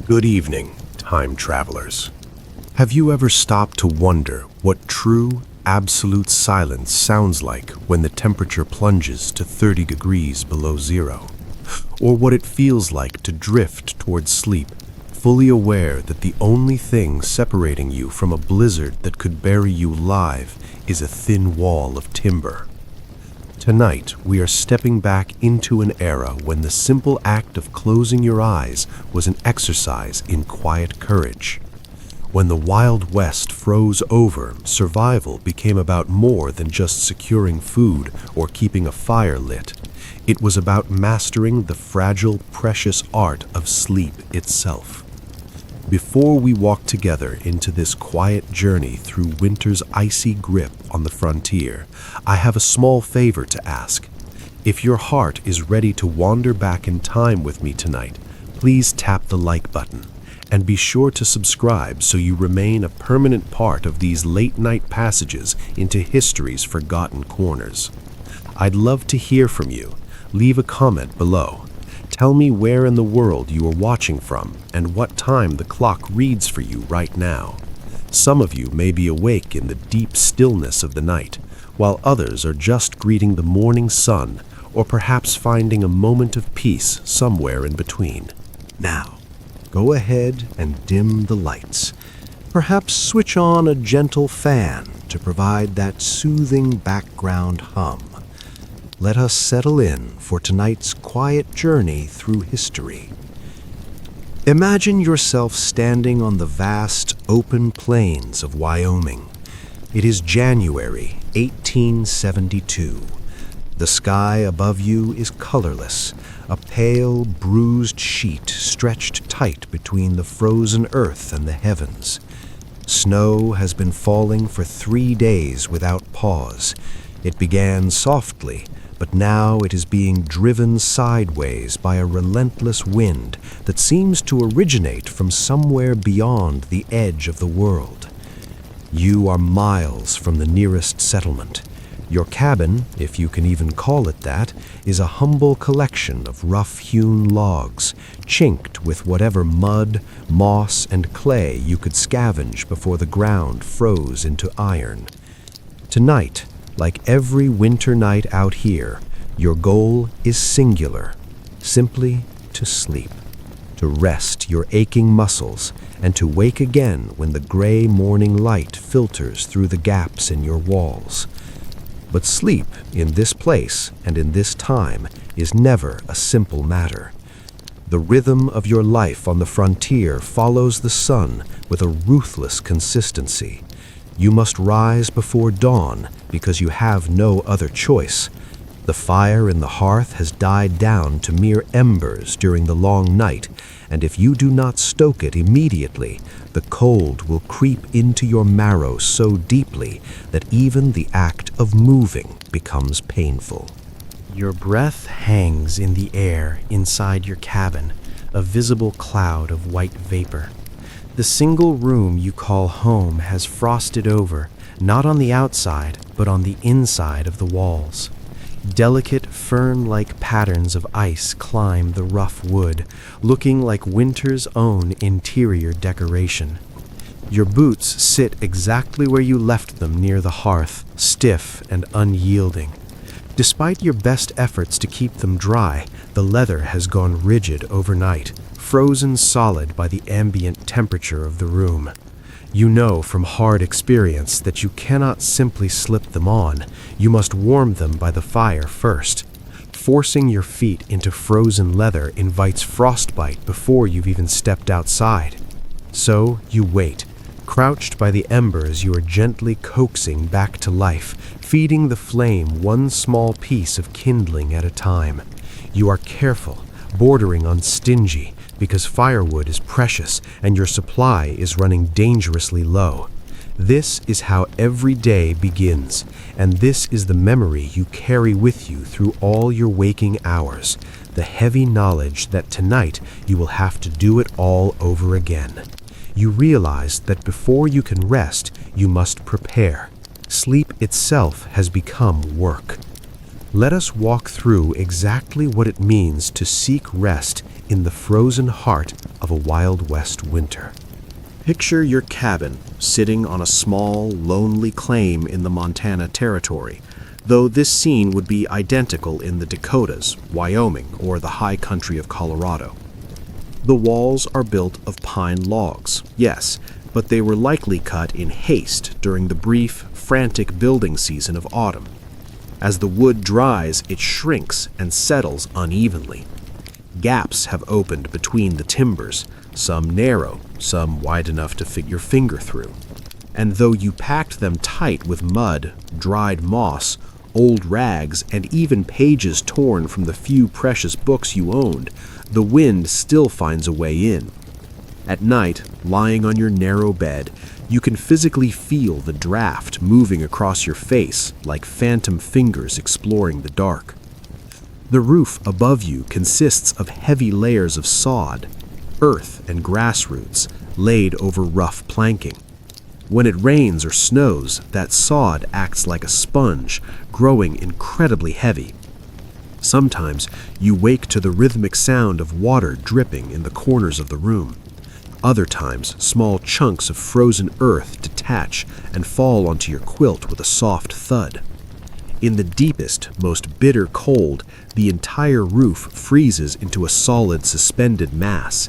Good evening, time travelers. Have you ever stopped to wonder what true, absolute silence sounds like when the temperature plunges to 30 degrees below zero? Or what it feels like to drift towards sleep, fully aware that the only thing separating you from a blizzard that could bury you alive is a thin wall of timber? Tonight, we are stepping back into an era when the simple act of closing your eyes was an exercise in quiet courage. When the Wild West froze over, survival became about more than just securing food or keeping a fire lit. It was about mastering the fragile, precious art of sleep itself. Before we walk together into this quiet journey through winter's icy grip on the frontier, I have a small favor to ask. If your heart is ready to wander back in time with me tonight, please tap the like button, and be sure to subscribe so you remain a permanent part of these late-night passages into history's forgotten corners. I'd love to hear from you. Leave a comment below. Tell me where in the world you are watching from and what time the clock reads for you right now. Some of you may be awake in the deep stillness of the night, while others are just greeting the morning sun or perhaps finding a moment of peace somewhere in between. Now, go ahead and dim the lights. Perhaps switch on a gentle fan to provide that soothing background hum. Let us settle in for tonight's quiet journey through history. Imagine yourself standing on the vast, open plains of Wyoming. It is January 1872. The sky above you is colorless, a pale, bruised sheet stretched tight between the frozen earth and the heavens. Snow has been falling for 3 days without pause. It began softly, but now it is being driven sideways by a relentless wind that seems to originate from somewhere beyond the edge of the world. You are miles from the nearest settlement. Your cabin, if you can even call it that, is a humble collection of rough-hewn logs, chinked with whatever mud, moss, and clay you could scavenge before the ground froze into iron. Tonight, like every winter night out here, your goal is singular, simply to sleep, to rest your aching muscles, and to wake again when the gray morning light filters through the gaps in your walls. But sleep in this place and in this time is never a simple matter. The rhythm of your life on the frontier follows the sun with a ruthless consistency. You must rise before dawn because you have no other choice. The fire in the hearth has died down to mere embers during the long night, and if you do not stoke it immediately, the cold will creep into your marrow so deeply that even the act of moving becomes painful. Your breath hangs in the air inside your cabin, a visible cloud of white vapor. The single room you call home has frosted over, not on the outside, but on the inside of the walls. Delicate fern-like patterns of ice climb the rough wood, looking like winter's own interior decoration. Your boots sit exactly where you left them near the hearth, stiff and unyielding. Despite your best efforts to keep them dry, the leather has gone rigid overnight, frozen solid by the ambient temperature of the room. You know from hard experience that you cannot simply slip them on. You must warm them by the fire first. Forcing your feet into frozen leather invites frostbite before you've even stepped outside. So you wait. Crouched by the embers, you are gently coaxing back to life, feeding the flame one small piece of kindling at a time. You are careful, bordering on stingy, because firewood is precious and your supply is running dangerously low. This is how every day begins, and this is the memory you carry with you through all your waking hours, the heavy knowledge that tonight you will have to do it all over again. You realize that before you can rest, you must prepare. Sleep itself has become work. Let us walk through exactly what it means to seek rest in the frozen heart of a Wild West winter. Picture your cabin sitting on a small, lonely claim in the Montana Territory, though this scene would be identical in the Dakotas, Wyoming, or the high country of Colorado. The walls are built of pine logs, yes, but they were likely cut in haste during the brief, frantic building season of autumn. As the wood dries, it shrinks and settles unevenly. Gaps have opened between the timbers, some narrow, some wide enough to fit your finger through. And though you packed them tight with mud, dried moss, old rags, and even pages torn from the few precious books you owned, the wind still finds a way in. At night, lying on your narrow bed, you can physically feel the draft moving across your face like phantom fingers exploring the dark. The roof above you consists of heavy layers of sod, earth and grass roots laid over rough planking. When it rains or snows, that sod acts like a sponge, growing incredibly heavy. Sometimes you wake to the rhythmic sound of water dripping in the corners of the room. Other times, small chunks of frozen earth detach and fall onto your quilt with a soft thud. In the deepest, most bitter cold, the entire roof freezes into a solid suspended mass.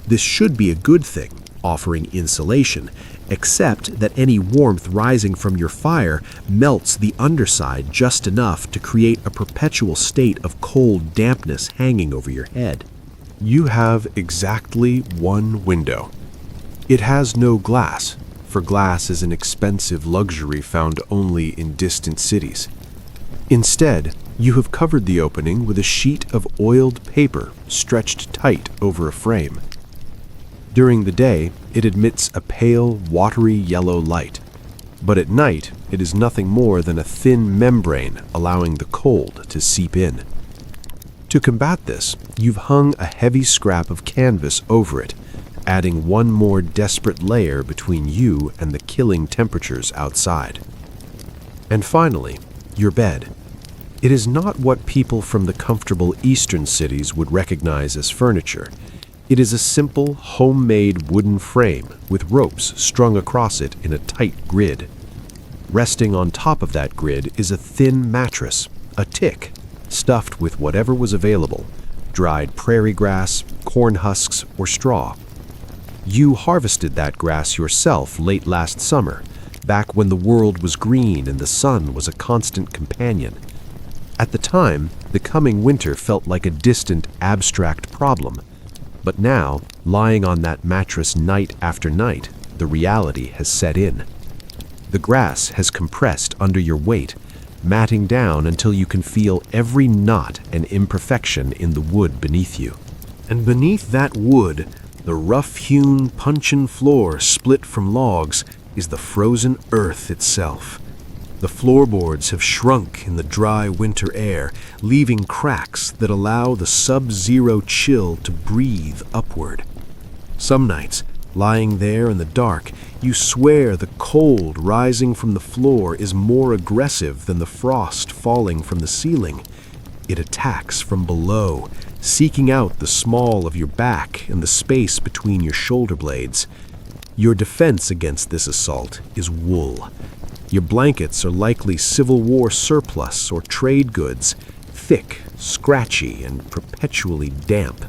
This should be a good thing, offering insulation, except that any warmth rising from your fire melts the underside just enough to create a perpetual state of cold dampness hanging over your head. You have exactly one window. It has no glass, for glass is an expensive luxury found only in distant cities. Instead, you have covered the opening with a sheet of oiled paper stretched tight over a frame. During the day, it emits a pale, watery yellow light, but at night it is nothing more than a thin membrane allowing the cold to seep in. To combat this, you've hung a heavy scrap of canvas over it, adding one more desperate layer between you and the killing temperatures outside. And finally, your bed. It is not what people from the comfortable eastern cities would recognize as furniture. It is a simple, homemade wooden frame with ropes strung across it in a tight grid. Resting on top of that grid is a thin mattress, a tick, stuffed with whatever was available, dried prairie grass, corn husks, or straw. You harvested that grass yourself late last summer, back when the world was green and the sun was a constant companion. At the time, the coming winter felt like a distant, abstract problem. But now, lying on that mattress night after night, the reality has set in. The grass has compressed under your weight, matting down until you can feel every knot and imperfection in the wood beneath you. And beneath that wood, the rough-hewn, puncheon floor split from logs, is the frozen earth itself. The floorboards have shrunk in the dry winter air, leaving cracks that allow the sub-zero chill to breathe upward. Some nights, lying there in the dark, you swear the cold rising from the floor is more aggressive than the frost falling from the ceiling. It attacks from below, seeking out the small of your back and the space between your shoulder blades. Your defense against this assault is wool. Your blankets are likely Civil War surplus or trade goods, thick, scratchy, and perpetually damp.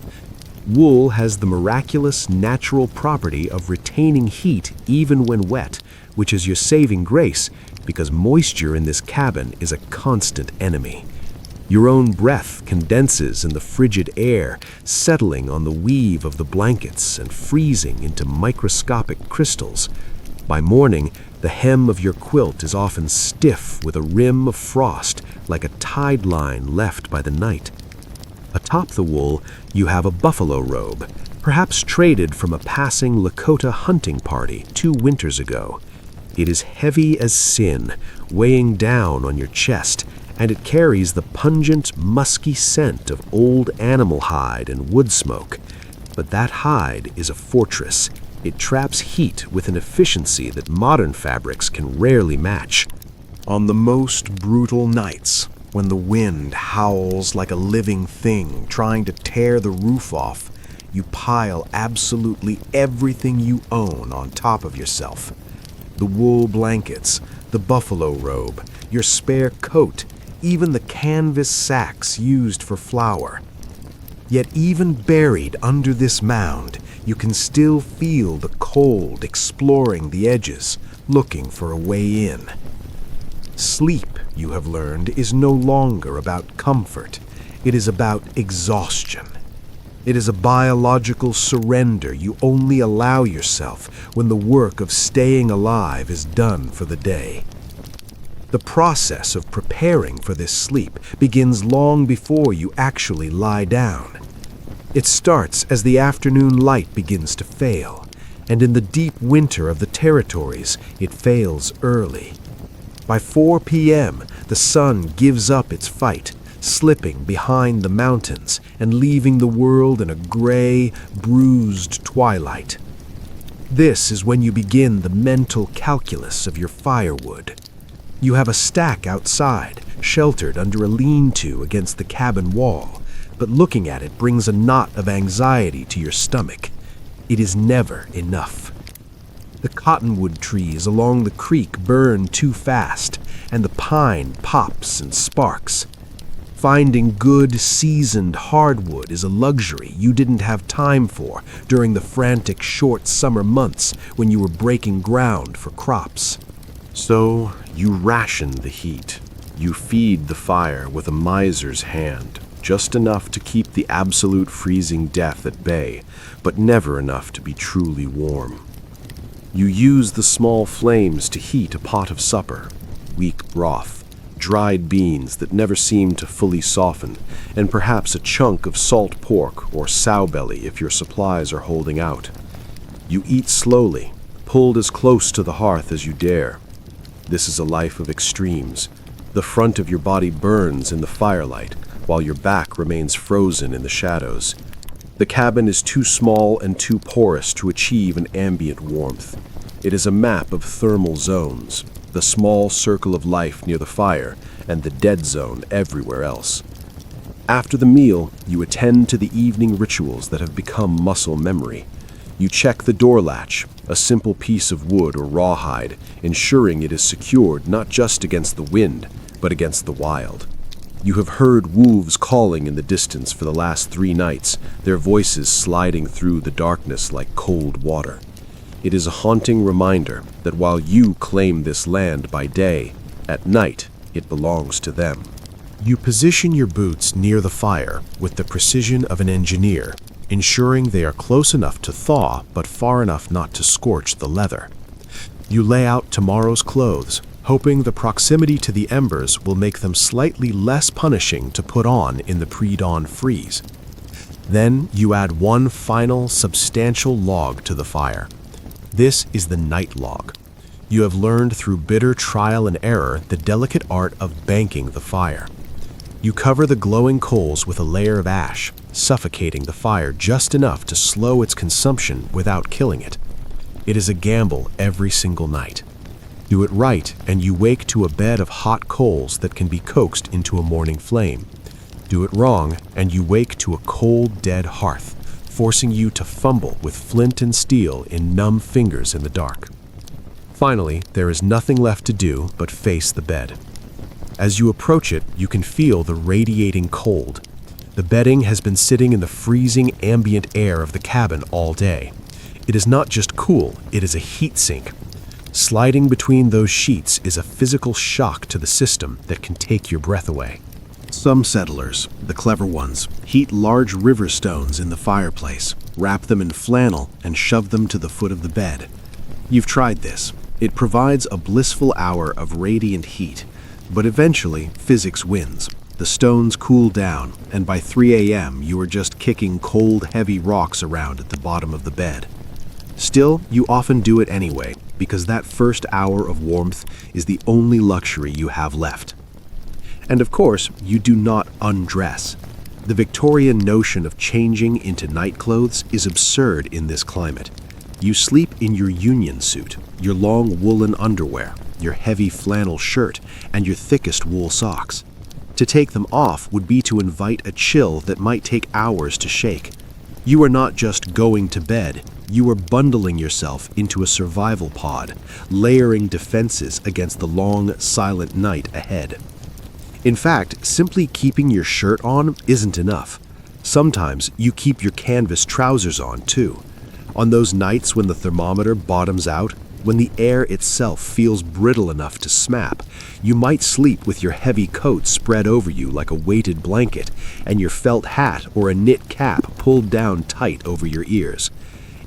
Wool has the miraculous natural property of retaining heat even when wet, which is your saving grace because moisture in this cabin is a constant enemy. Your own breath condenses in the frigid air, settling on the weave of the blankets and freezing into microscopic crystals. By morning, the hem of your quilt is often stiff with a rim of frost, like a tide line left by the night. Atop the wool, you have a buffalo robe, perhaps traded from a passing Lakota hunting party 2 winters ago. It is heavy as sin, weighing down on your chest, and it carries the pungent, musky scent of old animal hide and wood smoke. But that hide is a fortress. It traps heat with an efficiency that modern fabrics can rarely match. On the most brutal nights, when the wind howls like a living thing trying to tear the roof off, you pile absolutely everything you own on top of yourself. The wool blankets, the buffalo robe, your spare coat, even the canvas sacks used for flour. Yet even buried under this mound, you can still feel the cold exploring the edges, looking for a way in. Sleep, you have learned, is no longer about comfort. It is about exhaustion. It is a biological surrender you only allow yourself when the work of staying alive is done for the day. The process of preparing for this sleep begins long before you actually lie down. It starts as the afternoon light begins to fail, and in the deep winter of the territories, it fails early. By 4 p.m., the sun gives up its fight, slipping behind the mountains and leaving the world in a gray, bruised twilight. This is when you begin the mental calculus of your firewood. You have a stack outside, sheltered under a lean-to against the cabin wall, but looking at it brings a knot of anxiety to your stomach. It is never enough. The cottonwood trees along the creek burn too fast, and the pine pops and sparks. Finding good, seasoned hardwood is a luxury you didn't have time for during the frantic short summer months when you were breaking ground for crops. So you ration the heat. You feed the fire with a miser's hand, just enough to keep the absolute freezing death at bay, but never enough to be truly warm. You use the small flames to heat a pot of supper, weak broth, dried beans that never seem to fully soften, and perhaps a chunk of salt pork or sow belly if your supplies are holding out. You eat slowly, pulled as close to the hearth as you dare. This is a life of extremes. The front of your body burns in the firelight, while your back remains frozen in the shadows. The cabin is too small and too porous to achieve an ambient warmth. It is a map of thermal zones, the small circle of life near the fire, and the dead zone everywhere else. After the meal, you attend to the evening rituals that have become muscle memory. You check the door latch, a simple piece of wood or rawhide, ensuring it is secured not just against the wind, but against the wild. You have heard wolves calling in the distance for the last 3 nights, their voices sliding through the darkness like cold water. It is a haunting reminder that while you claim this land by day, at night it belongs to them. You position your boots near the fire with the precision of an engineer, ensuring they are close enough to thaw but far enough not to scorch the leather. You lay out tomorrow's clothes, hoping the proximity to the embers will make them slightly less punishing to put on in the pre-dawn freeze. Then you add one final substantial log to the fire. This is the night log. You have learned through bitter trial and error the delicate art of banking the fire. You cover the glowing coals with a layer of ash, suffocating the fire just enough to slow its consumption without killing it. It is a gamble every single night. Do it right, and you wake to a bed of hot coals that can be coaxed into a morning flame. Do it wrong, and you wake to a cold, dead hearth, forcing you to fumble with flint and steel in numb fingers in the dark. Finally, there is nothing left to do but face the bed. As you approach it, you can feel the radiating cold. The bedding has been sitting in the freezing ambient air of the cabin all day. It is not just cool, it is a heat sink. Sliding between those sheets is a physical shock to the system that can take your breath away. Some settlers, the clever ones, heat large river stones in the fireplace, wrap them in flannel, and shove them to the foot of the bed. You've tried this. It provides a blissful hour of radiant heat, but eventually physics wins. The stones cool down, and by 3 a.m. you are just kicking cold, heavy rocks around at the bottom of the bed. Still, you often do it anyway, because that first hour of warmth is the only luxury you have left. And of course, you do not undress. The Victorian notion of changing into night clothes is absurd in this climate. You sleep in your union suit, your long woolen underwear, your heavy flannel shirt, and your thickest wool socks. To take them off would be to invite a chill that might take hours to shake. You are not just going to bed, you are bundling yourself into a survival pod, layering defenses against the long, silent night ahead. In fact, simply keeping your shirt on isn't enough. Sometimes you keep your canvas trousers on too. On those nights when the thermometer bottoms out, when the air itself feels brittle enough to snap, you might sleep with your heavy coat spread over you like a weighted blanket and your felt hat or a knit cap pulled down tight over your ears.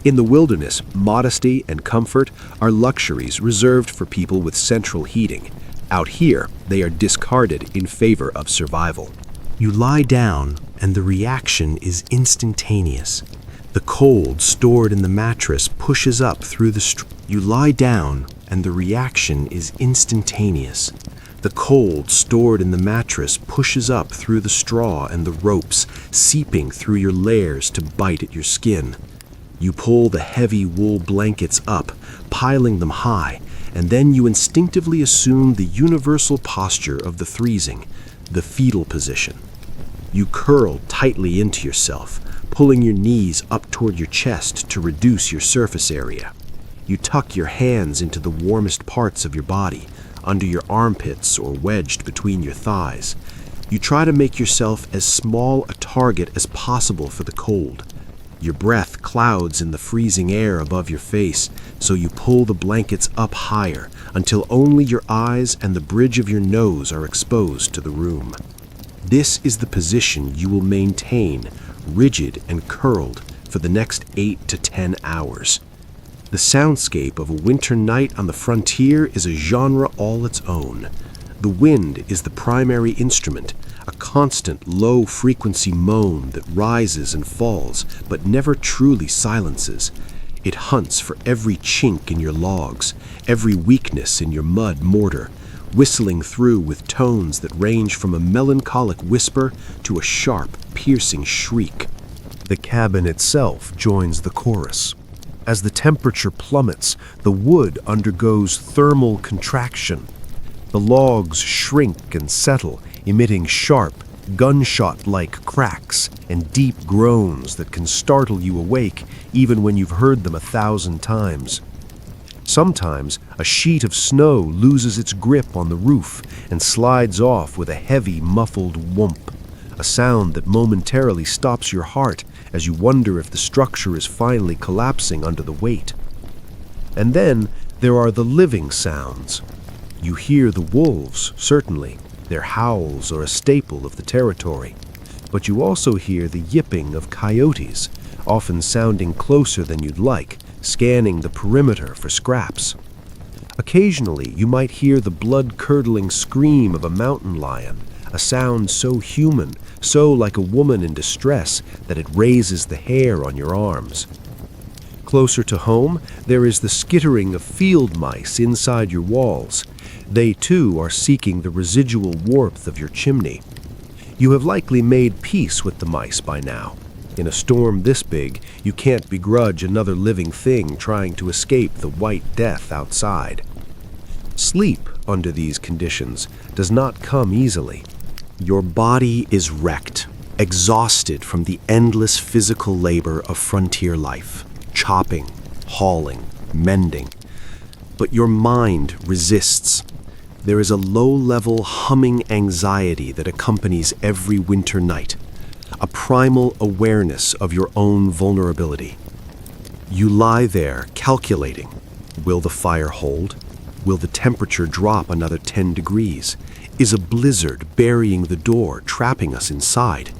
In the wilderness, modesty and comfort are luxuries reserved for people with central heating. Out here, they are discarded in favor of survival. You lie down, and the reaction is instantaneous. The cold stored in the mattress pushes up through the You lie down, and the reaction is instantaneous. The cold stored in the mattress pushes up through the straw and the ropes, seeping through your layers to bite at your skin. You pull the heavy wool blankets up, piling them high, and then you instinctively assume the universal posture of the freezing, the fetal position. You curl tightly into yourself, pulling your knees up toward your chest to reduce your surface area. You tuck your hands into the warmest parts of your body, under your armpits or wedged between your thighs. You try to make yourself as small a target as possible for the cold. Your breath clouds in the freezing air above your face, so you pull the blankets up higher until only your eyes and the bridge of your nose are exposed to the room. This is the position you will maintain, rigid and curled, for the next 8 to 10 hours. The soundscape of a winter night on the frontier is a genre all its own. The wind is the primary instrument, a constant low-frequency moan that rises and falls but never truly silences. It hunts for every chink in your logs, every weakness in your mud mortar, whistling through with tones that range from a melancholic whisper to a sharp, piercing shriek. The cabin itself joins the chorus. As the temperature plummets, the wood undergoes thermal contraction. The logs shrink and settle, emitting sharp, gunshot-like cracks and deep groans that can startle you awake even when you've heard them 1,000 times. Sometimes a sheet of snow loses its grip on the roof and slides off with a heavy, muffled whoomp, a sound that momentarily stops your heart as you wonder if the structure is finally collapsing under the weight. And then there are the living sounds. You hear the wolves, certainly. Their howls are a staple of the territory. But you also hear the yipping of coyotes, often sounding closer than you'd like, scanning the perimeter for scraps. Occasionally, you might hear the blood-curdling scream of a mountain lion, a sound so human, so like a woman in distress that it raises the hair on your arms. Closer to home, there is the skittering of field mice inside your walls. They, too, are seeking the residual warmth of your chimney. You have likely made peace with the mice by now. In a storm this big, you can't begrudge another living thing trying to escape the white death outside. Sleep, under these conditions, does not come easily. Your body is wrecked, exhausted from the endless physical labor of frontier life, chopping, hauling, mending. But your mind resists. There is a low-level humming anxiety that accompanies every winter night, a primal awareness of your own vulnerability. You lie there calculating. Will the fire hold? Will the temperature drop another 10 degrees? Is a blizzard burying the door, trapping us inside?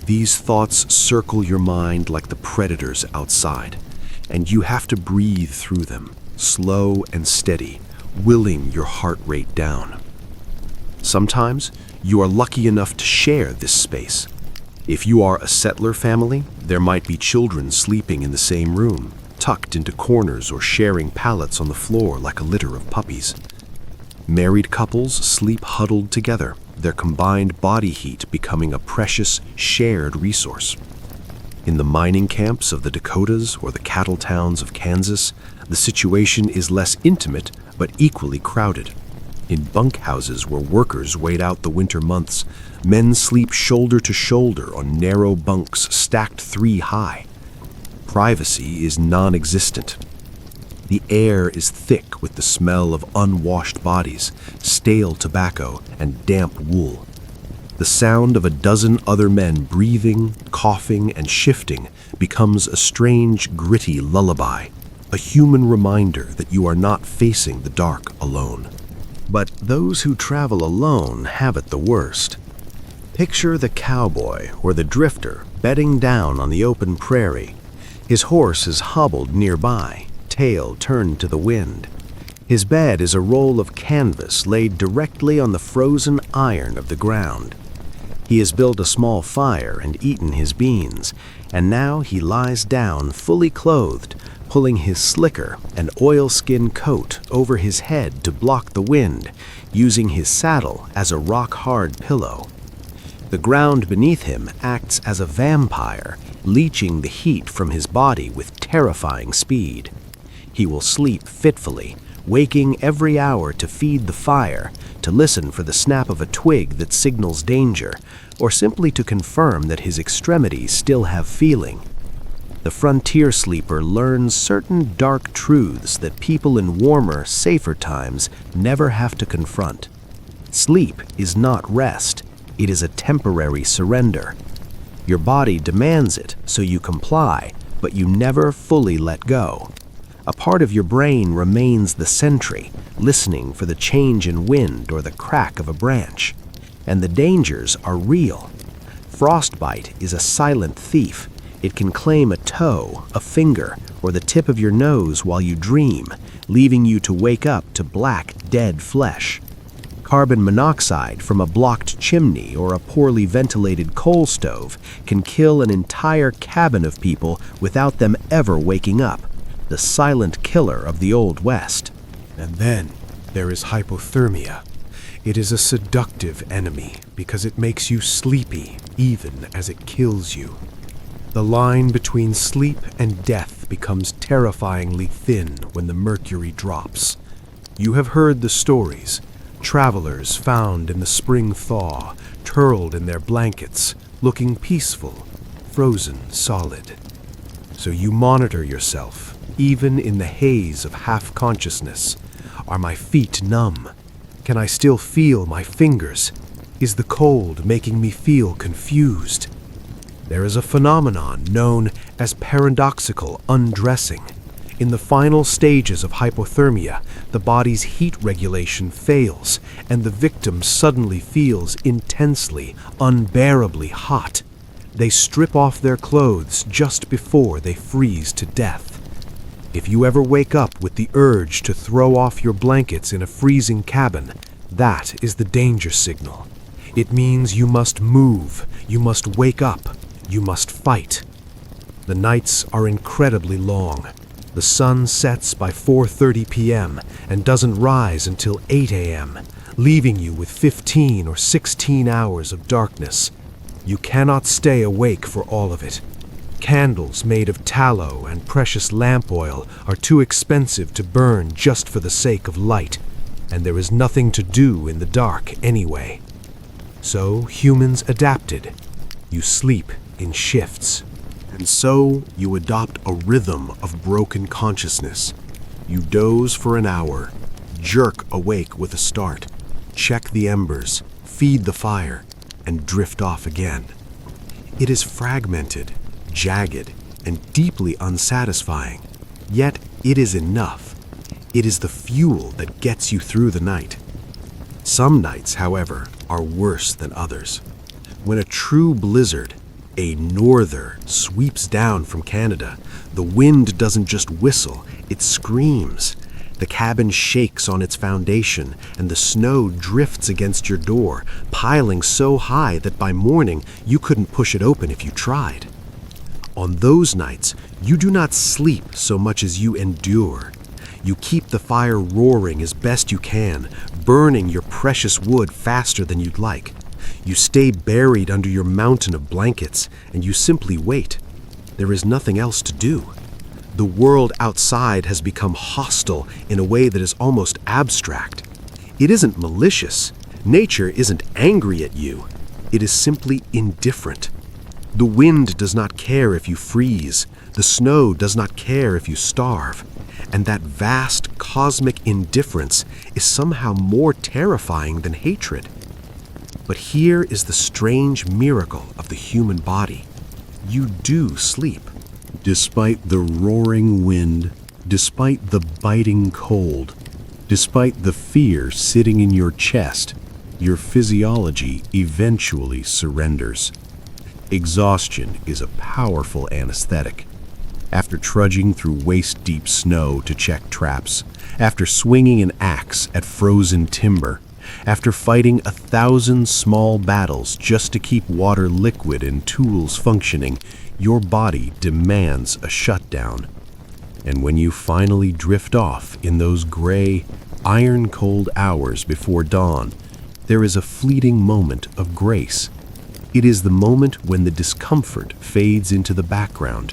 These thoughts circle your mind like the predators outside, and you have to breathe through them, slow and steady, willing your heart rate down. Sometimes you are lucky enough to share this space. If you are a settler family, there might be children sleeping in the same room, tucked into corners or sharing pallets on the floor like a litter of puppies. Married couples sleep huddled together, their combined body heat becoming a precious, shared resource. In the mining camps of the Dakotas or the cattle towns of Kansas, the situation is less intimate but equally crowded. In bunkhouses where workers wait out the winter months, men sleep shoulder to shoulder on narrow bunks stacked 3 high. Privacy is non-existent. The air is thick with the smell of unwashed bodies, stale tobacco, and damp wool. The sound of a dozen other men breathing, coughing, and shifting becomes a strange, gritty lullaby, a human reminder that you are not facing the dark alone. But those who travel alone have it the worst. Picture the cowboy or the drifter bedding down on the open prairie. His horse is hobbled nearby, tail turned to the wind. His bed is a roll of canvas laid directly on the frozen iron of the ground. He has built a small fire and eaten his beans, and now he lies down fully clothed, pulling his slicker and oilskin coat over his head to block the wind, using his saddle as a rock-hard pillow. The ground beneath him acts as a vampire, leaching the heat from his body with terrifying speed. He will sleep fitfully, waking every hour to feed the fire, to listen for the snap of a twig that signals danger, or simply to confirm that his extremities still have feeling. The frontier sleeper learns certain dark truths that people in warmer, safer times never have to confront. Sleep is not rest, it is a temporary surrender. Your body demands it, so you comply, but you never fully let go. A part of your brain remains the sentry, listening for the change in wind or the crack of a branch. And the dangers are real. Frostbite is a silent thief. It can claim a toe, a finger, or the tip of your nose while you dream, leaving you to wake up to black, dead flesh. Carbon monoxide from a blocked chimney or a poorly ventilated coal stove can kill an entire cabin of people without them ever waking up. The silent killer of the Old West. And then there is hypothermia. It is a seductive enemy because it makes you sleepy even as it kills you. The line between sleep and death becomes terrifyingly thin when the mercury drops. You have heard the stories. Travelers found in the spring thaw, curled in their blankets, looking peaceful, frozen solid. So you monitor yourself, even in the haze of half-consciousness. Are my feet numb? Can I still feel my fingers? Is the cold making me feel confused? There is a phenomenon known as paradoxical undressing. In the final stages of hypothermia, the body's heat regulation fails, and the victim suddenly feels intensely, unbearably hot. They strip off their clothes just before they freeze to death. If you ever wake up with the urge to throw off your blankets in a freezing cabin, that is the danger signal. It means you must move, you must wake up, you must fight. The nights are incredibly long. The sun sets by 4:30 p.m. and doesn't rise until 8 a.m., leaving you with 15 or 16 hours of darkness. You cannot stay awake for all of it. Candles made of tallow and precious lamp oil are too expensive to burn just for the sake of light, and there is nothing to do in the dark anyway. So humans adapted. You sleep in shifts. And so you adopt a rhythm of broken consciousness. You doze for an hour, jerk awake with a start, check the embers, feed the fire, and drift off again. It is fragmented, jagged, and deeply unsatisfying, yet it is enough. It is the fuel that gets you through the night. Some nights, however, are worse than others. When a true blizzard, a norther, sweeps down from Canada, the wind doesn't just whistle, it screams. The cabin shakes on its foundation, and the snow drifts against your door, piling so high that by morning you couldn't push it open if you tried. On those nights, you do not sleep so much as you endure. You keep the fire roaring as best you can, burning your precious wood faster than you'd like. You stay buried under your mountain of blankets, and you simply wait. There is nothing else to do. The world outside has become hostile in a way that is almost abstract. It isn't malicious. Nature isn't angry at you. It is simply indifferent. The wind does not care if you freeze. The snow does not care if you starve. And that vast cosmic indifference is somehow more terrifying than hatred. But here is the strange miracle of the human body. You do sleep. Despite the roaring wind, despite the biting cold, despite the fear sitting in your chest, your physiology eventually surrenders. Exhaustion is a powerful anesthetic. After trudging through waist-deep snow to check traps, after swinging an axe at frozen timber, after fighting 1,000 small battles just to keep water liquid and tools functioning, your body demands a shutdown. And when you finally drift off in those gray, iron-cold hours before dawn, there is a fleeting moment of grace. It is the moment when the discomfort fades into the background.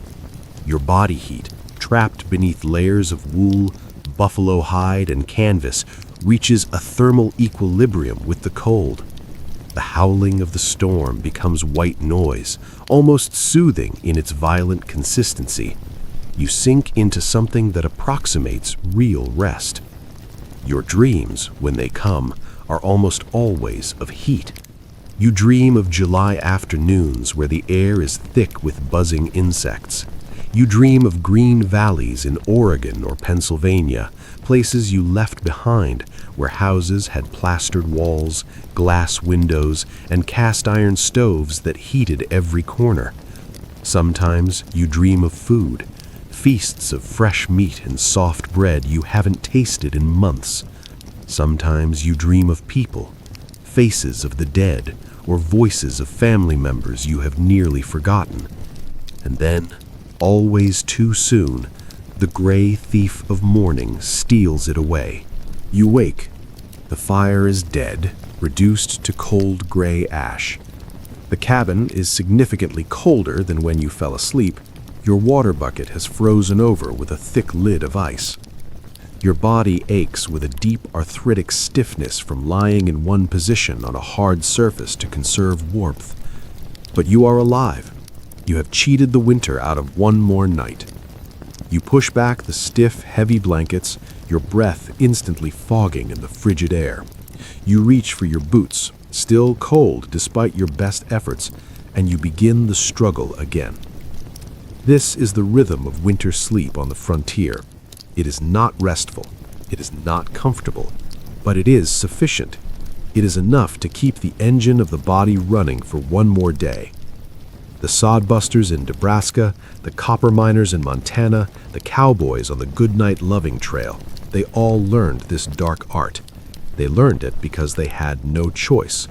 Your body heat, trapped beneath layers of wool, buffalo hide, and canvas, reaches a thermal equilibrium with the cold. The howling of the storm becomes white noise, almost soothing in its violent consistency. You sink into something that approximates real rest. Your dreams, when they come, are almost always of heat. You dream of July afternoons where the air is thick with buzzing insects. You dream of green valleys in Oregon or Pennsylvania, places you left behind, where houses had plastered walls, glass windows, and cast iron stoves that heated every corner. Sometimes you dream of food, feasts of fresh meat and soft bread you haven't tasted in months. Sometimes you dream of people, faces of the dead, or voices of family members you have nearly forgotten. And then, always too soon, the gray thief of morning steals it away. You wake. The fire is dead, reduced to cold gray ash. The cabin is significantly colder than when you fell asleep. Your water bucket has frozen over with a thick lid of ice. Your body aches with a deep arthritic stiffness from lying in one position on a hard surface to conserve warmth. But you are alive. You have cheated the winter out of one more night. You push back the stiff, heavy blankets, your breath instantly fogging in the frigid air. You reach for your boots, still cold despite your best efforts, and you begin the struggle again. This is the rhythm of winter sleep on the frontier. It is not restful, it is not comfortable, but it is sufficient. It is enough to keep the engine of the body running for one more day. The sodbusters in Nebraska, the copper miners in Montana, the cowboys on the Goodnight Loving Trail, they all learned this dark art. They learned it because they had no choice.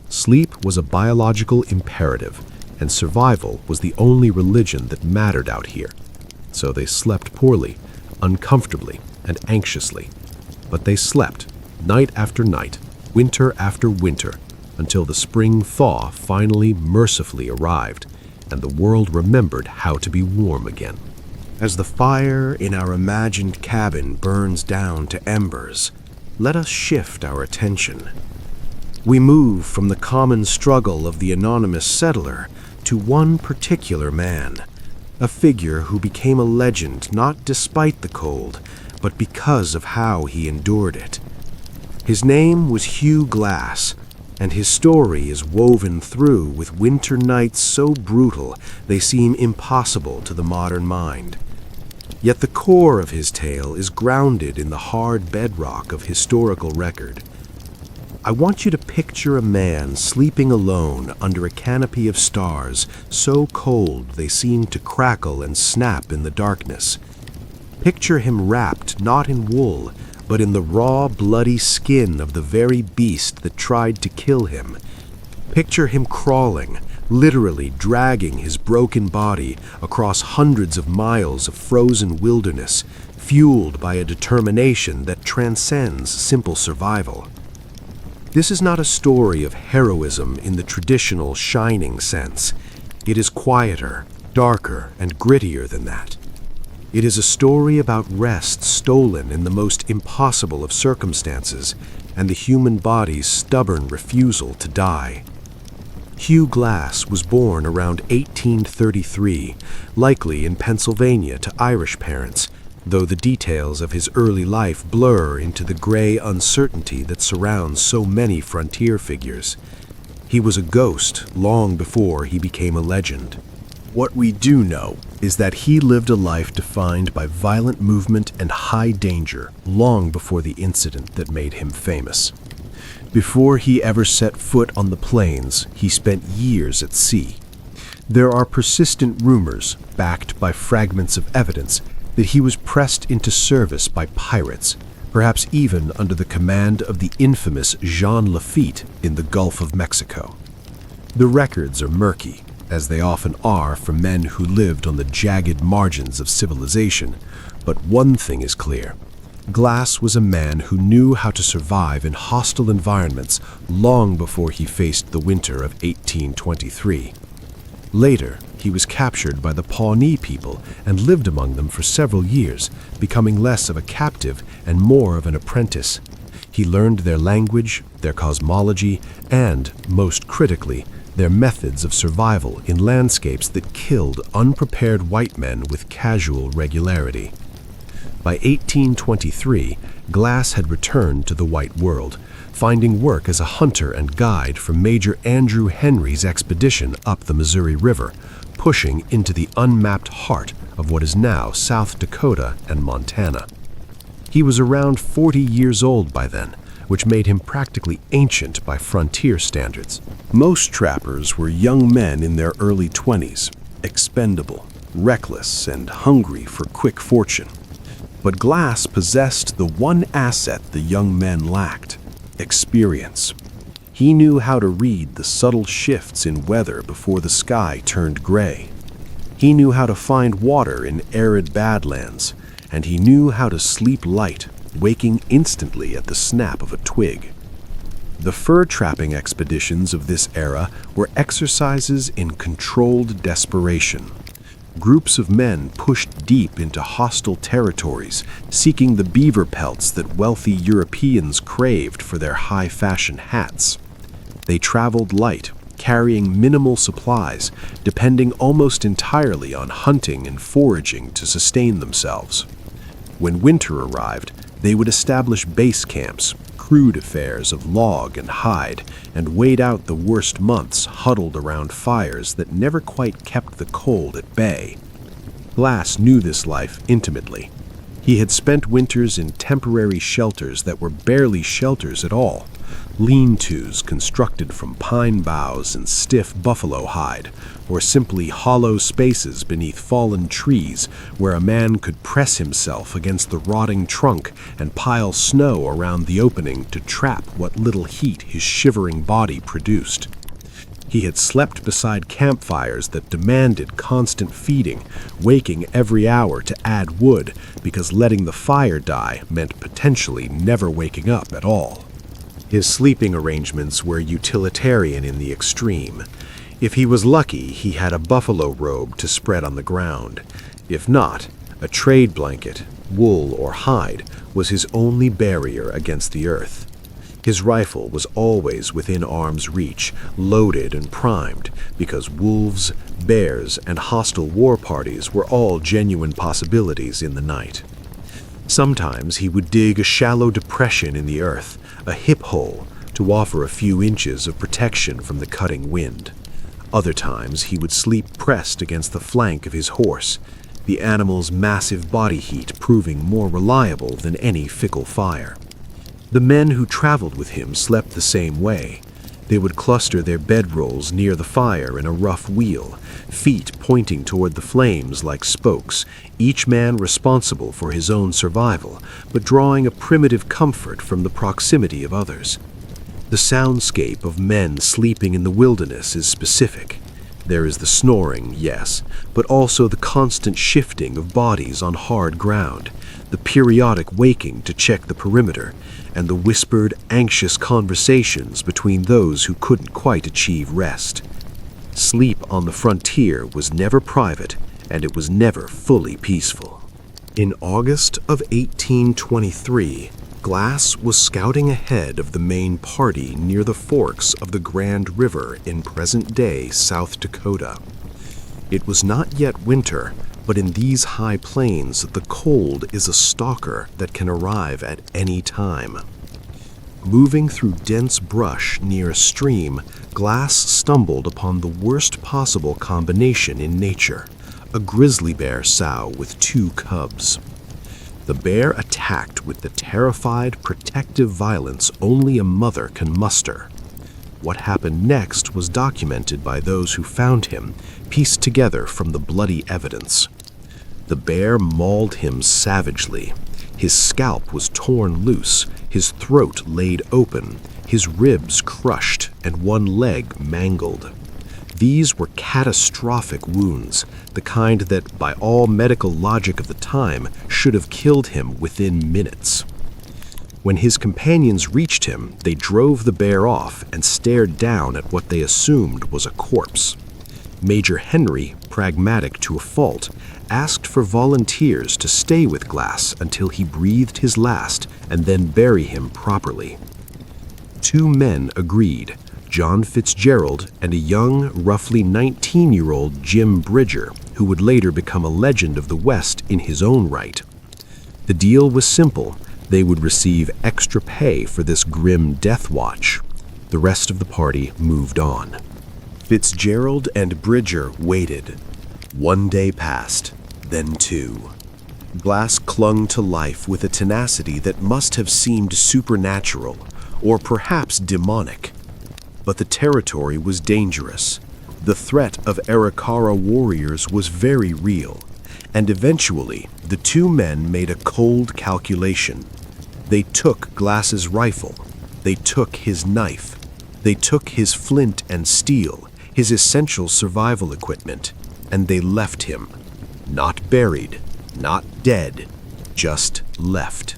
Sleep was a biological imperative, and survival was the only religion that mattered out here. So they slept poorly, uncomfortably, and anxiously. But they slept, night after night, winter after winter, until the spring thaw finally mercifully arrived, and the world remembered how to be warm again. As the fire in our imagined cabin burns down to embers, let us shift our attention. We move from the common struggle of the anonymous settler to one particular man, a figure who became a legend not despite the cold, but because of how he endured it. His name was Hugh Glass, and his story is woven through with winter nights so brutal they seem impossible to the modern mind. Yet the core of his tale is grounded in the hard bedrock of historical record. I want you to picture a man sleeping alone under a canopy of stars so cold they seem to crackle and snap in the darkness. Picture him wrapped not in wool, but in the raw, bloody skin of the very beast that tried to kill him. Picture him crawling, literally dragging his broken body across hundreds of miles of frozen wilderness, fueled by a determination that transcends simple survival. This is not a story of heroism in the traditional Shining sense. It is quieter, darker, and grittier than that. It is a story about rest stolen in the most impossible of circumstances, and the human body's stubborn refusal to die. Hugh Glass was born around 1833, likely in Pennsylvania to Irish parents, though the details of his early life blur into the gray uncertainty that surrounds so many frontier figures. He was a ghost long before he became a legend. What we do know is that he lived a life defined by violent movement and high danger long before the incident that made him famous. Before he ever set foot on the plains, he spent years at sea. There are persistent rumors, backed by fragments of evidence, that he was pressed into service by pirates, perhaps even under the command of the infamous Jean Lafitte in the Gulf of Mexico. The records are murky, as they often are for men who lived on the jagged margins of civilization, but one thing is clear. Glass was a man who knew how to survive in hostile environments long before he faced the winter of 1823. Later, he was captured by the Pawnee people and lived among them for several years, becoming less of a captive and more of an apprentice. He learned their language, their cosmology, and, most critically, their methods of survival in landscapes that killed unprepared white men with casual regularity. By 1823, Glass had returned to the white world, finding work as a hunter and guide for Major Andrew Henry's expedition up the Missouri River, pushing into the unmapped heart of what is now South Dakota and Montana. He was around 40 years old by then, which made him practically ancient by frontier standards. Most trappers were young men in their early 20s, expendable, reckless, and hungry for quick fortune. But Glass possessed the one asset the young men lacked: experience. He knew how to read the subtle shifts in weather before the sky turned gray. He knew how to find water in arid badlands, and he knew how to sleep light, waking instantly at the snap of a twig. The fur trapping expeditions of this era were exercises in controlled desperation. Groups of men pushed deep into hostile territories, seeking the beaver pelts that wealthy Europeans craved for their high-fashion hats. They traveled light, carrying minimal supplies, depending almost entirely on hunting and foraging to sustain themselves. When winter arrived, they would establish base camps, crude affairs of log and hide, and wait out the worst months huddled around fires that never quite kept the cold at bay. Glass knew this life intimately. He had spent winters in temporary shelters that were barely shelters at all, lean-tos constructed from pine boughs and stiff buffalo hide, or simply hollow spaces beneath fallen trees where a man could press himself against the rotting trunk and pile snow around the opening to trap what little heat his shivering body produced. He had slept beside campfires that demanded constant feeding, waking every hour to add wood because letting the fire die meant potentially never waking up at all. His sleeping arrangements were utilitarian in the extreme. If he was lucky, he had a buffalo robe to spread on the ground. If not, a trade blanket, wool or hide, was his only barrier against the earth. His rifle was always within arm's reach, loaded and primed, because wolves, bears, and hostile war parties were all genuine possibilities in the night. Sometimes he would dig a shallow depression in the earth, a hip hole, to offer a few inches of protection from the cutting wind. Other times he would sleep pressed against the flank of his horse, the animal's massive body heat proving more reliable than any fickle fire. The men who traveled with him slept the same way. They would cluster their bedrolls near the fire in a rough wheel, feet pointing toward the flames like spokes, each man responsible for his own survival, but drawing a primitive comfort from the proximity of others. The soundscape of men sleeping in the wilderness is specific. There is the snoring, yes, but also the constant shifting of bodies on hard ground, the periodic waking to check the perimeter, and the whispered, anxious conversations between those who couldn't quite achieve rest. Sleep on the frontier was never private, and it was never fully peaceful. In August of 1823, Glass was scouting ahead of the main party near the forks of the Grand River in present-day South Dakota. It was not yet winter, but in these high plains, the cold is a stalker that can arrive at any time. Moving through dense brush near a stream, Glass stumbled upon the worst possible combination in nature, a grizzly bear sow with 2 cubs. The bear attacked with the terrified, protective violence only a mother can muster. What happened next was documented by those who found him, pieced together from the bloody evidence. The bear mauled him savagely. His scalp was torn loose, his throat laid open, his ribs crushed, and one leg mangled. These were catastrophic wounds, the kind that, by all medical logic of the time, should have killed him within minutes. When his companions reached him, they drove the bear off and stared down at what they assumed was a corpse. Major Henry, pragmatic to a fault, asked for volunteers to stay with Glass until he breathed his last and then bury him properly. 2 men agreed, John Fitzgerald and a young, roughly 19-year-old Jim Bridger, who would later become a legend of the West in his own right. The deal was simple. They would receive extra pay for this grim death watch. The rest of the party moved on. Fitzgerald and Bridger waited. 1 day passed, then 2. Glass clung to life with a tenacity that must have seemed supernatural, or perhaps demonic. But the territory was dangerous. The threat of Arikara warriors was very real, and eventually the 2 men made a cold calculation. They took Glass's rifle, they took his knife, they took his flint and steel, his essential survival equipment, and they left him. Not buried, not dead, just left.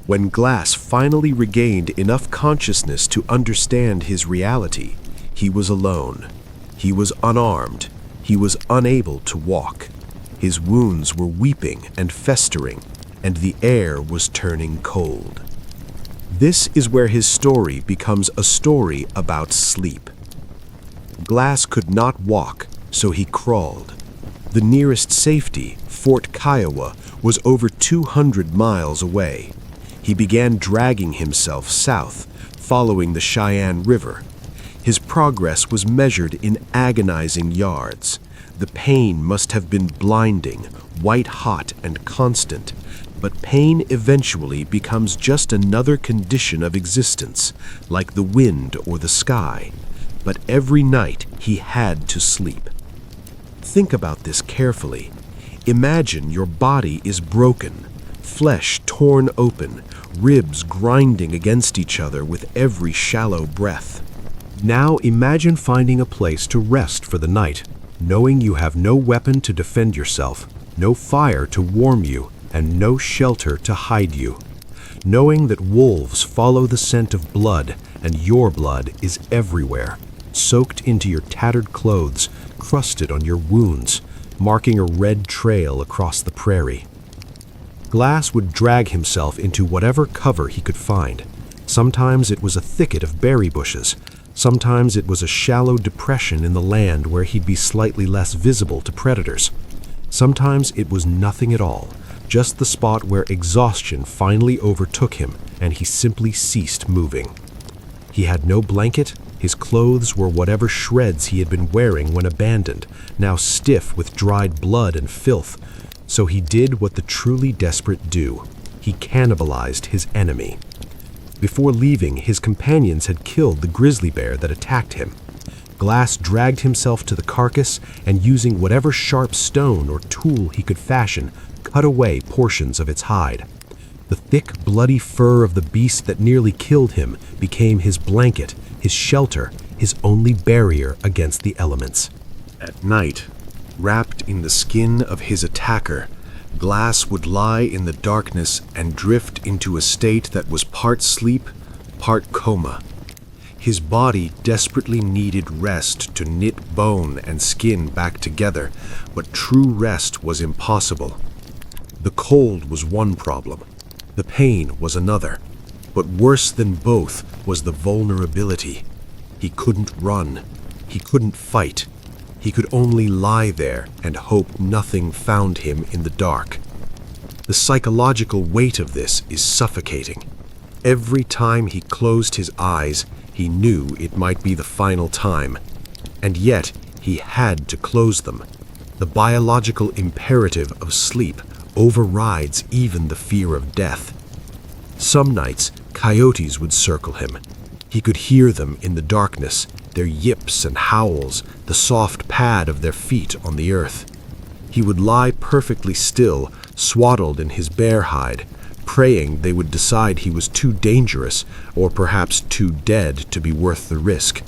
When Glass finally regained enough consciousness to understand his reality, he was alone. He was unarmed. He was unable to walk. His wounds were weeping and festering, and the air was turning cold. This is where his story becomes a story about sleep. Glass could not walk, so he crawled. The nearest safety, Fort Kiowa, was over 200 miles away. He began dragging himself south, following the Cheyenne River. His progress was measured in agonizing yards. The pain must have been blinding, white-hot and constant, but pain eventually becomes just another condition of existence, like the wind or the sky. But every night he had to sleep. Think about this carefully. Imagine your body is broken, flesh torn open, ribs grinding against each other with every shallow breath. Now imagine finding a place to rest for the night, knowing you have no weapon to defend yourself, no fire to warm you, and no shelter to hide you. Knowing that wolves follow the scent of blood, and your blood is everywhere, soaked into your tattered clothes, crusted on your wounds, marking a red trail across the prairie. Glass would drag himself into whatever cover he could find. Sometimes it was a thicket of berry bushes. Sometimes it was a shallow depression in the land where he'd be slightly less visible to predators. Sometimes it was nothing at all, just the spot where exhaustion finally overtook him and he simply ceased moving. He had no blanket. His clothes were whatever shreds he had been wearing when abandoned, now stiff with dried blood and filth. So he did what the truly desperate do. He cannibalized his enemy. Before leaving, his companions had killed the grizzly bear that attacked him. Glass dragged himself to the carcass and, using whatever sharp stone or tool he could fashion, cut away portions of its hide. The thick, bloody fur of the beast that nearly killed him became his blanket, his shelter, his only barrier against the elements. At night, wrapped in the skin of his attacker, Glass would lie in the darkness and drift into a state that was part sleep, part coma. His body desperately needed rest to knit bone and skin back together, but true rest was impossible. The cold was one problem. The pain was another, but worse than both was the vulnerability. He couldn't run. He couldn't fight. He could only lie there and hope nothing found him in the dark. The psychological weight of this is suffocating. Every time he closed his eyes, he knew it might be the final time. And yet, he had to close them. The biological imperative of sleep overrides even the fear of death. Some nights, coyotes would circle him. He could hear them in the darkness, their yips and howls, the soft pad of their feet on the earth. He would lie perfectly still, swaddled in his bear hide, praying they would decide he was too dangerous or perhaps too dead to be worth the risk.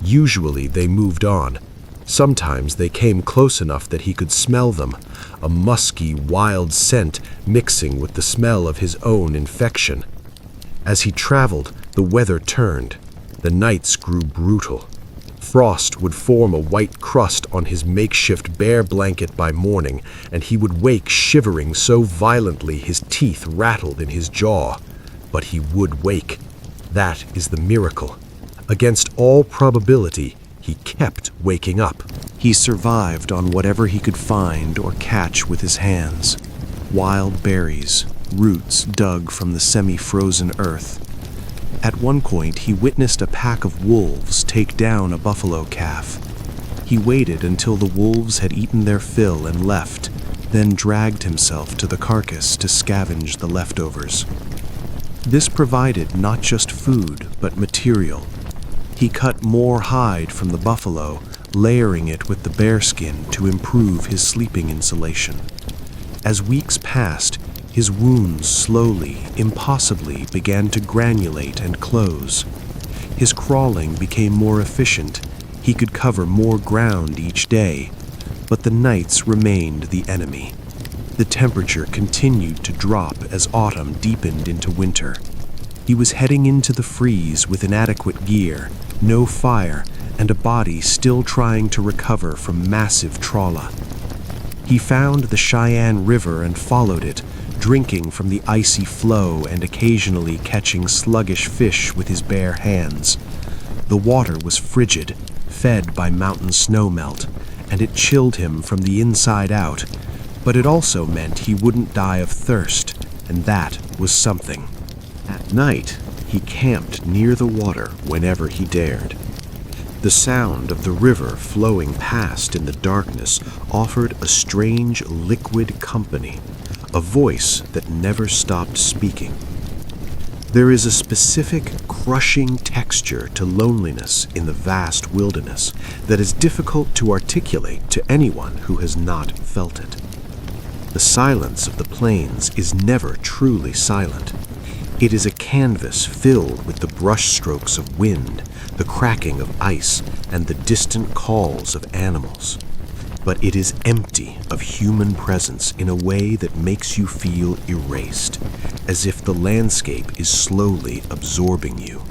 Usually they moved on. Sometimes they came close enough that he could smell them, a musky, wild scent mixing with the smell of his own infection. As he traveled, the weather turned. The nights grew brutal. Frost would form a white crust on his makeshift bear blanket by morning, and he would wake shivering so violently his teeth rattled in his jaw. But he would wake. That is the miracle. Against all probability, he kept waking up. He survived on whatever he could find or catch with his hands. Wild berries, roots dug from the semi-frozen earth. At one point, he witnessed a pack of wolves take down a buffalo calf. He waited until the wolves had eaten their fill and left, then dragged himself to the carcass to scavenge the leftovers. This provided not just food, but material. He cut more hide from the buffalo, layering it with the bearskin to improve his sleeping insulation. As weeks passed, his wounds slowly, impossibly began to granulate and close. His crawling became more efficient. He could cover more ground each day, but the nights remained the enemy. The temperature continued to drop as autumn deepened into winter. He was heading into the freeze with inadequate gear, no fire, and a body still trying to recover from massive trauma. He found the Cheyenne River and followed it, drinking from the icy flow and occasionally catching sluggish fish with his bare hands. The water was frigid, fed by mountain snowmelt, and it chilled him from the inside out, but it also meant he wouldn't die of thirst, and that was something. At night, he camped near the water whenever he dared. The sound of the river flowing past in the darkness offered a strange liquid company, a voice that never stopped speaking. There is a specific, crushing texture to loneliness in the vast wilderness that is difficult to articulate to anyone who has not felt it. The silence of the plains is never truly silent. It is a canvas filled with the brushstrokes of wind, the cracking of ice, and the distant calls of animals. But it is empty of human presence in a way that makes you feel erased, as if the landscape is slowly absorbing you.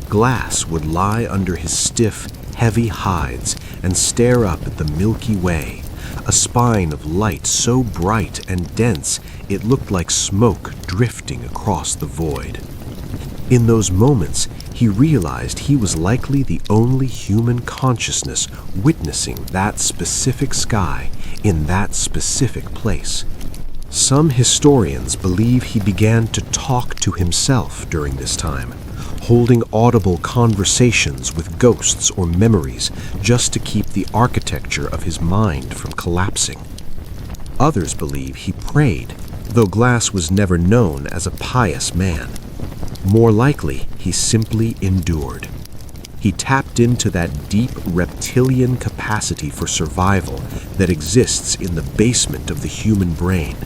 Glass would lie under his stiff, heavy hides and stare up at the Milky Way, a spine of light so bright and dense it looked like smoke drifting across the void. In those moments, he realized he was likely the only human consciousness witnessing that specific sky in that specific place. Some historians believe he began to talk to himself during this time, holding audible conversations with ghosts or memories just to keep the architecture of his mind from collapsing. Others believe he prayed, though Glass was never known as a pious man. More likely, he simply endured. He tapped into that deep reptilian capacity for survival that exists in the basement of the human brain,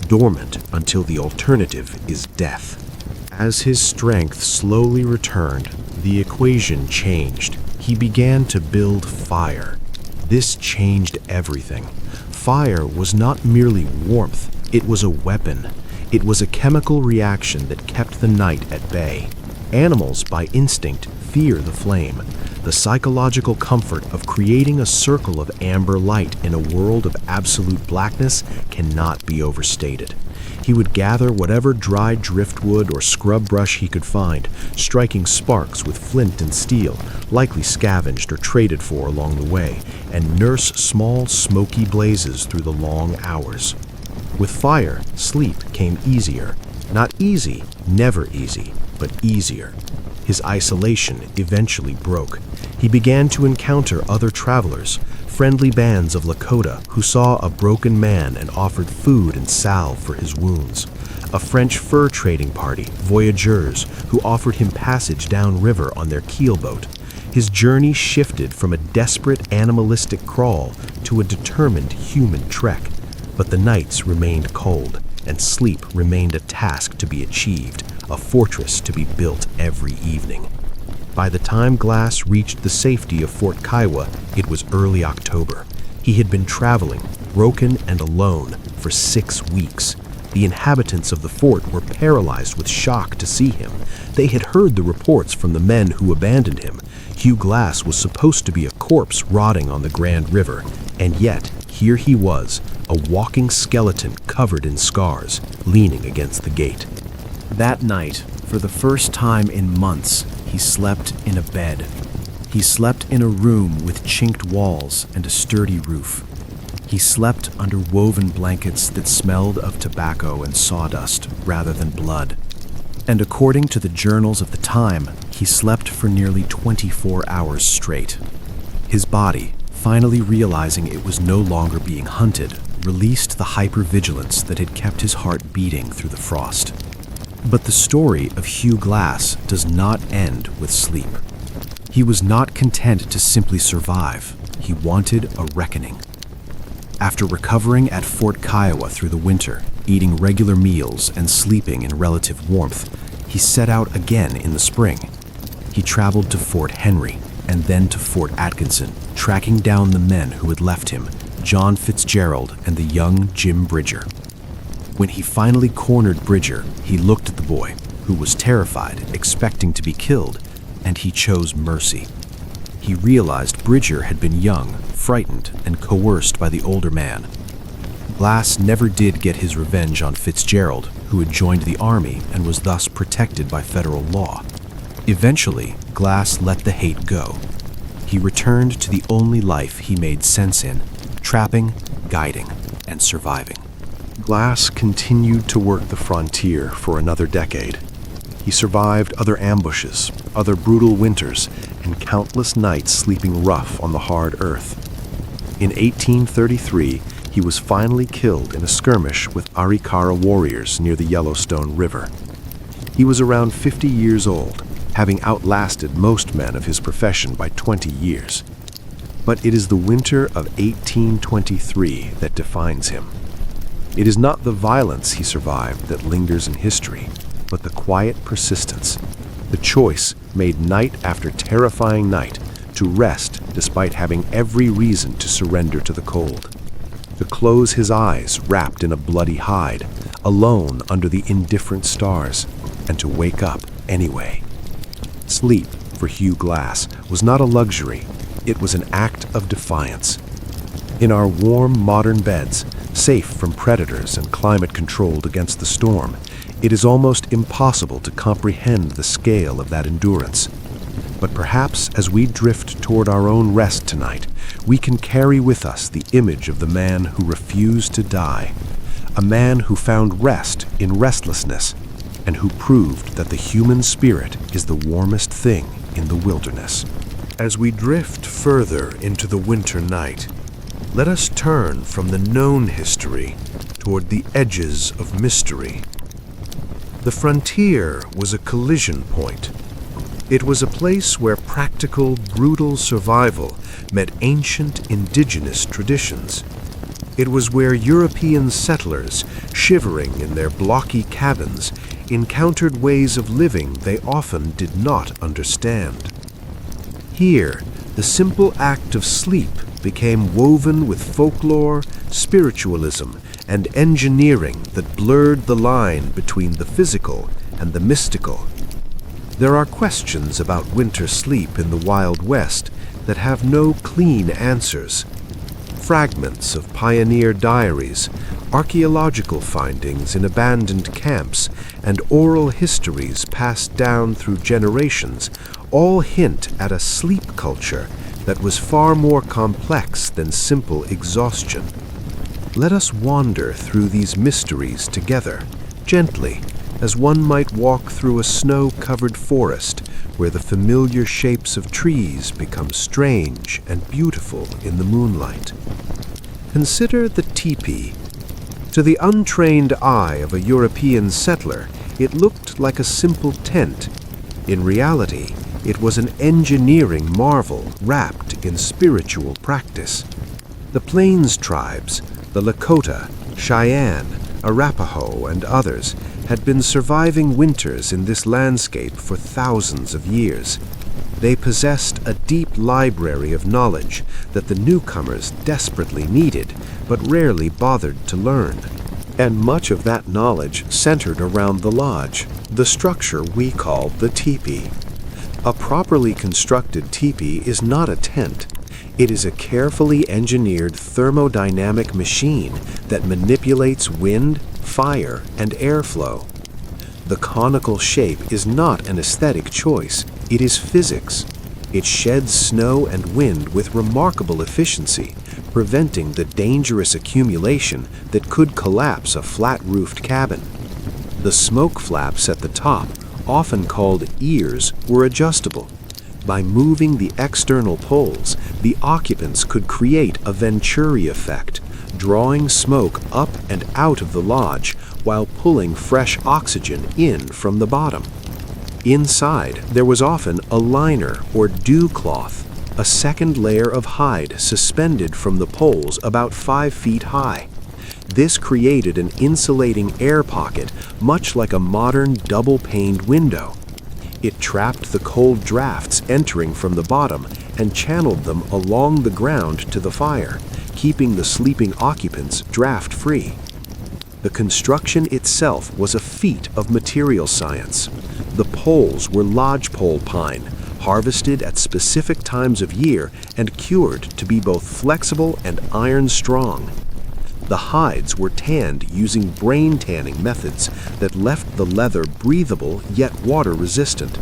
dormant until the alternative is death. As his strength slowly returned, the equation changed. He began to build fire. This changed everything. Fire was not merely warmth, it was a weapon. It was a chemical reaction that kept the night at bay. Animals, by instinct, fear the flame. The psychological comfort of creating a circle of amber light in a world of absolute blackness cannot be overstated. He would gather whatever dry driftwood or scrub brush he could find, striking sparks with flint and steel, likely scavenged or traded for along the way, and nurse small smoky blazes through the long hours. With fire, sleep came easier. Not easy, never easy, but easier. His isolation eventually broke. He began to encounter other travelers, friendly bands of Lakota who saw a broken man and offered food and salve for his wounds. A French fur trading party, voyageurs, who offered him passage downriver on their keelboat. His journey shifted from a desperate animalistic crawl to a determined human trek. But the nights remained cold, and sleep remained a task to be achieved, a fortress to be built every evening. By the time Glass reached the safety of Fort Kiowa, it was early October. He had been traveling, broken and alone, for 6 weeks. The inhabitants of the fort were paralyzed with shock to see him. They had heard the reports from the men who abandoned him. Hugh Glass was supposed to be a corpse rotting on the Grand River, and yet here he was, a walking skeleton covered in scars, leaning against the gate. That night, for the first time in months, he slept in a bed. He slept in a room with chinked walls and a sturdy roof. He slept under woven blankets that smelled of tobacco and sawdust rather than blood. And according to the journals of the time, he slept for nearly 24 hours straight. His body, finally realizing it was no longer being hunted, released the hypervigilance that had kept his heart beating through the frost. But the story of Hugh Glass does not end with sleep. He was not content to simply survive. He wanted a reckoning. After recovering at Fort Kiowa through the winter, eating regular meals and sleeping in relative warmth, he set out again in the spring. He traveled to Fort Henry and then to Fort Atkinson, tracking down the men who had left him, John Fitzgerald and the young Jim Bridger. When he finally cornered Bridger, he looked at the boy, who was terrified, expecting to be killed, and he chose mercy. He realized Bridger had been young, frightened, and coerced by the older man. Glass never did get his revenge on Fitzgerald, who had joined the army and was thus protected by federal law. Eventually, Glass let the hate go. He returned to the only life he made sense in, trapping, guiding, and surviving. Glass continued to work the frontier for another decade. He survived other ambushes, other brutal winters, and countless nights sleeping rough on the hard earth. In 1833, he was finally killed in a skirmish with Arikara warriors near the Yellowstone River. He was around 50 years old, having outlasted most men of his profession by 20 years. But it is the winter of 1823 that defines him. It is not the violence he survived that lingers in history, but the quiet persistence, the choice made night after terrifying night to rest despite having every reason to surrender to the cold, to close his eyes wrapped in a bloody hide, alone under the indifferent stars, and to wake up anyway. Sleep, for Hugh Glass, was not a luxury, it was an act of defiance. In our warm, modern beds, safe from predators and climate-controlled against the storm, it is almost impossible to comprehend the scale of that endurance. But perhaps as we drift toward our own rest tonight, we can carry with us the image of the man who refused to die, a man who found rest in restlessness, and who proved that the human spirit is the warmest thing in the wilderness. As we drift further into the winter night, let us turn from the known history toward the edges of mystery. The frontier was a collision point. It was a place where practical, brutal survival met ancient indigenous traditions. It was where European settlers, shivering in their blocky cabins, encountered ways of living they often did not understand. Here, the simple act of sleep became woven with folklore, spiritualism, and engineering that blurred the line between the physical and the mystical. There are questions about winter sleep in the Wild West that have no clean answers. Fragments of pioneer diaries, Archaeological findings in abandoned camps and oral histories passed down through generations all hint at a sleep culture that was far more complex than simple exhaustion. Let us wander through these mysteries together, gently, as one might walk through a snow-covered forest where the familiar shapes of trees become strange and beautiful in the moonlight. Consider the teepee. To the untrained eye of a European settler, it looked like a simple tent. In reality, it was an engineering marvel wrapped in spiritual practice. The Plains tribes, the Lakota, Cheyenne, Arapaho, and others, had been surviving winters in this landscape for thousands of years. They possessed a deep library of knowledge that the newcomers desperately needed, but rarely bothered to learn. And much of that knowledge centered around the lodge, the structure we call the teepee. A properly constructed teepee is not a tent. It is a carefully engineered thermodynamic machine that manipulates wind, fire, and airflow. The conical shape is not an aesthetic choice, it is physics. It sheds snow and wind with remarkable efficiency, preventing the dangerous accumulation that could collapse a flat-roofed cabin. The smoke flaps at the top, often called ears, were adjustable. By moving the external poles, the occupants could create a Venturi effect, drawing smoke up and out of the lodge while pulling fresh oxygen in from the bottom. Inside, there was often a liner or dew cloth, a second layer of hide suspended from the poles about 5 feet high. This created an insulating air pocket, much like a modern double-paned window. It trapped the cold drafts entering from the bottom and channeled them along the ground to the fire, keeping the sleeping occupants draft-free. The construction itself was a feat of material science. The poles were lodgepole pine, harvested at specific times of year and cured to be both flexible and iron-strong. The hides were tanned using brain tanning methods that left the leather breathable yet water-resistant.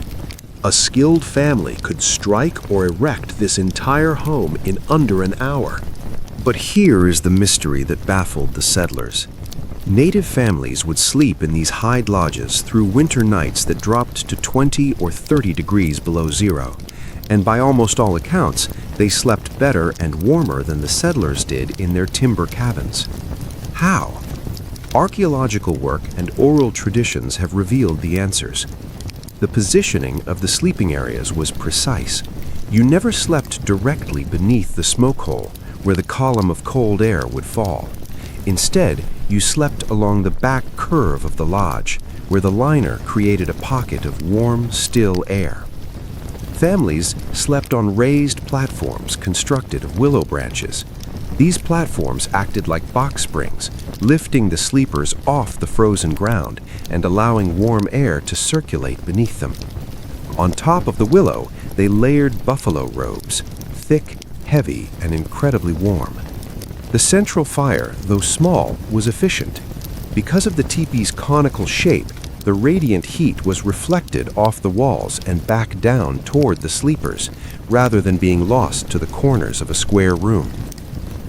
A skilled family could strike or erect this entire home in under an hour. But here is the mystery that baffled the settlers. Native families would sleep in these hide lodges through winter nights that dropped to 20 or 30 degrees below zero, and by almost all accounts, they slept better and warmer than the settlers did in their timber cabins. How? Archaeological work and oral traditions have revealed the answers. The positioning of the sleeping areas was precise. You never slept directly beneath the smoke hole, where the column of cold air would fall. Instead, you slept along the back curve of the lodge, where the liner created a pocket of warm, still air. Families slept on raised platforms constructed of willow branches. These platforms acted like box springs, lifting the sleepers off the frozen ground and allowing warm air to circulate beneath them. On top of the willow, they layered buffalo robes, thick, heavy, and incredibly warm. The central fire, though small, was efficient. Because of the teepee's conical shape, the radiant heat was reflected off the walls and back down toward the sleepers, rather than being lost to the corners of a square room.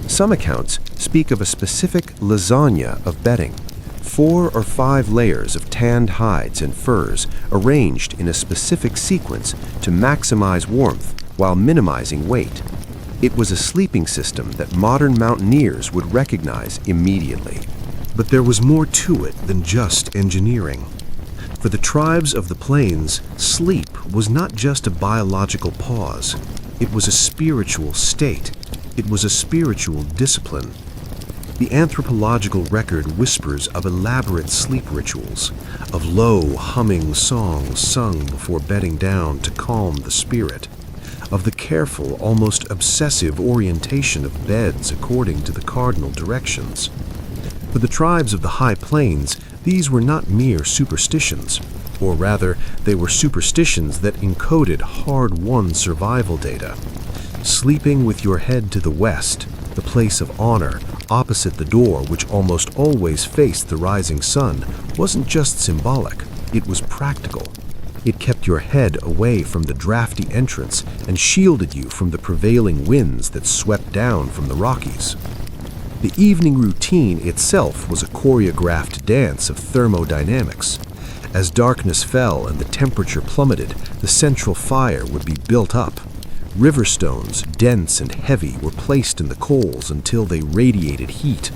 Some accounts speak of a specific lasagna of bedding, 4 or 5 layers of tanned hides and furs arranged in a specific sequence to maximize warmth while minimizing weight. It was a sleeping system that modern mountaineers would recognize immediately. But there was more to it than just engineering. For the tribes of the plains, sleep was not just a biological pause. It was a spiritual state. It was a spiritual discipline. The anthropological record whispers of elaborate sleep rituals, of low, humming songs sung before bedding down to calm the spirit, of the careful, almost obsessive orientation of beds according to the cardinal directions. For the tribes of the high plains, these were not mere superstitions, or rather, they were superstitions that encoded hard-won survival data. Sleeping with your head to the west, The place of honor, opposite the door which almost always faced the rising sun, wasn't just symbolic, it was practical. It kept your head away from the drafty entrance and shielded you from the prevailing winds that swept down from the Rockies. The evening routine itself was a choreographed dance of thermodynamics. As darkness fell and the temperature plummeted, the central fire would be built up. River stones, dense and heavy, were placed in the coals until they radiated heat.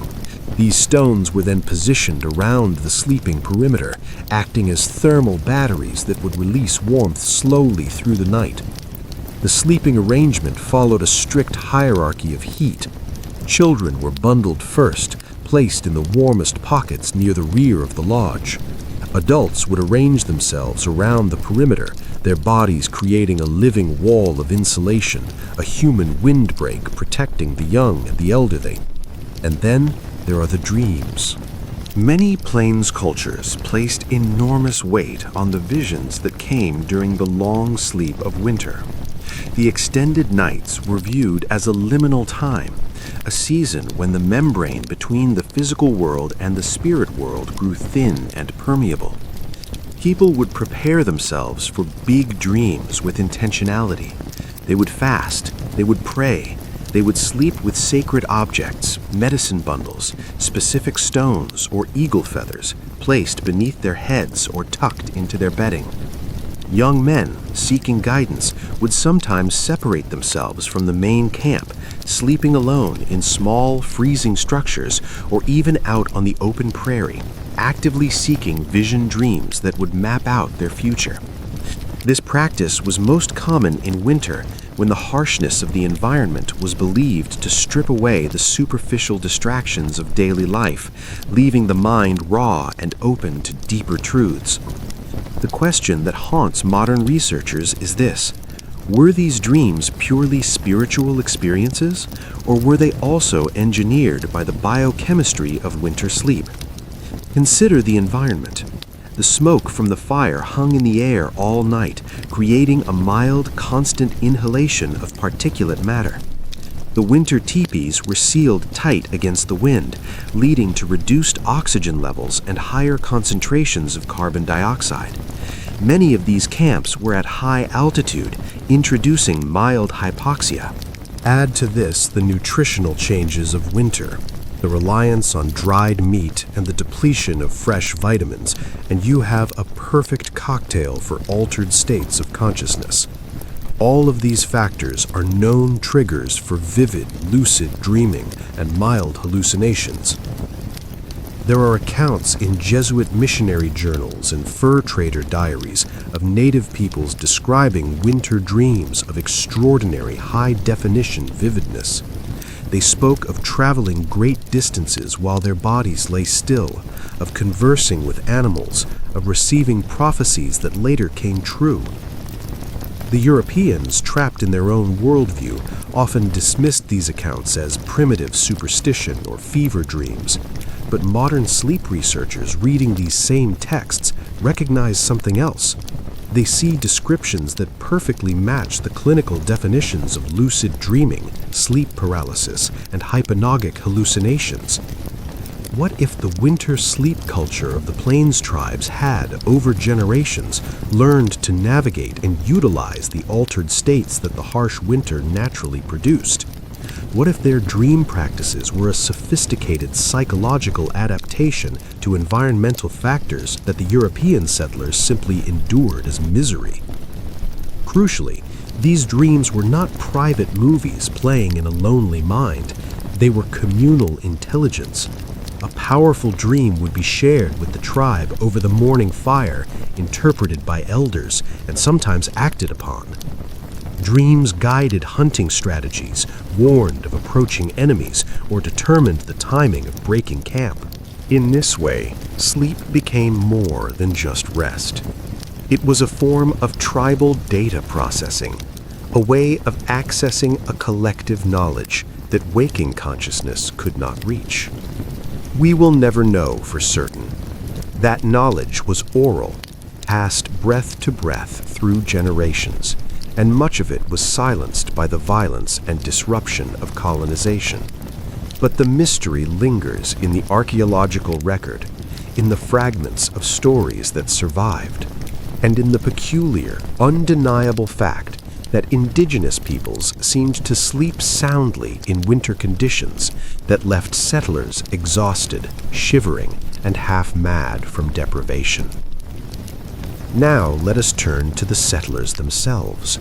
These stones were then positioned around the sleeping perimeter, acting as thermal batteries that would release warmth slowly through the night. The sleeping arrangement followed a strict hierarchy of heat. Children were bundled first, placed in the warmest pockets near the rear of the lodge. Adults would arrange themselves around the perimeter, their bodies creating a living wall of insulation, a human windbreak protecting the young and the elderly. And then there are the dreams. Many plains cultures placed enormous weight on the visions that came during the long sleep of winter. The extended nights were viewed as a liminal time, a season when the membrane between the physical world and the spirit world grew thin and permeable. People would prepare themselves for big dreams with intentionality. They would fast, they would pray, they would sleep with sacred objects, medicine bundles, specific stones, or eagle feathers placed beneath their heads or tucked into their bedding. Young men, seeking guidance, would sometimes separate themselves from the main camp, sleeping alone in small, freezing structures or even out on the open prairie, actively seeking vision dreams that would map out their future. This practice was most common in winter, when the harshness of the environment was believed to strip away the superficial distractions of daily life, leaving the mind raw and open to deeper truths. The question that haunts modern researchers is this: were these dreams purely spiritual experiences, or were they also engineered by the biochemistry of winter sleep? Consider the environment. The smoke from the fire hung in the air all night, creating a mild, constant inhalation of particulate matter. The winter teepees were sealed tight against the wind, leading to reduced oxygen levels and higher concentrations of carbon dioxide. Many of these camps were at high altitude, introducing mild hypoxia. Add to this the nutritional changes of winter, the reliance on dried meat and the depletion of fresh vitamins, and you have a perfect cocktail for altered states of consciousness. All of these factors are known triggers for vivid, lucid dreaming and mild hallucinations. There are accounts in Jesuit missionary journals and fur trader diaries of native peoples describing winter dreams of extraordinary high-definition vividness. They spoke of traveling great distances while their bodies lay still, of conversing with animals, of receiving prophecies that later came true. The Europeans, trapped in their own worldview, often dismissed these accounts as primitive superstition or fever dreams. But modern sleep researchers reading these same texts recognize something else. They see descriptions that perfectly match the clinical definitions of lucid dreaming, sleep paralysis, and hypnagogic hallucinations. What if the winter sleep culture of the Plains tribes had, over generations, learned to navigate and utilize the altered states that the harsh winter naturally produced? What if their dream practices were a sophisticated psychological adaptation to environmental factors that the European settlers simply endured as misery? Crucially, these dreams were not private movies playing in a lonely mind. They were communal intelligence. A powerful dream would be shared with the tribe over the morning fire, interpreted by elders and sometimes acted upon. Dreams guided hunting strategies, warned of approaching enemies, or determined the timing of breaking camp. In this way, sleep became more than just rest. It was a form of tribal data processing, a way of accessing a collective knowledge that waking consciousness could not reach. We will never know for certain. That knowledge was oral, passed breath to breath through generations, and much of it was silenced by the violence and disruption of colonization. But the mystery lingers in the archaeological record, in the fragments of stories that survived, and in the peculiar, undeniable fact that indigenous peoples seemed to sleep soundly in winter conditions that left settlers exhausted, shivering, and half-mad from deprivation. Now let us turn to the settlers themselves.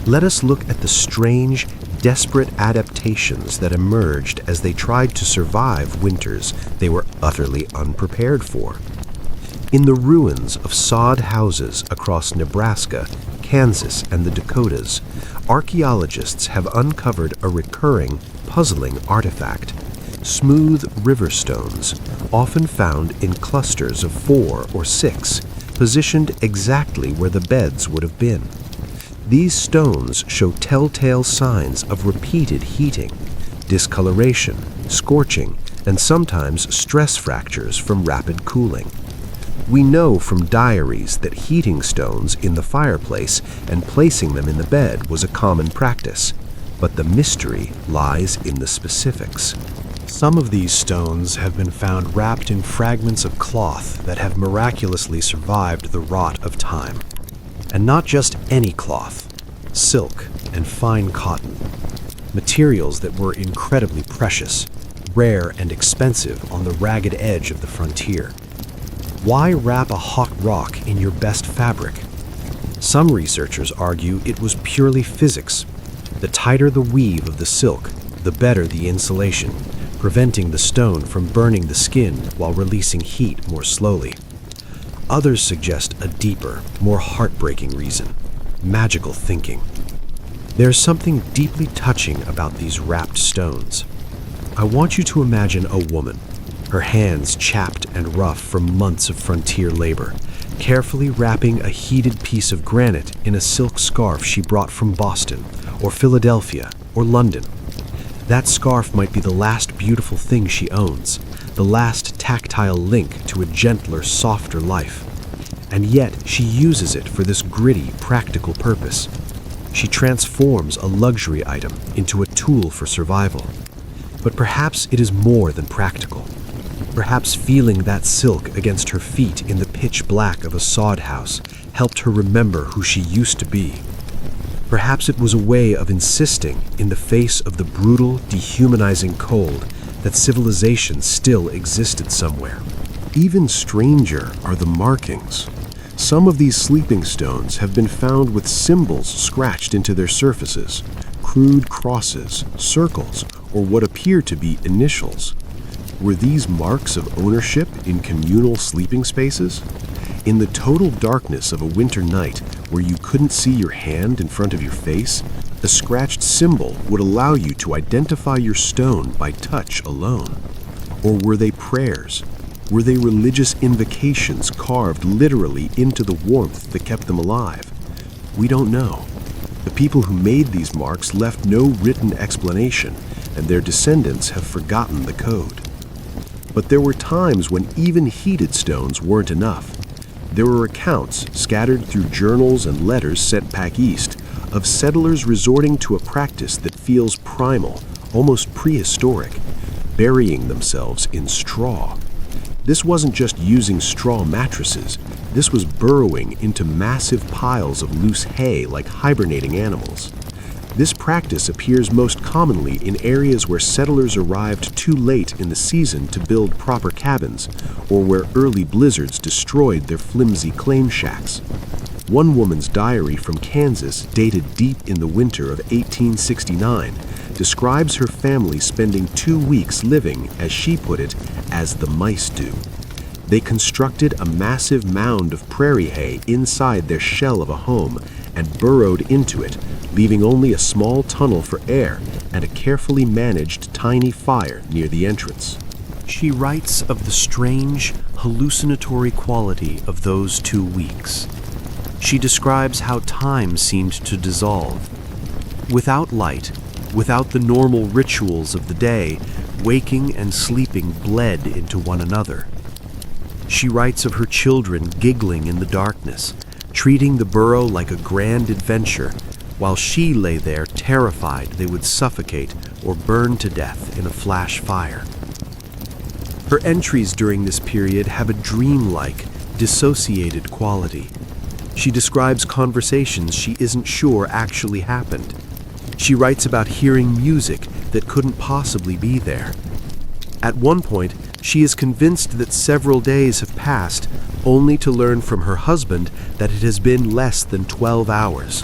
Let us look at the strange, desperate adaptations that emerged as they tried to survive winters they were utterly unprepared for. In the ruins of sod houses across Nebraska, Kansas, and the Dakotas, archaeologists have uncovered a recurring, puzzling artifact: smooth river stones, often found in clusters of 4 or 6, positioned exactly where the beds would have been. These stones show telltale signs of repeated heating, discoloration, scorching, and sometimes stress fractures from rapid cooling. We know from diaries that heating stones in the fireplace and placing them in the bed was a common practice, but the mystery lies in the specifics. Some of these stones have been found wrapped in fragments of cloth that have miraculously survived the rot of time. And not just any cloth, silk and fine cotton, materials that were incredibly precious, rare and expensive on the ragged edge of the frontier. Why wrap a hot rock in your best fabric? Some researchers argue it was purely physics. The tighter the weave of the silk, the better the insulation, preventing the stone from burning the skin while releasing heat more slowly. Others suggest a deeper, more heartbreaking reason: magical thinking. There's something deeply touching about these wrapped stones. I want you to imagine a woman, her hands chapped and rough from months of frontier labor, carefully wrapping a heated piece of granite in a silk scarf she brought from Boston, or Philadelphia, or London. That scarf might be the last beautiful thing she owns, the last tactile link to a gentler, softer life. And yet she uses it for this gritty, practical purpose. She transforms a luxury item into a tool for survival. But perhaps it is more than practical. Perhaps feeling that silk against her feet in the pitch black of a sod house helped her remember who she used to be. Perhaps it was a way of insisting, in the face of the brutal, dehumanizing cold, that civilization still existed somewhere. Even stranger are the markings. Some of these sleeping stones have been found with symbols scratched into their surfaces, crude crosses, circles, or what appear to be initials. Were these marks of ownership in communal sleeping spaces? In the total darkness of a winter night, where you couldn't see your hand in front of your face, a scratched symbol would allow you to identify your stone by touch alone. Or were they prayers? Were they religious invocations carved literally into the warmth that kept them alive? We don't know. The people who made these marks left no written explanation, and their descendants have forgotten the code. But there were times when even heated stones weren't enough. There were accounts, scattered through journals and letters sent back east, of settlers resorting to a practice that feels primal, almost prehistoric: burying themselves in straw. This wasn't just using straw mattresses. This was burrowing into massive piles of loose hay like hibernating animals. This practice appears most commonly in areas where settlers arrived too late in the season to build proper cabins, or where early blizzards destroyed their flimsy claim shacks. One woman's diary from Kansas, dated deep in the winter of 1869, describes her family spending 2 weeks living, as she put it, as the mice do. They constructed a massive mound of prairie hay inside their shell of a home and burrowed into it, leaving only a small tunnel for air and a carefully managed tiny fire near the entrance. She writes of the strange, hallucinatory quality of those 2 weeks. She describes how time seemed to dissolve. Without light, without the normal rituals of the day, waking and sleeping bled into one another. She writes of her children giggling in the darkness, treating the burrow like a grand adventure, while she lay there terrified they would suffocate or burned to death in a flash fire. Her entries during this period have a dreamlike, dissociated quality. She describes conversations she isn't sure actually happened. She writes about hearing music that couldn't possibly be there. At one point, she is convinced that several days have passed, only to learn from her husband that it has been less than 12 hours.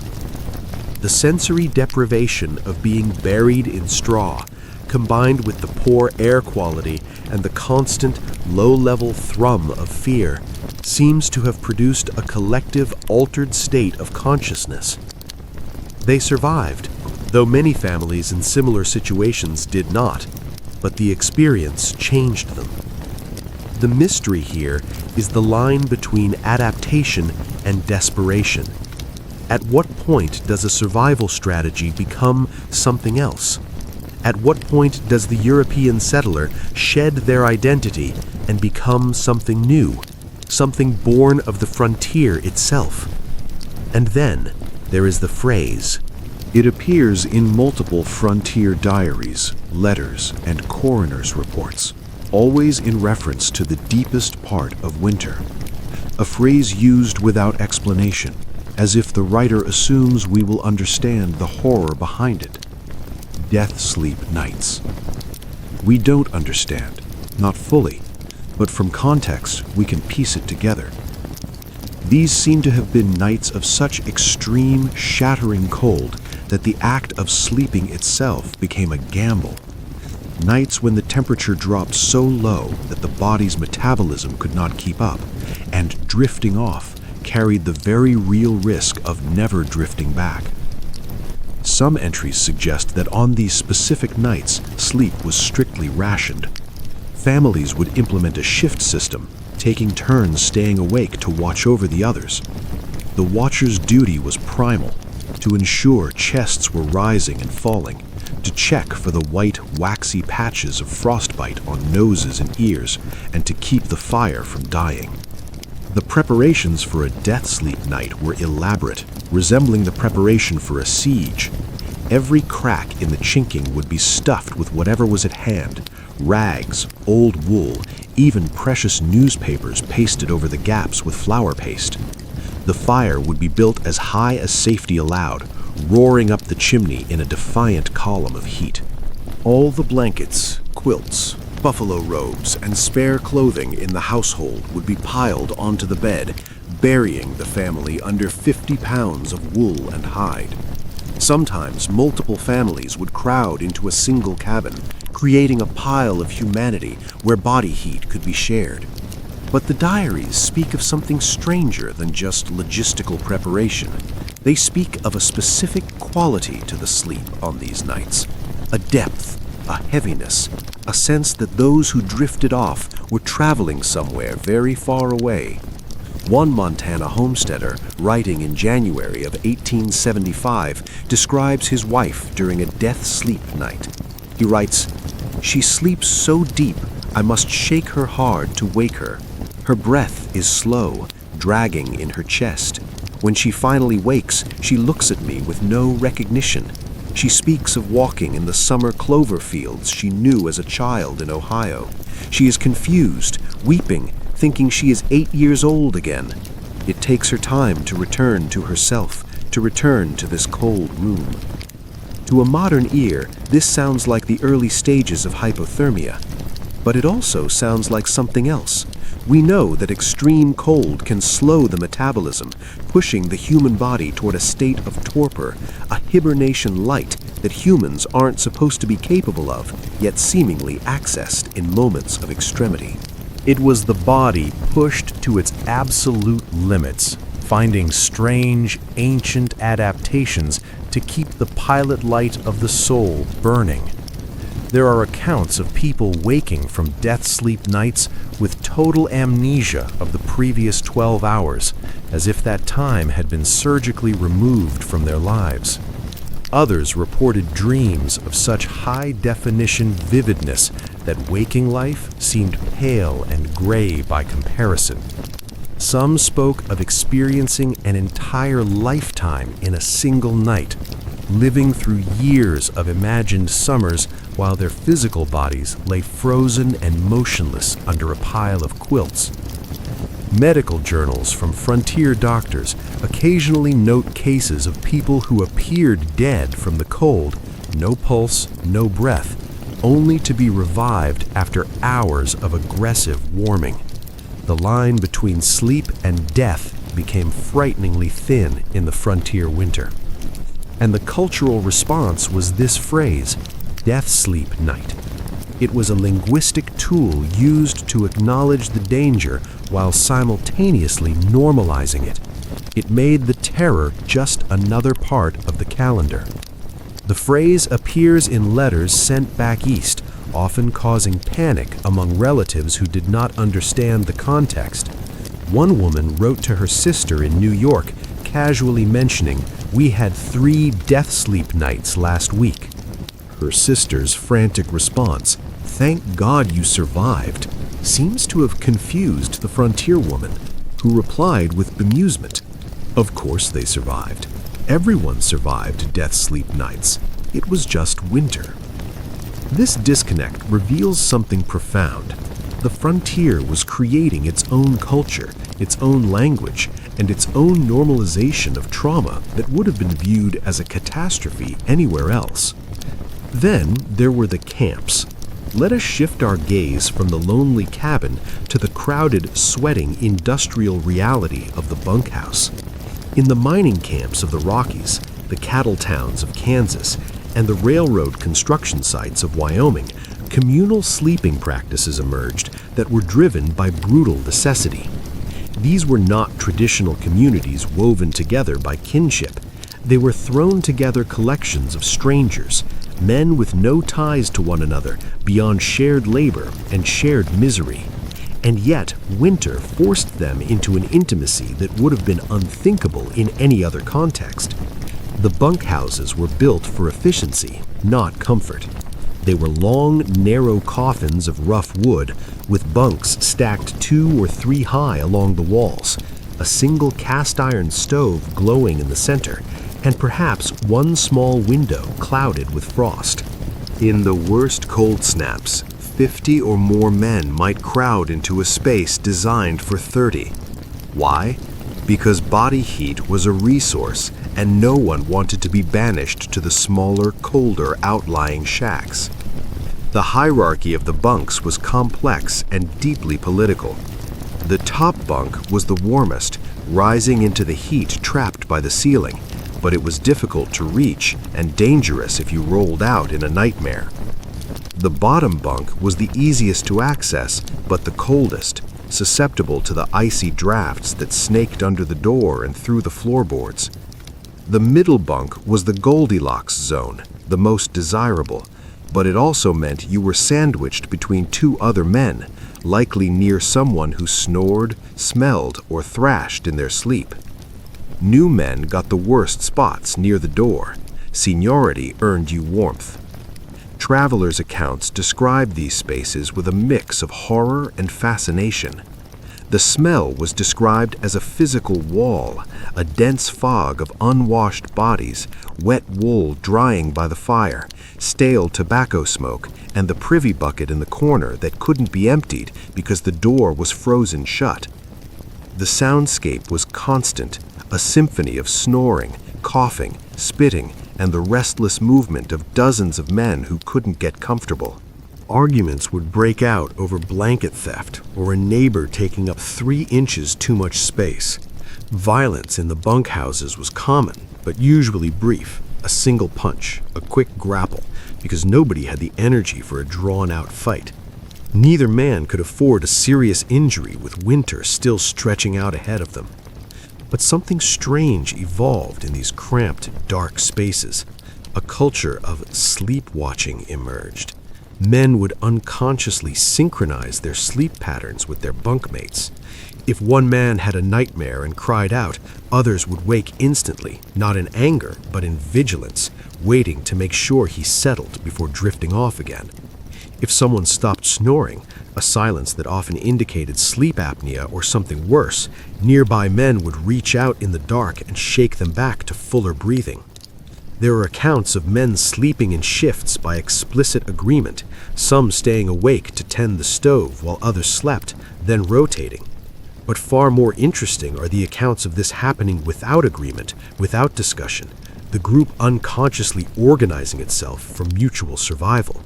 The sensory deprivation of being buried in straw, combined with the poor air quality and the constant, low-level thrum of fear, seems to have produced a collective altered state of consciousness. They survived, though many families in similar situations did not, but the experience changed them. The mystery here is the line between adaptation and desperation. At what point does a survival strategy become something else? At what point does the European settler shed their identity and become something new, something born of the frontier itself? And then there is the phrase. It appears in multiple frontier diaries, letters, and coroner's reports, always in reference to the deepest part of winter. A phrase used without explanation, as if the writer assumes we will understand the horror behind it. Death sleep nights. We don't understand, not fully, but from context we can piece it together. These seem to have been nights of such extreme, shattering cold that the act of sleeping itself became a gamble. Nights when the temperature dropped so low that the body's metabolism could not keep up, and drifting off carried the very real risk of never drifting back. Some entries suggest that on these specific nights, sleep was strictly rationed. Families would implement a shift system, taking turns staying awake to watch over the others. The watcher's duty was primal, to ensure chests were rising and falling, to check for the white, waxy patches of frostbite on noses and ears, and to keep the fire from dying. The preparations for a death sleep night were elaborate, resembling the preparation for a siege. Every crack in the chinking would be stuffed with whatever was at hand: rags, old wool, even precious newspapers pasted over the gaps with flour paste. The fire would be built as high as safety allowed, roaring up the chimney in a defiant column of heat. All the blankets, quilts, buffalo robes, and spare clothing in the household would be piled onto the bed, burying the family under 50 pounds of wool and hide. Sometimes multiple families would crowd into a single cabin, creating a pile of humanity where body heat could be shared. But the diaries speak of something stranger than just logistical preparation. They speak of a specific quality to the sleep on these nights, a depth, a heaviness, a sense that those who drifted off were traveling somewhere very far away. One Montana homesteader, writing in January of 1875, describes his wife during a death sleep night. He writes, "She sleeps so deep, I must shake her hard to wake her. Her breath is slow, dragging in her chest. When she finally wakes, she looks at me with no recognition. She speaks of walking in the summer clover fields she knew as a child in Ohio. She is confused, weeping, thinking she is 8 years old again. It takes her time to return to herself, to return to this cold room." To a modern ear, this sounds like the early stages of hypothermia. But it also sounds like something else. We know that extreme cold can slow the metabolism, pushing the human body toward a state of torpor, a hibernation light that humans aren't supposed to be capable of, yet seemingly accessed in moments of extremity. It was the body pushed to its absolute limits, finding strange, ancient adaptations to keep the pilot light of the soul burning. There are accounts of people waking from death sleep nights with total amnesia of the previous 12 hours, as if that time had been surgically removed from their lives. Others reported dreams of such high-definition vividness that waking life seemed pale and gray by comparison. Some spoke of experiencing an entire lifetime in a single night. living through years of imagined summers while their physical bodies lay frozen and motionless under a pile of quilts. Medical journals from frontier doctors occasionally note cases of people who appeared dead from the cold, no pulse, no breath, only to be revived after hours of aggressive warming. The line between sleep and death became frighteningly thin in the frontier winter. And the cultural response was this phrase, death sleep night. It was a linguistic tool used to acknowledge the danger while simultaneously normalizing it. It made the terror just another part of the calendar. The phrase appears in letters sent back east, often causing panic among relatives who did not understand the context. One woman wrote to her sister in New York, casually mentioning, "We had 3 death sleep nights last week." Her sister's frantic response, "Thank God you survived," seems to have confused the frontier woman, who replied with bemusement, "Of course they survived. Everyone survived death sleep nights. It was just winter." This disconnect reveals something profound. The frontier was creating its own culture, its own language, and its own normalization of trauma that would have been viewed as a catastrophe anywhere else. Then there were the camps. Let us shift our gaze from the lonely cabin to the crowded, sweating, industrial reality of the bunkhouse. In the mining camps of the Rockies, the cattle towns of Kansas, and the railroad construction sites of Wyoming, communal sleeping practices emerged that were driven by brutal necessity. These were not traditional communities woven together by kinship. They were thrown together collections of strangers, men with no ties to one another beyond shared labor and shared misery. And yet, winter forced them into an intimacy that would have been unthinkable in any other context. The bunkhouses were built for efficiency, not comfort. They were long, narrow coffins of rough wood, with bunks stacked 2 or 3 high along the walls, a single cast-iron stove glowing in the center, and perhaps one small window clouded with frost. In the worst cold snaps, 50 or more men might crowd into a space designed for 30. Why? Because body heat was a resource, and no one wanted to be banished to the smaller, colder outlying shacks. The hierarchy of the bunks was complex and deeply political. The top bunk was the warmest, rising into the heat trapped by the ceiling, but it was difficult to reach and dangerous if you rolled out in a nightmare. The bottom bunk was the easiest to access, but the coldest, susceptible to the icy drafts that snaked under the door and through the floorboards. The middle bunk was the Goldilocks zone, the most desirable, but it also meant you were sandwiched between 2 other men, likely near someone who snored, smelled, or thrashed in their sleep. New men got the worst spots near the door. Seniority earned you warmth. Travelers' accounts describe these spaces with a mix of horror and fascination. The smell was described as a physical wall, a dense fog of unwashed bodies, wet wool drying by the fire, stale tobacco smoke, and the privy bucket in the corner that couldn't be emptied because the door was frozen shut. The soundscape was constant, a symphony of snoring, coughing, spitting, and the restless movement of dozens of men who couldn't get comfortable. Arguments would break out over blanket theft or a neighbor taking up 3 inches too much space. Violence in the bunkhouses was common, but usually brief, a single punch, a quick grapple, because nobody had the energy for a drawn-out fight. Neither man could afford a serious injury with winter still stretching out ahead of them. But something strange evolved in these cramped, dark spaces. A culture of sleep-watching emerged. Men would unconsciously synchronize their sleep patterns with their bunkmates. If one man had a nightmare and cried out, others would wake instantly, not in anger, but in vigilance, waiting to make sure he settled before drifting off again. If someone stopped snoring, a silence that often indicated sleep apnea or something worse, nearby men would reach out in the dark and shake them back to fuller breathing. There are accounts of men sleeping in shifts by explicit agreement, some staying awake to tend the stove while others slept, then rotating. But far more interesting are the accounts of this happening without agreement, without discussion, the group unconsciously organizing itself for mutual survival.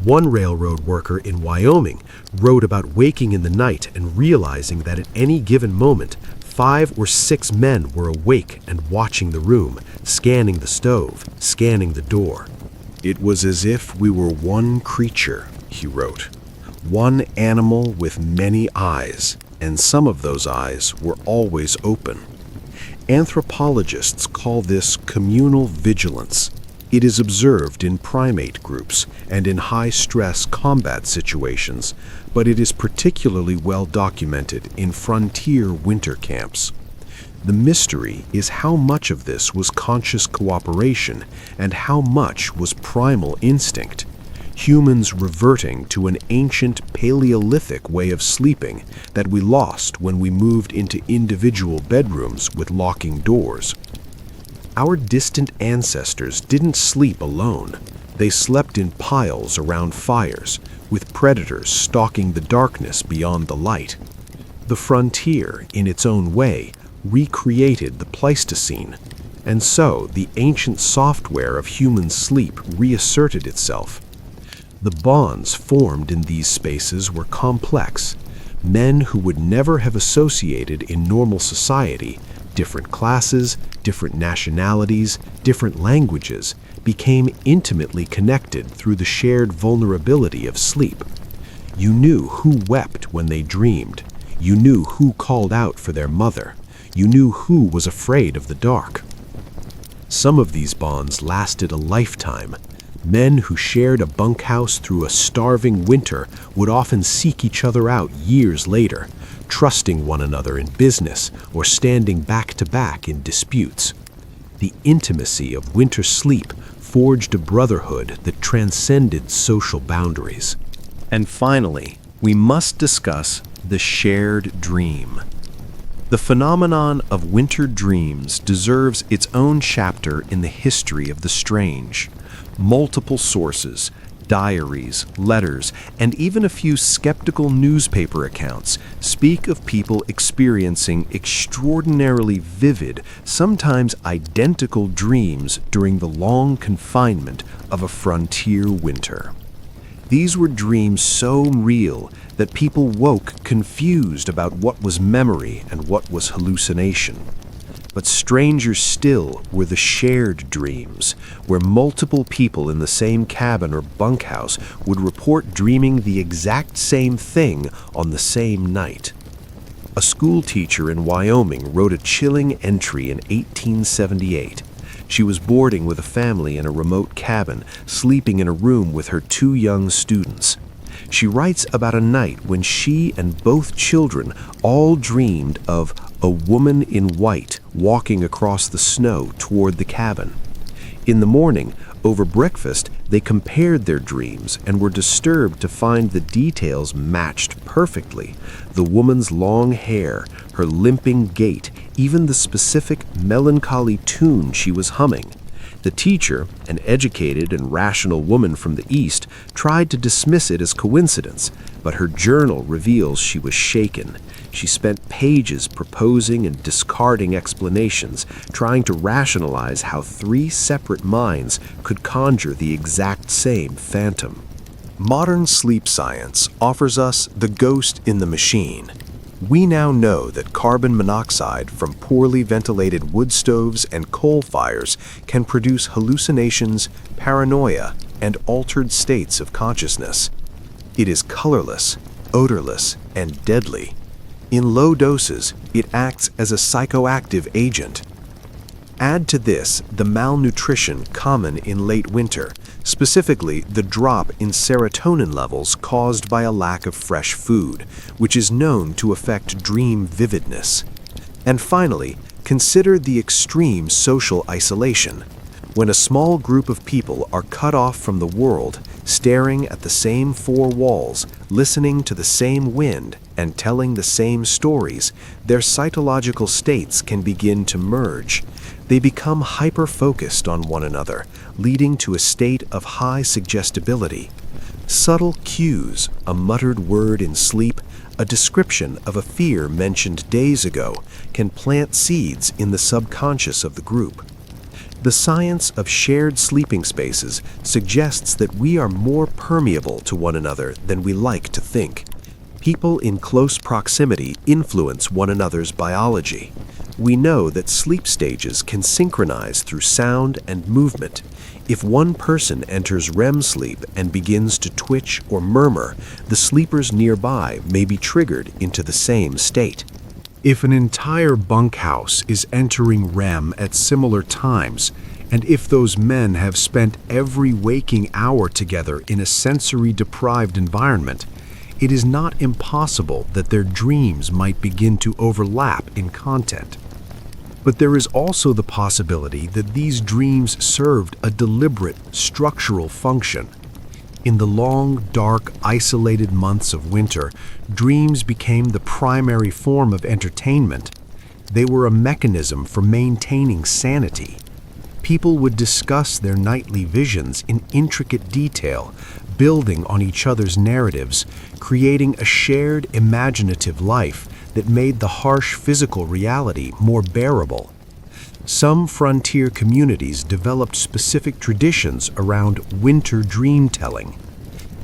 One railroad worker in Wyoming wrote about waking in the night and realizing that at any given moment, 5 or 6 men were awake and watching the room, scanning the stove, scanning the door. "It was as if we were one creature," he wrote, "one animal with many eyes, and some of those eyes were always open." Anthropologists call this communal vigilance. It is observed in primate groups and in high-stress combat situations, but it is particularly well documented in frontier winter camps. The mystery is how much of this was conscious cooperation and how much was primal instinct, humans reverting to an ancient Paleolithic way of sleeping that we lost when we moved into individual bedrooms with locking doors. Our distant ancestors didn't sleep alone. They slept in piles around fires, with predators stalking the darkness beyond the light. The frontier, in its own way, recreated the Pleistocene, and so the ancient software of human sleep reasserted itself. The bonds formed in these spaces were complex. Men who would never have associated in normal society, different classes, different nationalities, different languages, became intimately connected through the shared vulnerability of sleep. You knew who wept when they dreamed. You knew who called out for their mother. You knew who was afraid of the dark. Some of these bonds lasted a lifetime. Men who shared a bunkhouse through a starving winter would often seek each other out years later, trusting one another in business or standing back to back in disputes. The intimacy of winter sleep forged a brotherhood that transcended social boundaries. And finally, we must discuss the shared dream. The phenomenon of winter dreams deserves its own chapter in the history of the strange. Multiple sources, diaries, letters, and even a few skeptical newspaper accounts speak of people experiencing extraordinarily vivid, sometimes identical dreams during the long confinement of a frontier winter. These were dreams so real that people woke confused about what was memory and what was hallucination. But stranger still were the shared dreams, where multiple people in the same cabin or bunkhouse would report dreaming the exact same thing on the same night. A school teacher in Wyoming wrote a chilling entry in 1878. She was boarding with a family in a remote cabin, sleeping in a room with her 2 young students. She writes about a night when she and both children all dreamed of a woman in white walking across the snow toward the cabin. In the morning, over breakfast, they compared their dreams and were disturbed to find the details matched perfectly. The woman's long hair, her limping gait, even the specific melancholy tune she was humming. The teacher, an educated and rational woman from the East, tried to dismiss it as coincidence, but her journal reveals she was shaken. She spent pages proposing and discarding explanations, trying to rationalize how 3 separate minds could conjure the exact same phantom. Modern sleep science offers us the ghost in the machine. We now know that carbon monoxide from poorly ventilated wood stoves and coal fires can produce hallucinations, paranoia, and altered states of consciousness. It is colorless, odorless, and deadly. In low doses, it acts as a psychoactive agent. Add to this the malnutrition common in late winter, specifically the drop in serotonin levels caused by a lack of fresh food, which is known to affect dream vividness. And finally, consider the extreme social isolation. When a small group of people are cut off from the world, staring at the same 4 walls, listening to the same wind, and telling the same stories, their psychological states can begin to merge. They become hyper-focused on one another, leading to a state of high suggestibility. Subtle cues, a muttered word in sleep, a description of a fear mentioned days ago, can plant seeds in the subconscious of the group. The science of shared sleeping spaces suggests that we are more permeable to one another than we like to think. People in close proximity influence one another's biology. We know that sleep stages can synchronize through sound and movement. If one person enters REM sleep and begins to twitch or murmur, the sleepers nearby may be triggered into the same state. If an entire bunkhouse is entering REM at similar times, and if those men have spent every waking hour together in a sensory-deprived environment, it is not impossible that their dreams might begin to overlap in content. But there is also the possibility that these dreams served a deliberate, structural function. In the long, dark, isolated months of winter, dreams became the primary form of entertainment. They were a mechanism for maintaining sanity. People would discuss their nightly visions in intricate detail, building on each other's narratives, creating a shared imaginative life that made the harsh physical reality more bearable. Some frontier communities developed specific traditions around winter dream telling.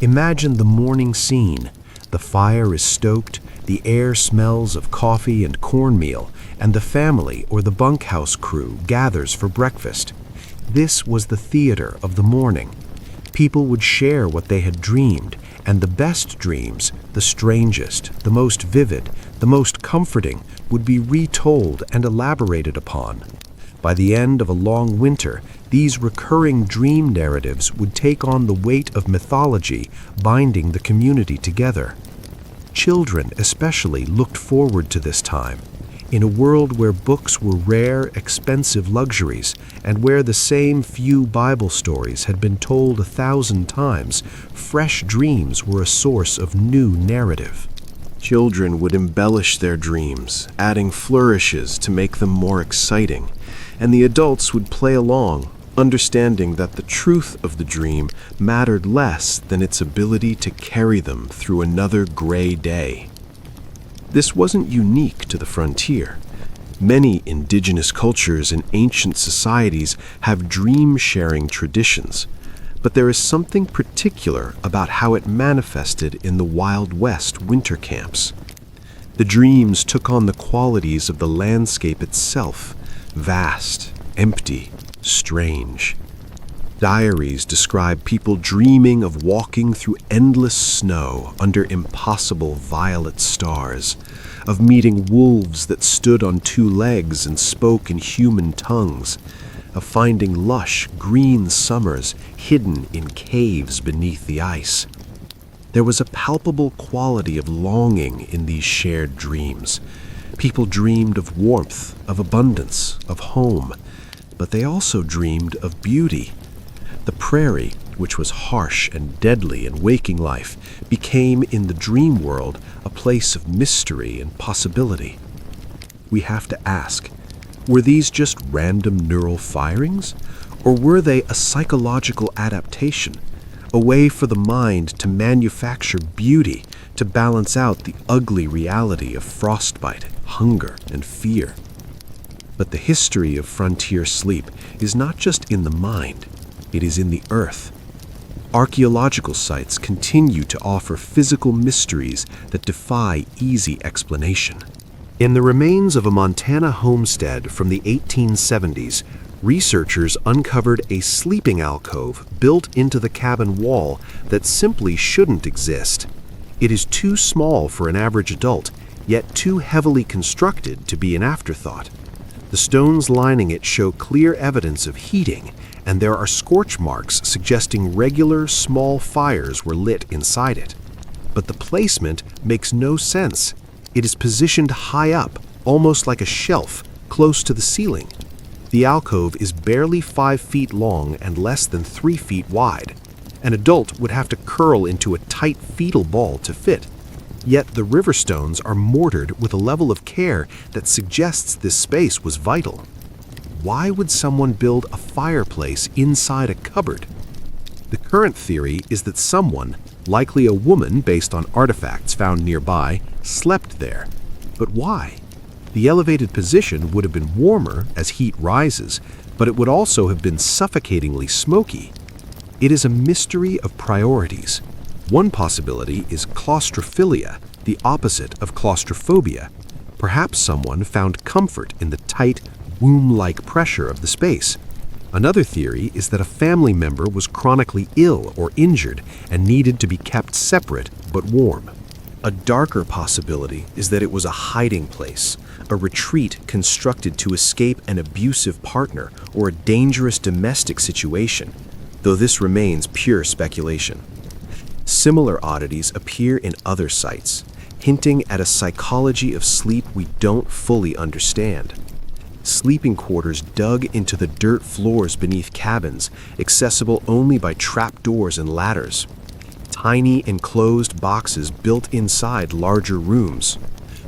Imagine the morning scene. The fire is stoked, the air smells of coffee and cornmeal, and the family or the bunkhouse crew gathers for breakfast. This was the theater of the morning. People would share what they had dreamed, and the best dreams, the strangest, the most vivid, the most comforting, would be retold and elaborated upon. By the end of a long winter, these recurring dream narratives would take on the weight of mythology, binding the community together. Children especially looked forward to this time. In a world where books were rare, expensive luxuries, and where the same few Bible stories had been told 1,000 times, fresh dreams were a source of new narrative. Children would embellish their dreams, adding flourishes to make them more exciting, and the adults would play along, understanding that the truth of the dream mattered less than its ability to carry them through another gray day. This wasn't unique to the frontier. Many indigenous cultures and ancient societies have dream-sharing traditions, but there is something particular about how it manifested in the Wild West winter camps. The dreams took on the qualities of the landscape itself, vast, empty, strange. Diaries describe people dreaming of walking through endless snow under impossible violet stars, of meeting wolves that stood on two legs and spoke in human tongues, of finding lush, green summers hidden in caves beneath the ice. There was a palpable quality of longing in these shared dreams. People dreamed of warmth, of abundance, of home, but they also dreamed of beauty. The prairie, which was harsh and deadly in waking life, became in the dream world a place of mystery and possibility. We have to ask, were these just random neural firings, or were they a psychological adaptation, a way for the mind to manufacture beauty to balance out the ugly reality of frostbite, hunger, and fear? But the history of frontier sleep is not just in the mind, it is in the earth. Archaeological sites continue to offer physical mysteries that defy easy explanation. In the remains of a Montana homestead from the 1870s, researchers uncovered a sleeping alcove built into the cabin wall that simply shouldn't exist. It is too small for an average adult, yet too heavily constructed to be an afterthought. The stones lining it show clear evidence of heating, and there are scorch marks suggesting regular, small fires were lit inside it. But the placement makes no sense. It is positioned high up, almost like a shelf, close to the ceiling. The alcove is barely 5 feet long and less than 3 feet wide. An adult would have to curl into a tight fetal ball to fit. Yet the river stones are mortared with a level of care that suggests this space was vital. Why would someone build a fireplace inside a cupboard? The current theory is that someone, likely a woman based on artifacts found nearby, slept there. But why? The elevated position would have been warmer as heat rises, but it would also have been suffocatingly smoky. It is a mystery of priorities. One possibility is claustrophilia, the opposite of claustrophobia. Perhaps someone found comfort in the tight, womb-like pressure of the space. Another theory is that a family member was chronically ill or injured and needed to be kept separate but warm. A darker possibility is that it was a hiding place, a retreat constructed to escape an abusive partner or a dangerous domestic situation, though this remains pure speculation. Similar oddities appear in other sites, hinting at a psychology of sleep we don't fully understand. Sleeping quarters dug into the dirt floors beneath cabins, accessible only by trapdoors and ladders. Tiny enclosed boxes built inside larger rooms.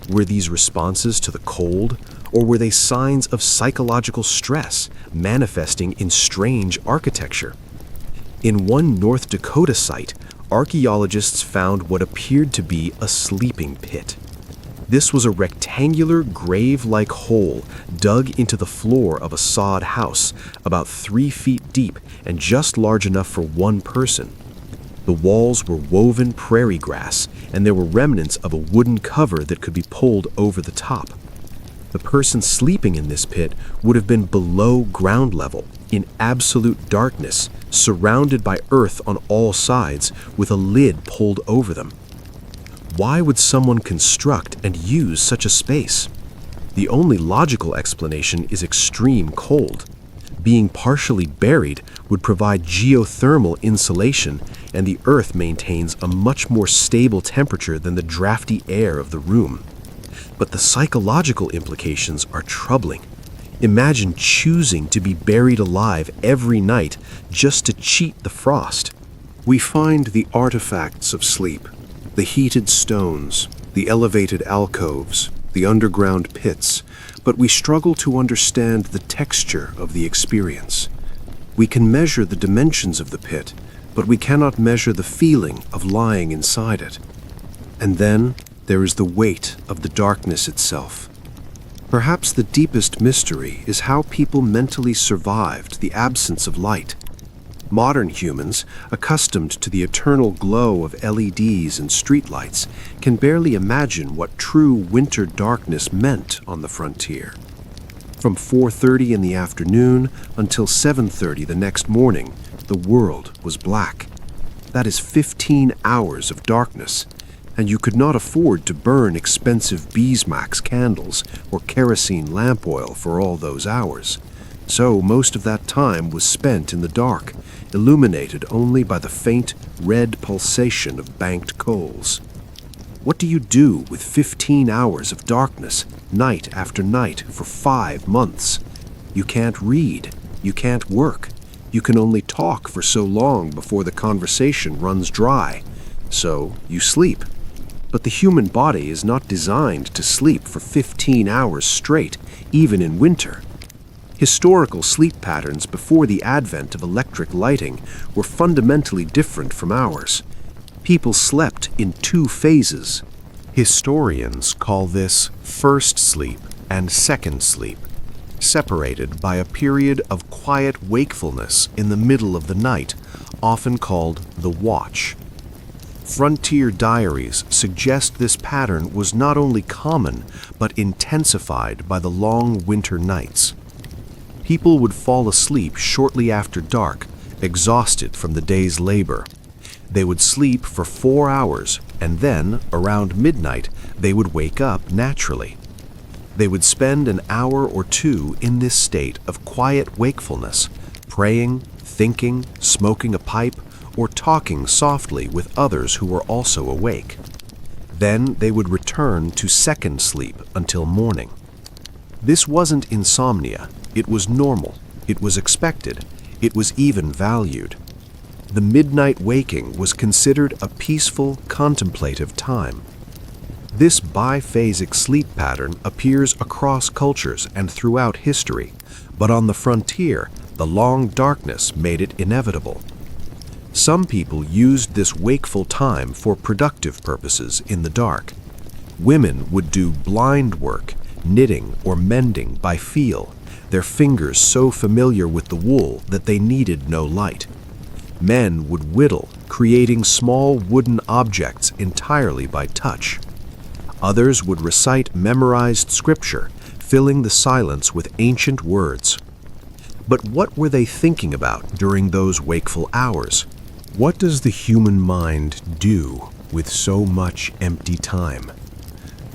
Were these responses to the cold, or were they signs of psychological stress manifesting in strange architecture? In one North Dakota site, archaeologists found what appeared to be a sleeping pit. This was a rectangular grave-like hole dug into the floor of a sod house, about 3 feet deep and just large enough for one person. The walls were woven prairie grass, and there were remnants of a wooden cover that could be pulled over the top. The person sleeping in this pit would have been below ground level, in absolute darkness, surrounded by earth on all sides, with a lid pulled over them. Why would someone construct and use such a space? The only logical explanation is extreme cold. Being partially buried would provide geothermal insulation, and the earth maintains a much more stable temperature than the drafty air of the room. But the psychological implications are troubling. Imagine choosing to be buried alive every night just to cheat the frost. We find the artifacts of sleep, the heated stones, the elevated alcoves, the underground pits, but we struggle to understand the texture of the experience. We can measure the dimensions of the pit, but we cannot measure the feeling of lying inside it. And then there is the weight of the darkness itself. Perhaps the deepest mystery is how people mentally survived the absence of light. Modern humans, accustomed to the eternal glow of LEDs and streetlights, can barely imagine what true winter darkness meant on the frontier. From 4:30 in the afternoon until 7:30 the next morning, the world was black. That is 15 hours of darkness, and you could not afford to burn expensive beeswax candles or kerosene lamp oil for all those hours. So most of that time was spent in the dark, illuminated only by the faint red pulsation of banked coals. What do you do with 15 hours of darkness, night after night, for 5 months? You can't read. You can't work. You can only talk for so long before the conversation runs dry. So you sleep. But the human body is not designed to sleep for 15 hours straight, even in winter. Historical sleep patterns before the advent of electric lighting were fundamentally different from ours. People slept in 2 phases. Historians call this first sleep and second sleep, separated by a period of quiet wakefulness in the middle of the night, often called the watch. Frontier diaries suggest this pattern was not only common, but intensified by the long winter nights. People would fall asleep shortly after dark, exhausted from the day's labor. They would sleep for 4 hours, and then, around midnight, they would wake up naturally. They would spend an hour or 2 in this state of quiet wakefulness, praying, thinking, smoking a pipe, or talking softly with others who were also awake. Then they would return to second sleep until morning. This wasn't insomnia. It was normal. It was expected. It was even valued. The midnight waking was considered a peaceful, contemplative time. This biphasic sleep pattern appears across cultures and throughout history, but on the frontier, the long darkness made it inevitable. Some people used this wakeful time for productive purposes in the dark. Women would do blind work, knitting or mending by feel, their fingers so familiar with the wool that they needed no light. Men would whittle, creating small wooden objects entirely by touch. Others would recite memorized scripture, filling the silence with ancient words. But what were they thinking about during those wakeful hours? What does the human mind do with so much empty time?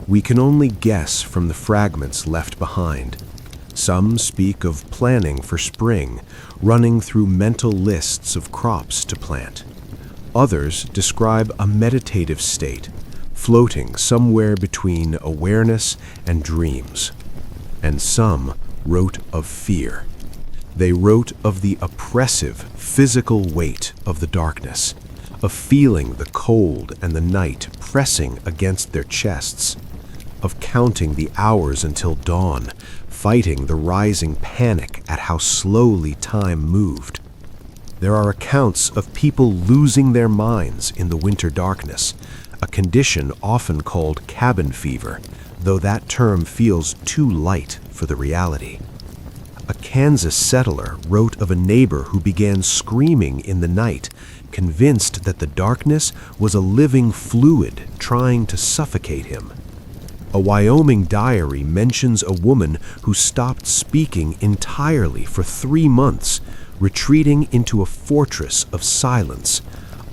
We can only guess from the fragments left behind. Some speak of planning for spring, running through mental lists of crops to plant. Others describe a meditative state, floating somewhere between awareness and dreams. And some wrote of fear. They wrote of the oppressive physical weight of the darkness, of feeling the cold and the night pressing against their chests, of counting the hours until dawn, fighting the rising panic at how slowly time moved. There are accounts of people losing their minds in the winter darkness, a condition often called cabin fever, though that term feels too light for the reality. A Kansas settler wrote of a neighbor who began screaming in the night, convinced that the darkness was a living fluid trying to suffocate him. A Wyoming diary mentions a woman who stopped speaking entirely for 3 months, retreating into a fortress of silence,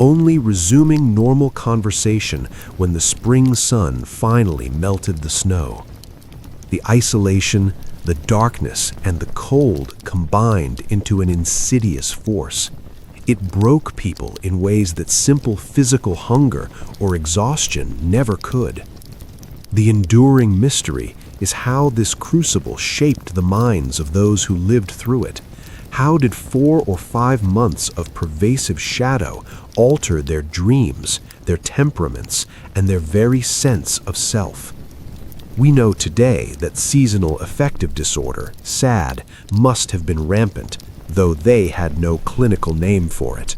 only resuming normal conversation when the spring sun finally melted the snow. The isolation, the darkness, and the cold combined into an insidious force. It broke people in ways that simple physical hunger or exhaustion never could. The enduring mystery is how this crucible shaped the minds of those who lived through it. How did 4 or 5 months of pervasive shadow alter their dreams, their temperaments, and their very sense of self? We know today that seasonal affective disorder, SAD, must have been rampant, though they had no clinical name for it.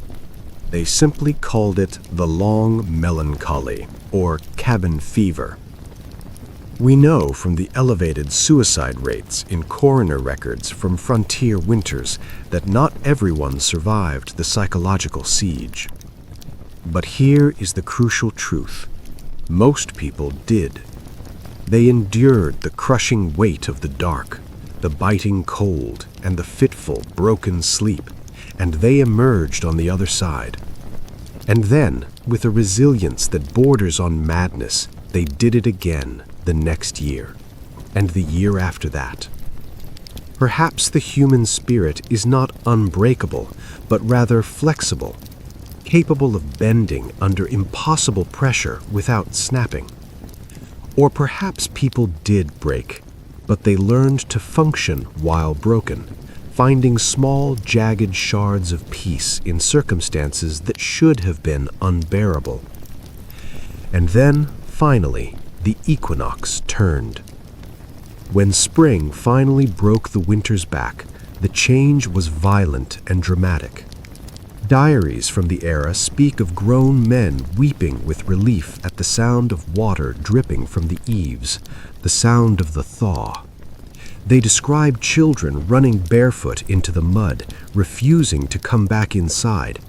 They simply called it the long melancholy, or cabin fever. We know from the elevated suicide rates in coroner records from frontier winters that not everyone survived the psychological siege. But here is the crucial truth. Most people did. They endured the crushing weight of the dark, the biting cold, and the fitful, broken sleep, and they emerged on the other side. And then, with a resilience that borders on madness, they did it again the next year, and the year after that. Perhaps the human spirit is not unbreakable, but rather flexible, capable of bending under impossible pressure without snapping. Or perhaps people did break, but they learned to function while broken, finding small, jagged shards of peace in circumstances that should have been unbearable. And then, finally, the equinox turned. When spring finally broke the winter's back, the change was violent and dramatic. Diaries from the era speak of grown men weeping with relief at the sound of water dripping from the eaves, the sound of the thaw. They describe children running barefoot into the mud, refusing to come back inside,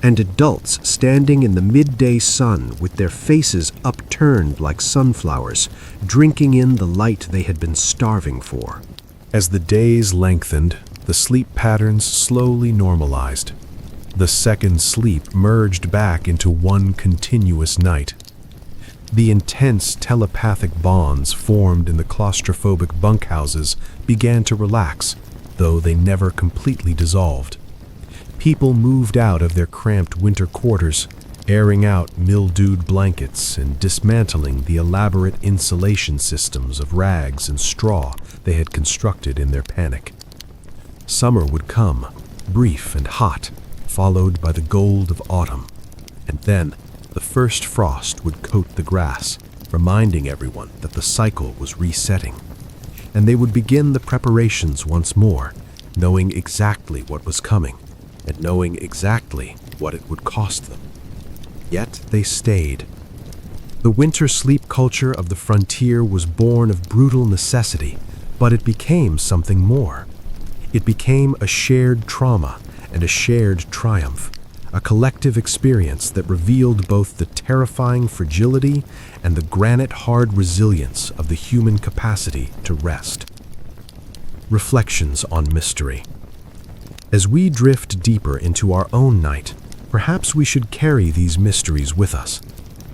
and adults standing in the midday sun with their faces upturned like sunflowers, drinking in the light they had been starving for. As the days lengthened, the sleep patterns slowly normalized. The second sleep merged back into one continuous night. The intense telepathic bonds formed in the claustrophobic bunkhouses began to relax, though they never completely dissolved. People moved out of their cramped winter quarters, airing out mildewed blankets and dismantling the elaborate insulation systems of rags and straw they had constructed in their panic. Summer would come, brief and hot, followed by the gold of autumn, and then the first frost would coat the grass, reminding everyone that the cycle was resetting. And they would begin the preparations once more, knowing exactly what was coming and knowing exactly what it would cost them. Yet they stayed. The winter sleep culture of the frontier was born of brutal necessity, but it became something more. It became a shared trauma and a shared triumph, a collective experience that revealed both the terrifying fragility and the granite-hard resilience of the human capacity to rest. Reflections on mystery. As we drift deeper into our own night, perhaps we should carry these mysteries with us.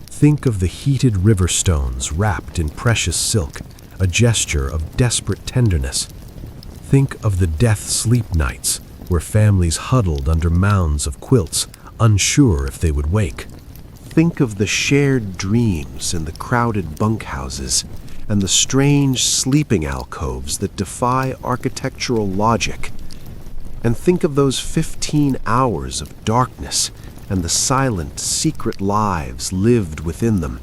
Think of the heated river stones wrapped in precious silk, a gesture of desperate tenderness. Think of the death-sleep nights, where families huddled under mounds of quilts, unsure if they would wake. Think of the shared dreams in the crowded bunkhouses and the strange sleeping alcoves that defy architectural logic. And think of those 15 hours of darkness and the silent, secret lives lived within them.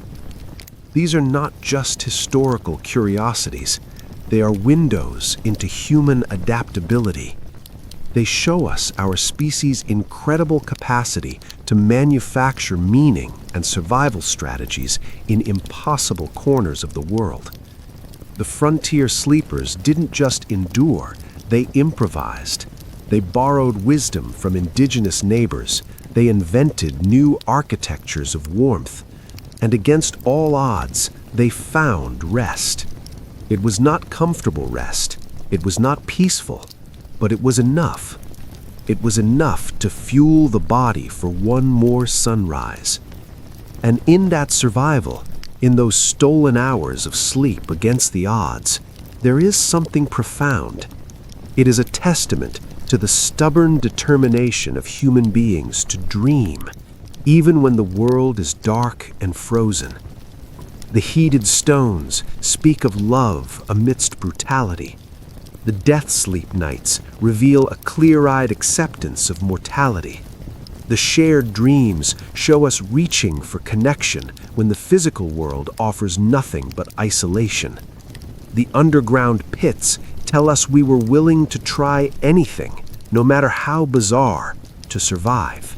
These are not just historical curiosities. They are windows into human adaptability. They show us our species' incredible capacity to manufacture meaning and survival strategies in impossible corners of the world. The frontier sleepers didn't just endure, they improvised. They borrowed wisdom from indigenous neighbors. They invented new architectures of warmth. And against all odds, they found rest. It was not comfortable rest. It was not peaceful. But it was enough. It was enough to fuel the body for one more sunrise. And in that survival, in those stolen hours of sleep against the odds, there is something profound. It is a testament to the stubborn determination of human beings to dream, even when the world is dark and frozen. The heated stones speak of love amidst brutality. The death-sleep nights reveal a clear-eyed acceptance of mortality. The shared dreams show us reaching for connection when the physical world offers nothing but isolation. The underground pits tell us we were willing to try anything, no matter how bizarre, to survive.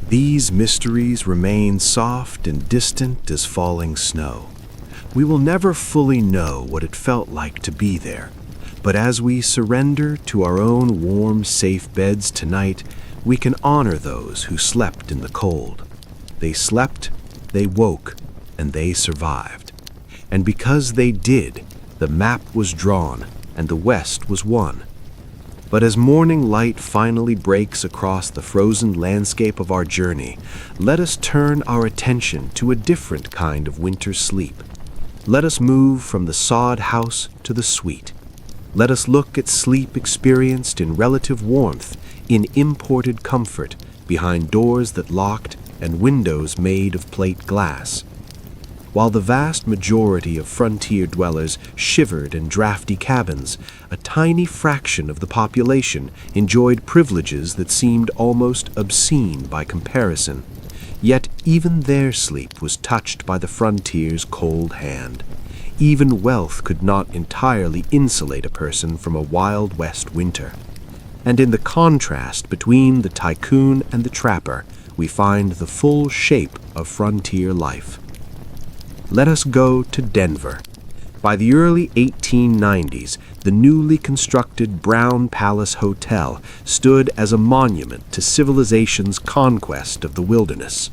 These mysteries remain soft and distant as falling snow. We will never fully know what it felt like to be there. But as we surrender to our own warm, safe beds tonight, we can honor those who slept in the cold. They slept, they woke, and they survived. And because they did, the map was drawn and the West was won. But as morning light finally breaks across the frozen landscape of our journey, let us turn our attention to a different kind of winter sleep. Let us move from the sod house to the suite. Let us look at sleep experienced in relative warmth, in imported comfort, behind doors that locked and windows made of plate glass. While the vast majority of frontier dwellers shivered in drafty cabins, a tiny fraction of the population enjoyed privileges that seemed almost obscene by comparison. Yet even their sleep was touched by the frontier's cold hand. Even wealth could not entirely insulate a person from a Wild West winter. And in the contrast between the tycoon and the trapper, we find the full shape of frontier life. Let us go to Denver. By the early 1890s, the newly constructed Brown Palace Hotel stood as a monument to civilization's conquest of the wilderness.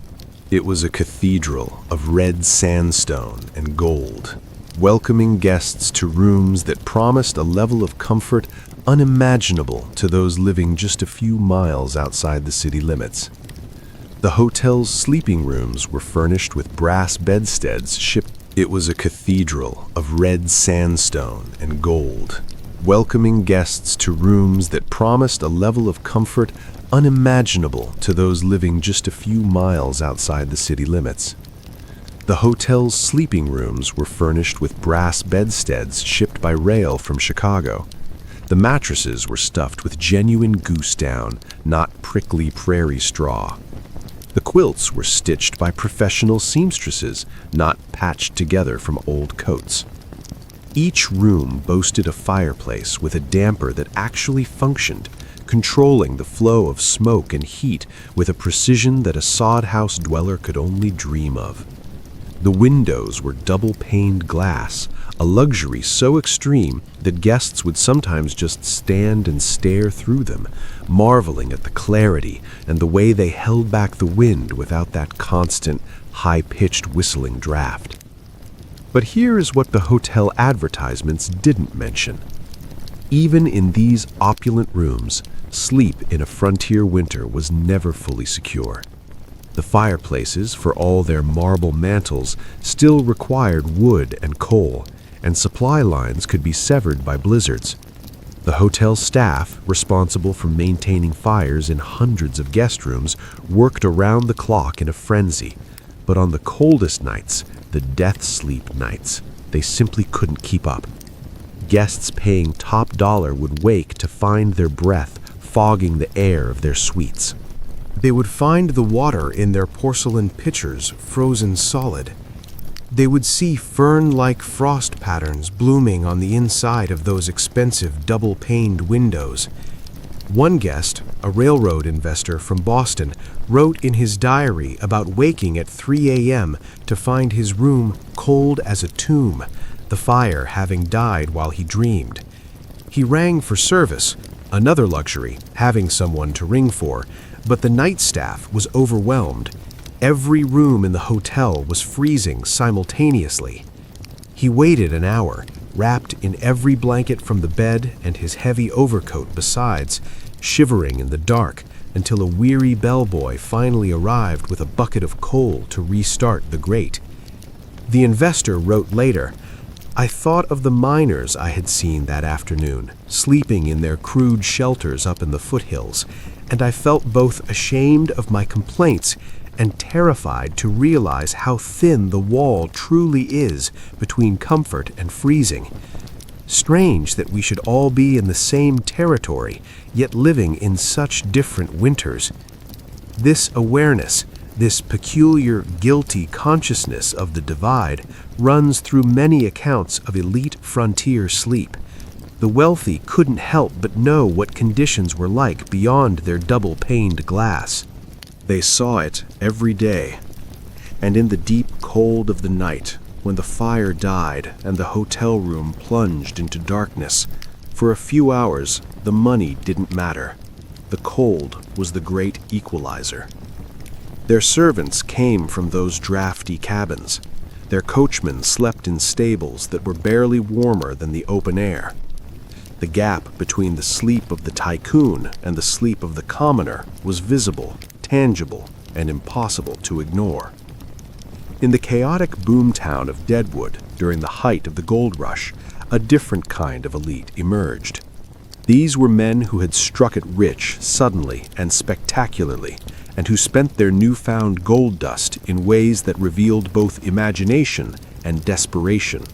It was a cathedral of red sandstone and gold, welcoming guests to rooms that promised a level of comfort unimaginable to those living just a few miles outside the city limits. The hotel's sleeping rooms were furnished with brass bedsteads shipped. It was a cathedral of red sandstone and gold, welcoming guests to rooms that promised a level of comfort unimaginable to those living just a few miles outside the city limits. The hotel's sleeping rooms were furnished with brass bedsteads shipped by rail from Chicago. The mattresses were stuffed with genuine goose down, not prickly prairie straw. The quilts were stitched by professional seamstresses, not patched together from old coats. Each room boasted a fireplace with a damper that actually functioned, controlling the flow of smoke and heat with a precision that a sod house dweller could only dream of. The windows were double-paned glass, a luxury so extreme that guests would sometimes just stand and stare through them, marveling at the clarity and the way they held back the wind without that constant, high-pitched whistling draft. But here is what the hotel advertisements didn't mention. Even in these opulent rooms, sleep in a frontier winter was never fully secure. The fireplaces, for all their marble mantels, still required wood and coal, and supply lines could be severed by blizzards. The hotel staff, responsible for maintaining fires in hundreds of guest rooms, worked around the clock in a frenzy. But on the coldest nights, the death sleep nights, they simply couldn't keep up. Guests paying top dollar would wake to find their breath fogging the air of their suites. They would find the water in their porcelain pitchers frozen solid. They would see fern-like frost patterns blooming on the inside of those expensive double-paned windows. One guest, a railroad investor from Boston, wrote in his diary about waking at 3 a.m. to find his room cold as a tomb, the fire having died while he dreamed. He rang for service, another luxury, having someone to ring for, but the night staff was overwhelmed. Every room in the hotel was freezing simultaneously. He waited an hour, wrapped in every blanket from the bed and his heavy overcoat besides, shivering in the dark until a weary bellboy finally arrived with a bucket of coal to restart the grate. The investor wrote later, "I thought of the miners I had seen that afternoon, sleeping in their crude shelters up in the foothills, and I felt both ashamed of my complaints and terrified to realize how thin the wall truly is between comfort and freezing. Strange that we should all be in the same territory, yet living in such different winters. This awareness, this peculiar, guilty consciousness of the divide, runs through many accounts of elite frontier sleep. The wealthy couldn't help but know what conditions were like beyond their double-paned glass. They saw it every day, and in the deep cold of the night, when the fire died and the hotel room plunged into darkness, for a few hours the money didn't matter. The cold was the great equalizer. Their servants came from those drafty cabins. Their coachmen slept in stables that were barely warmer than the open air. The gap between the sleep of the tycoon and the sleep of the commoner was visible, tangible, and impossible to ignore. In the chaotic boomtown of Deadwood, during the height of the gold rush, a different kind of elite emerged. These were men who had struck it rich suddenly and spectacularly, and who spent their newfound gold dust in ways that revealed both imagination and desperation.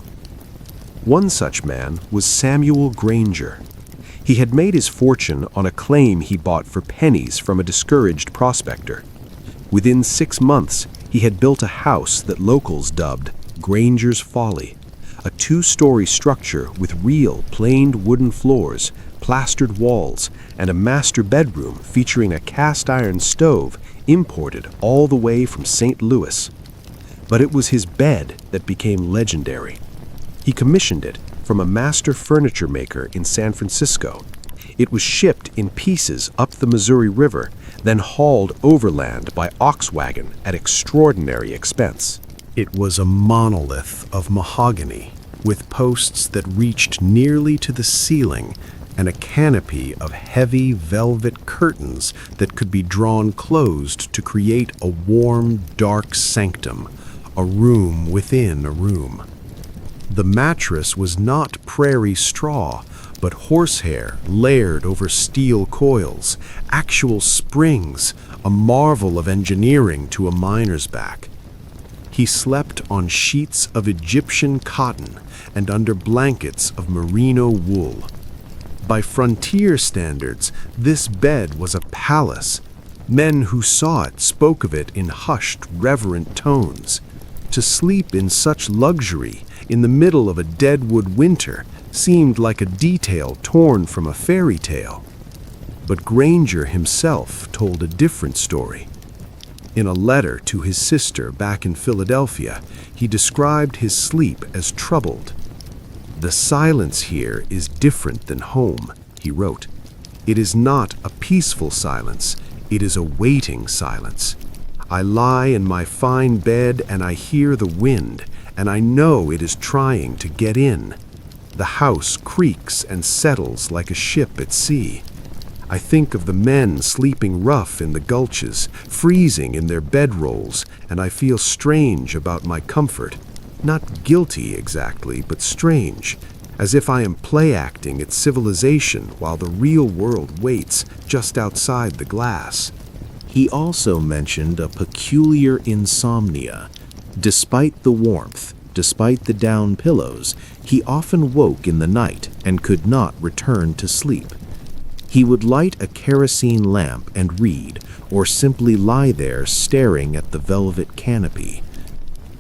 One such man was Samuel Granger. He had made his fortune on a claim he bought for pennies from a discouraged prospector. Within 6 months, he had built a house that locals dubbed Granger's Folly, a 2-story structure with real, planed wooden floors, plastered walls, and a master bedroom featuring a cast-iron stove imported all the way from St. Louis. But it was his bed that became legendary. He commissioned it from a master furniture maker in San Francisco. It was shipped in pieces up the Missouri River, then hauled overland by ox wagon at extraordinary expense. It was a monolith of mahogany, with posts that reached nearly to the ceiling and a canopy of heavy velvet curtains that could be drawn closed to create a warm, dark sanctum, a room within a room. The mattress was not prairie straw, but horsehair layered over steel coils, actual springs, a marvel of engineering to a miner's back. He slept on sheets of Egyptian cotton and under blankets of merino wool. By frontier standards, this bed was a palace. Men who saw it spoke of it in hushed, reverent tones. To sleep in such luxury in the middle of a deadwood winter seemed like a detail torn from a fairy tale. But Granger himself told a different story. In a letter to his sister back in Philadelphia, he described his sleep as troubled. "The silence here is different than home," he wrote. "It is not a peaceful silence, it is a waiting silence. I lie in my fine bed and I hear the wind, and I know it is trying to get in. The house creaks and settles like a ship at sea. I think of the men sleeping rough in the gulches, freezing in their bedrolls, and I feel strange about my comfort. Not guilty exactly, but strange, as if I am play-acting at civilization while the real world waits just outside the glass." He also mentioned a peculiar insomnia. Despite the warmth, despite the down pillows, he often woke in the night and could not return to sleep. He would light a kerosene lamp and read, or simply lie there staring at the velvet canopy.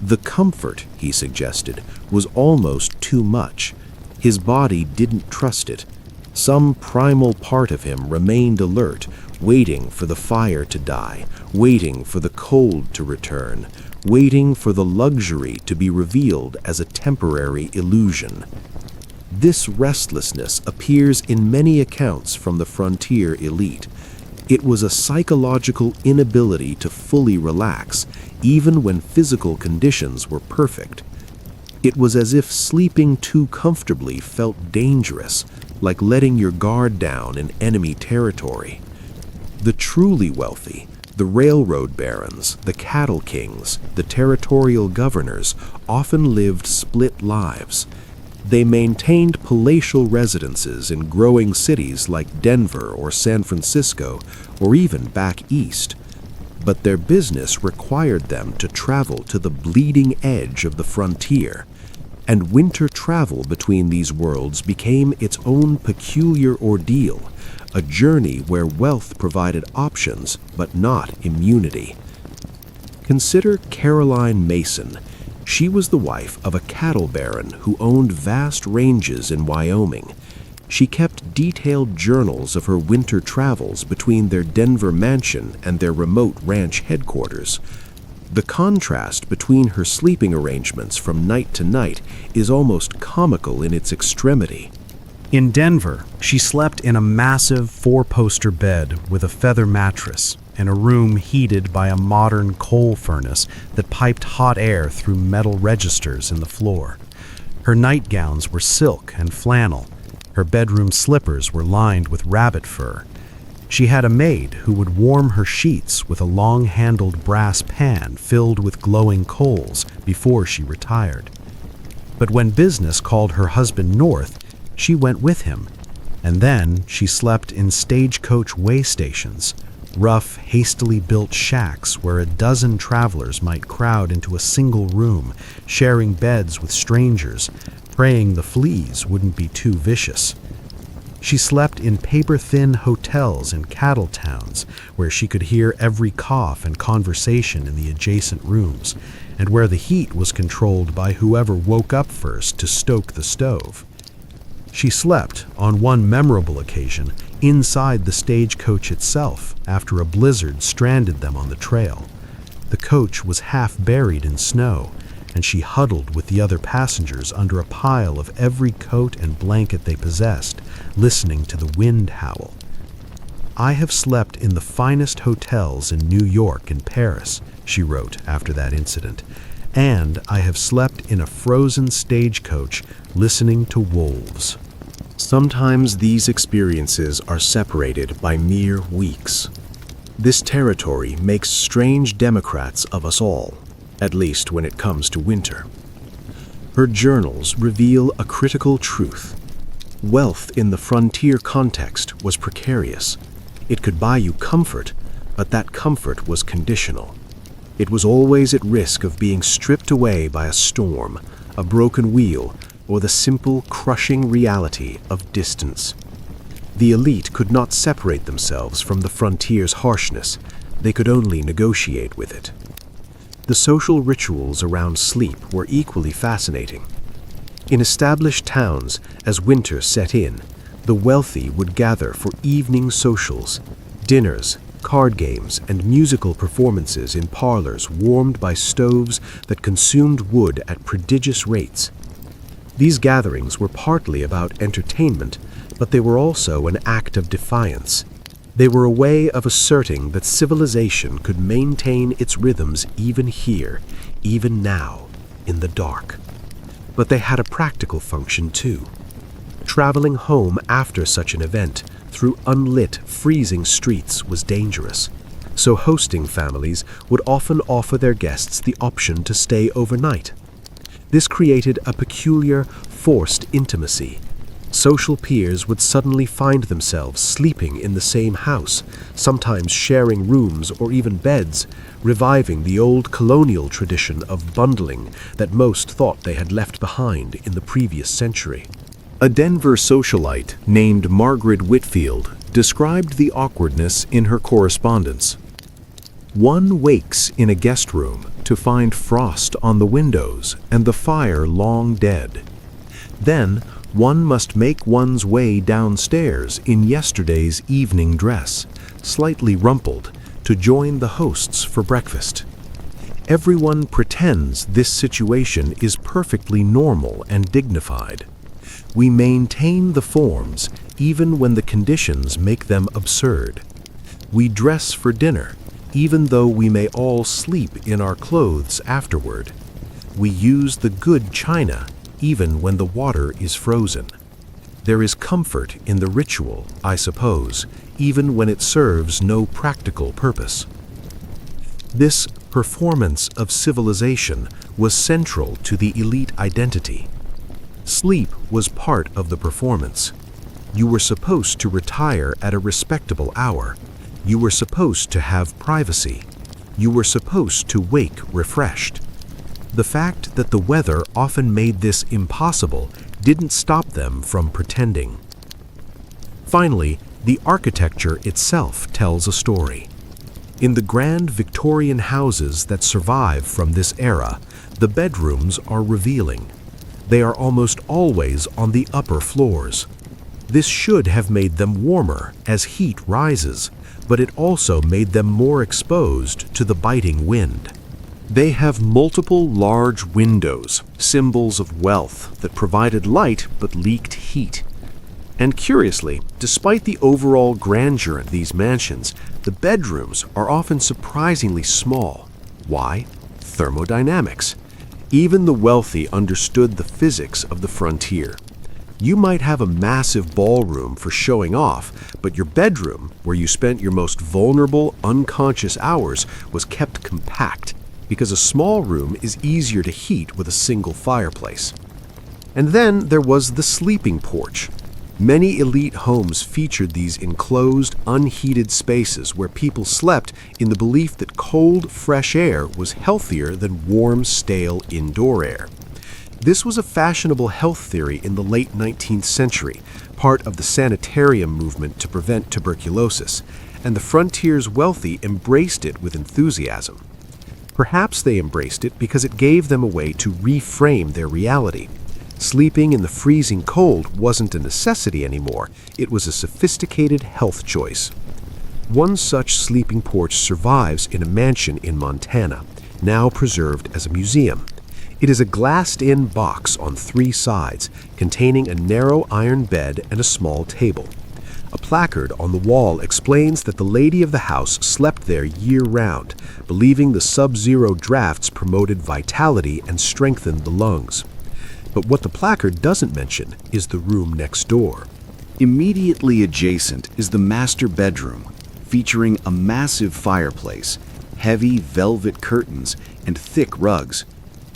The comfort, he suggested, was almost too much. His body didn't trust it. Some primal part of him remained alert, waiting for the fire to die, waiting for the cold to return, waiting for the luxury to be revealed as a temporary illusion. This restlessness appears in many accounts from the frontier elite. It was a psychological inability to fully relax, even when physical conditions were perfect. It was as if sleeping too comfortably felt dangerous, like letting your guard down in enemy territory. The truly wealthy, the railroad barons, the cattle kings, the territorial governors, often lived split lives. They maintained palatial residences in growing cities like Denver or San Francisco, or even back east. But their business required them to travel to the bleeding edge of the frontier, and winter travel between these worlds became its own peculiar ordeal, a journey where wealth provided options but not immunity. Consider Caroline Mason. She was the wife of a cattle baron who owned vast ranges in Wyoming. She kept detailed journals of her winter travels between their Denver mansion and their remote ranch headquarters. The contrast between her sleeping arrangements from night to night is almost comical in its extremity. In Denver, she slept in a massive four-poster bed with a feather mattress in a room heated by a modern coal furnace that piped hot air through metal registers in the floor. Her nightgowns were silk and flannel. Her bedroom slippers were lined with rabbit fur. She had a maid who would warm her sheets with a long-handled brass pan filled with glowing coals before she retired. But when business called her husband north, she went with him, and then she slept in stagecoach way stations, rough, hastily built shacks where a dozen travelers might crowd into a single room, sharing beds with strangers, praying the fleas wouldn't be too vicious. She slept in paper-thin hotels in cattle towns where she could hear every cough and conversation in the adjacent rooms, and where the heat was controlled by whoever woke up first to stoke the stove. She slept, on one memorable occasion, inside the stagecoach itself after a blizzard stranded them on the trail. The coach was half buried in snow, and she huddled with the other passengers under a pile of every coat and blanket they possessed, listening to the wind howl. "I have slept in the finest hotels in New York and Paris," she wrote after that incident, "and I have slept in a frozen stagecoach listening to wolves." Sometimes these experiences are separated by mere weeks. This territory makes strange Democrats of us all, at least when it comes to winter. Her journals reveal a critical truth. Wealth in the frontier context was precarious. It could buy you comfort, but that comfort was conditional. It was always at risk of being stripped away by a storm, a broken wheel, or the simple, crushing reality of distance. The elite could not separate themselves from the frontier's harshness. they could only negotiate with it. The social rituals around sleep were equally fascinating. In established towns, as winter set in, the wealthy would gather for evening socials, dinners, card games, and musical performances in parlors warmed by stoves that consumed wood at prodigious rates. These gatherings were partly about entertainment, but they were also an act of defiance. They were a way of asserting that civilization could maintain its rhythms even here, even now, in the dark. But they had a practical function too. Traveling home after such an event through unlit, freezing streets was dangerous, so hosting families would often offer their guests the option to stay overnight. This created a peculiar, forced intimacy. Social peers would suddenly find themselves sleeping in the same house, sometimes sharing rooms or even beds, reviving the old colonial tradition of bundling that most thought they had left behind in the previous century. A Denver socialite named Margaret Whitfield described the awkwardness in her correspondence. One wakes in a guest room to find frost on the windows and the fire long dead. Then one must make one's way downstairs in yesterday's evening dress, slightly rumpled, to join the hosts for breakfast. Everyone pretends this situation is perfectly normal and dignified. We maintain the forms even when the conditions make them absurd. We dress for dinner, even though we may all sleep in our clothes afterward. We use the good china, even when the water is frozen. There is comfort in the ritual, I suppose, even when it serves no practical purpose. This performance of civilization was central to the elite identity. Sleep was part of the performance. You were supposed to retire at a respectable hour. You were supposed to have privacy. You were supposed to wake refreshed. The fact that the weather often made this impossible didn't stop them from pretending. Finally, the architecture itself tells a story. In the grand Victorian houses that survive from this era, the bedrooms are revealing. They are almost always on the upper floors. This should have made them warmer as heat rises, but it also made them more exposed to the biting wind. They have multiple large windows, symbols of wealth that provided light but leaked heat. And curiously, despite the overall grandeur of these mansions, the bedrooms are often surprisingly small. Why? Thermodynamics. Even the wealthy understood the physics of the frontier. You might have a massive ballroom for showing off, but your bedroom, where you spent your most vulnerable, unconscious hours, was kept compact, because a small room is easier to heat with a single fireplace. And then there was the sleeping porch. Many elite homes featured these enclosed, unheated spaces where people slept in the belief that cold, fresh air was healthier than warm, stale indoor air. This was a fashionable health theory in the late 19th century, part of the sanitarium movement to prevent tuberculosis, and the frontier's wealthy embraced it with enthusiasm. Perhaps they embraced it because it gave them a way to reframe their reality. Sleeping in the freezing cold wasn't a necessity anymore, it was a sophisticated health choice. One such sleeping porch survives in a mansion in Montana, now preserved as a museum. It is a glassed-in box on 3 sides, containing a narrow iron bed and a small table. A placard on the wall explains that the lady of the house slept there year-round, believing the sub-zero drafts promoted vitality and strengthened the lungs. But what the placard doesn't mention is the room next door. Immediately adjacent is the master bedroom, featuring a massive fireplace, heavy velvet curtains, and thick rugs.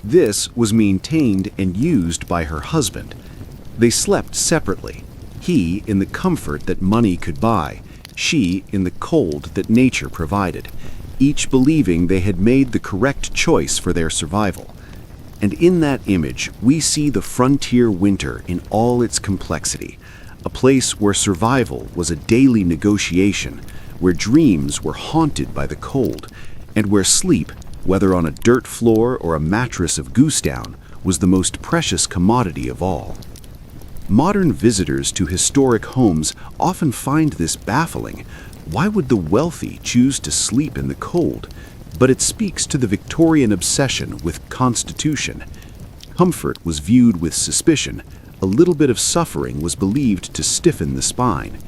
This was maintained and used by her husband. They slept separately, he in the comfort that money could buy, she in the cold that nature provided, each believing they had made the correct choice for their survival. And in that image, we see the frontier winter in all its complexity, a place where survival was a daily negotiation, where dreams were haunted by the cold, and where sleep, whether on a dirt floor or a mattress of goose down, was the most precious commodity of all. Modern visitors to historic homes often find this baffling. Why would the wealthy choose to sleep in the cold? But it speaks to the Victorian obsession with constitution. Comfort was viewed with suspicion. A little bit of suffering was believed to stiffen the spine.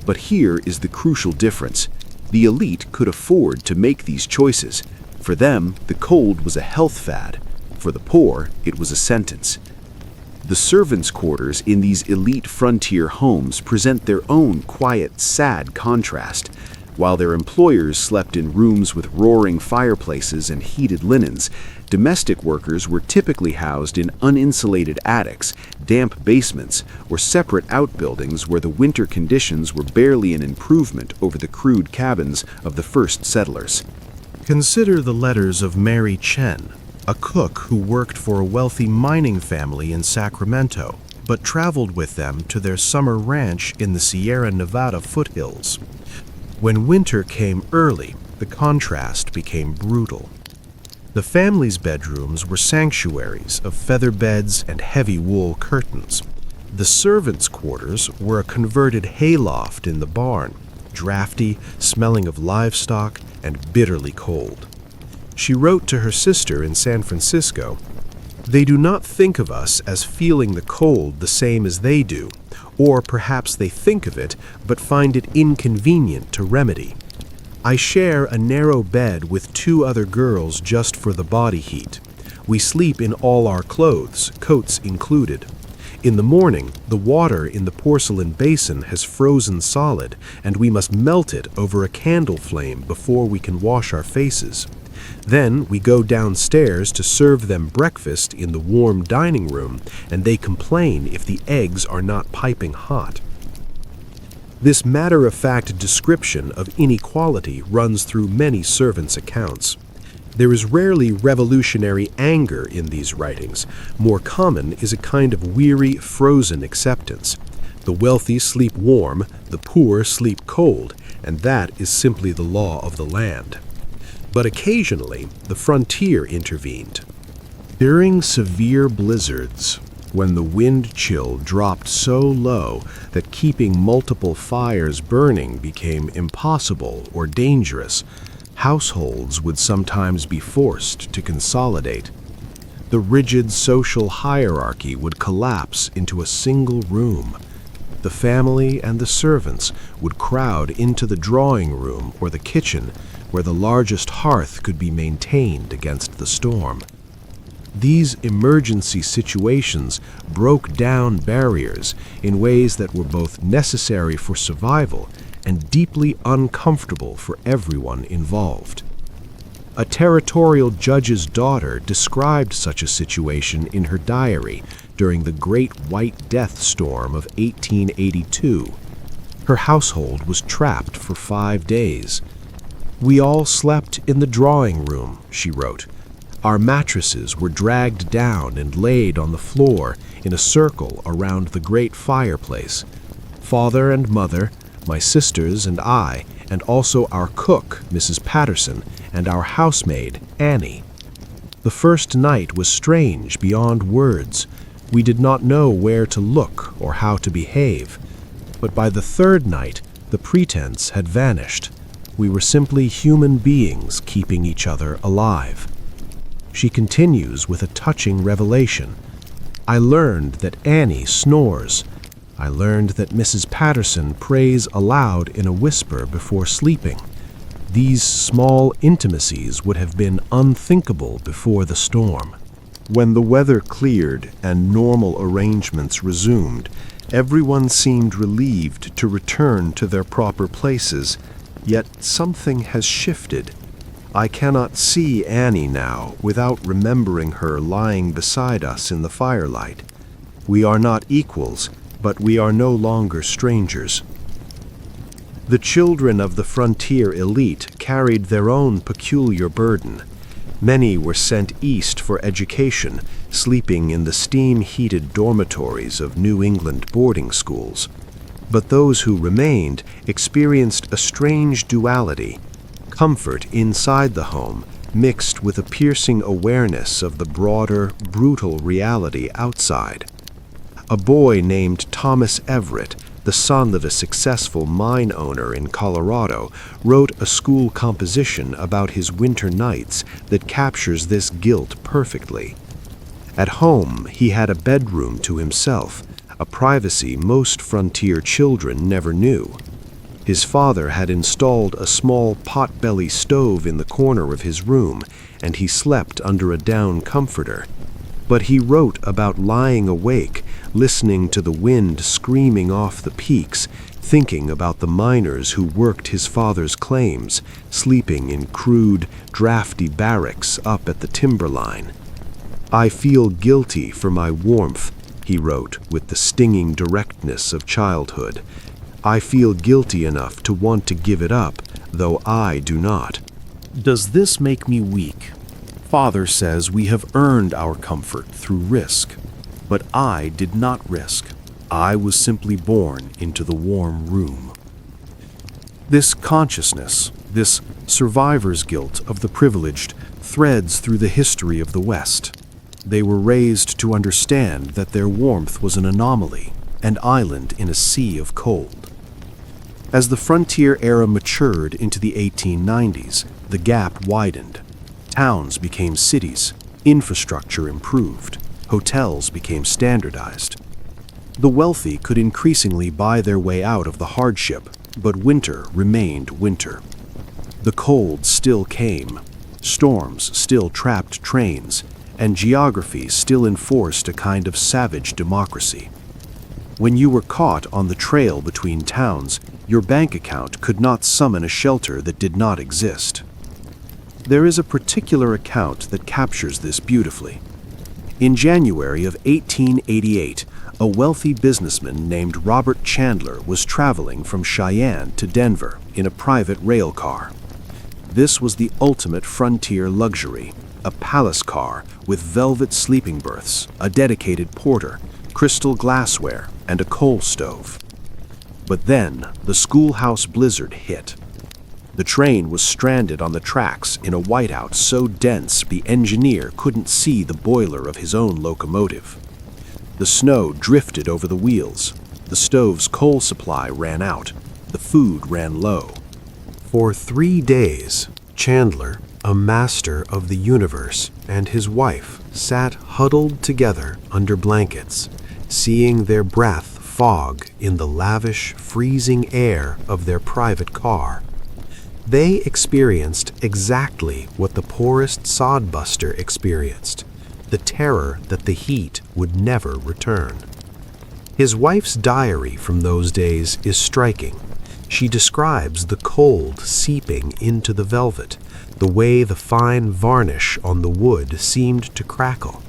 But here is the crucial difference. The elite could afford to make these choices. For them, the cold was a health fad. For the poor, it was a sentence. The servants' quarters in these elite frontier homes present their own quiet, sad contrast. While their employers slept in rooms with roaring fireplaces and heated linens, domestic workers were typically housed in uninsulated attics, damp basements, or separate outbuildings where the winter conditions were barely an improvement over the crude cabins of the first settlers. Consider the letters of Mary Chen, a cook who worked for a wealthy mining family in Sacramento, but traveled with them to their summer ranch in the Sierra Nevada foothills. When winter came early, the contrast became brutal. The family's bedrooms were sanctuaries of feather beds and heavy wool curtains. The servants' quarters were a converted hayloft in the barn, drafty, smelling of livestock, and bitterly cold. She wrote to her sister in San Francisco, "They do not think of us as feeling the cold the same as they do, or perhaps they think of it but find it inconvenient to remedy. I share a narrow bed with 2 other girls just for the body heat. We sleep in all our clothes, coats included. In the morning, the water in the porcelain basin has frozen solid, and we must melt it over a candle flame before we can wash our faces. Then we go downstairs to serve them breakfast in the warm dining room, and they complain if the eggs are not piping hot." This matter-of-fact description of inequality runs through many servants' accounts. There is rarely revolutionary anger in these writings. More common is a kind of weary, frozen acceptance. The wealthy sleep warm, the poor sleep cold, and that is simply the law of the land. But occasionally, the frontier intervened. During severe blizzards, when the wind chill dropped so low that keeping multiple fires burning became impossible or dangerous, households would sometimes be forced to consolidate. The rigid social hierarchy would collapse into a single room. The family and the servants would crowd into the drawing room or the kitchen, where the largest hearth could be maintained against the storm. These emergency situations broke down barriers in ways that were both necessary for survival and deeply uncomfortable for everyone involved. A territorial judge's daughter described such a situation in her diary during the Great White Death Storm of 1882. Her household was trapped for 5 days. "We all slept in the drawing room," she wrote. "Our mattresses were dragged down and laid on the floor in a circle around the great fireplace. Father and mother, my sisters and I, and also our cook, Mrs. Patterson, and our housemaid, Annie. The first night was strange beyond words. We did not know where to look or how to behave. But by the 3rd night, the pretense had vanished. We were simply human beings keeping each other alive." She continues with a touching revelation. "I learned that Annie snores. I learned that Mrs. Patterson prays aloud in a whisper before sleeping. These small intimacies would have been unthinkable before the storm." When the weather cleared and normal arrangements resumed, everyone seemed relieved to return to their proper places. Yet something has shifted. I cannot see Annie now without remembering her lying beside us in the firelight. We are not equals, but we are no longer strangers. The children of the frontier elite carried their own peculiar burden. Many were sent east for education, sleeping in the steam-heated dormitories of New England boarding schools. But those who remained experienced a strange duality: comfort inside the home mixed with a piercing awareness of the broader, brutal reality outside. A boy named Thomas Everett, the son of a successful mine owner in Colorado, wrote a school composition about his winter nights that captures this guilt perfectly. At home, he had a bedroom to himself, a privacy most frontier children never knew. His father had installed a small pot-belly stove in the corner of his room, and he slept under a down comforter. But he wrote about lying awake, listening to the wind screaming off the peaks, thinking about the miners who worked his father's claims, sleeping in crude, drafty barracks up at the timberline. "I feel guilty for my warmth," he wrote with the stinging directness of childhood. "I feel guilty enough to want to give it up, though I do not." Does this make me weak? Father says we have earned our comfort through risk, but I did not risk. I was simply born into the warm room. This consciousness, this survivor's guilt of the privileged, threads through the history of the West. They were raised to understand that their warmth was an anomaly, an island in a sea of cold. As the frontier era matured into the 1890s, the gap widened. Towns became cities, infrastructure improved, hotels became standardized. The wealthy could increasingly buy their way out of the hardship, but winter remained winter. The cold still came, storms still trapped trains, and geography still enforced a kind of savage democracy. When you were caught on the trail between towns, your bank account could not summon a shelter that did not exist. There is a particular account that captures this beautifully. In January of 1888, a wealthy businessman named Robert Chandler was traveling from Cheyenne to Denver in a private rail car. This was the ultimate frontier luxury, a palace car with velvet sleeping berths, a dedicated porter, crystal glassware, and a coal stove. But then the schoolhouse blizzard hit. The train was stranded on the tracks in a whiteout so dense the engineer couldn't see the boiler of his own locomotive. The snow drifted over the wheels. The stove's coal supply ran out. The food ran low. For 3 days, Chandler, a master of the universe, and his wife sat huddled together under blankets, seeing their breath fog in the lavish, freezing air of their private car. They experienced exactly what the poorest sodbuster experienced, the terror that the heat would never return. His wife's diary from those days is striking. She describes the cold seeping into the velvet, the way the fine varnish on the wood seemed to crackle.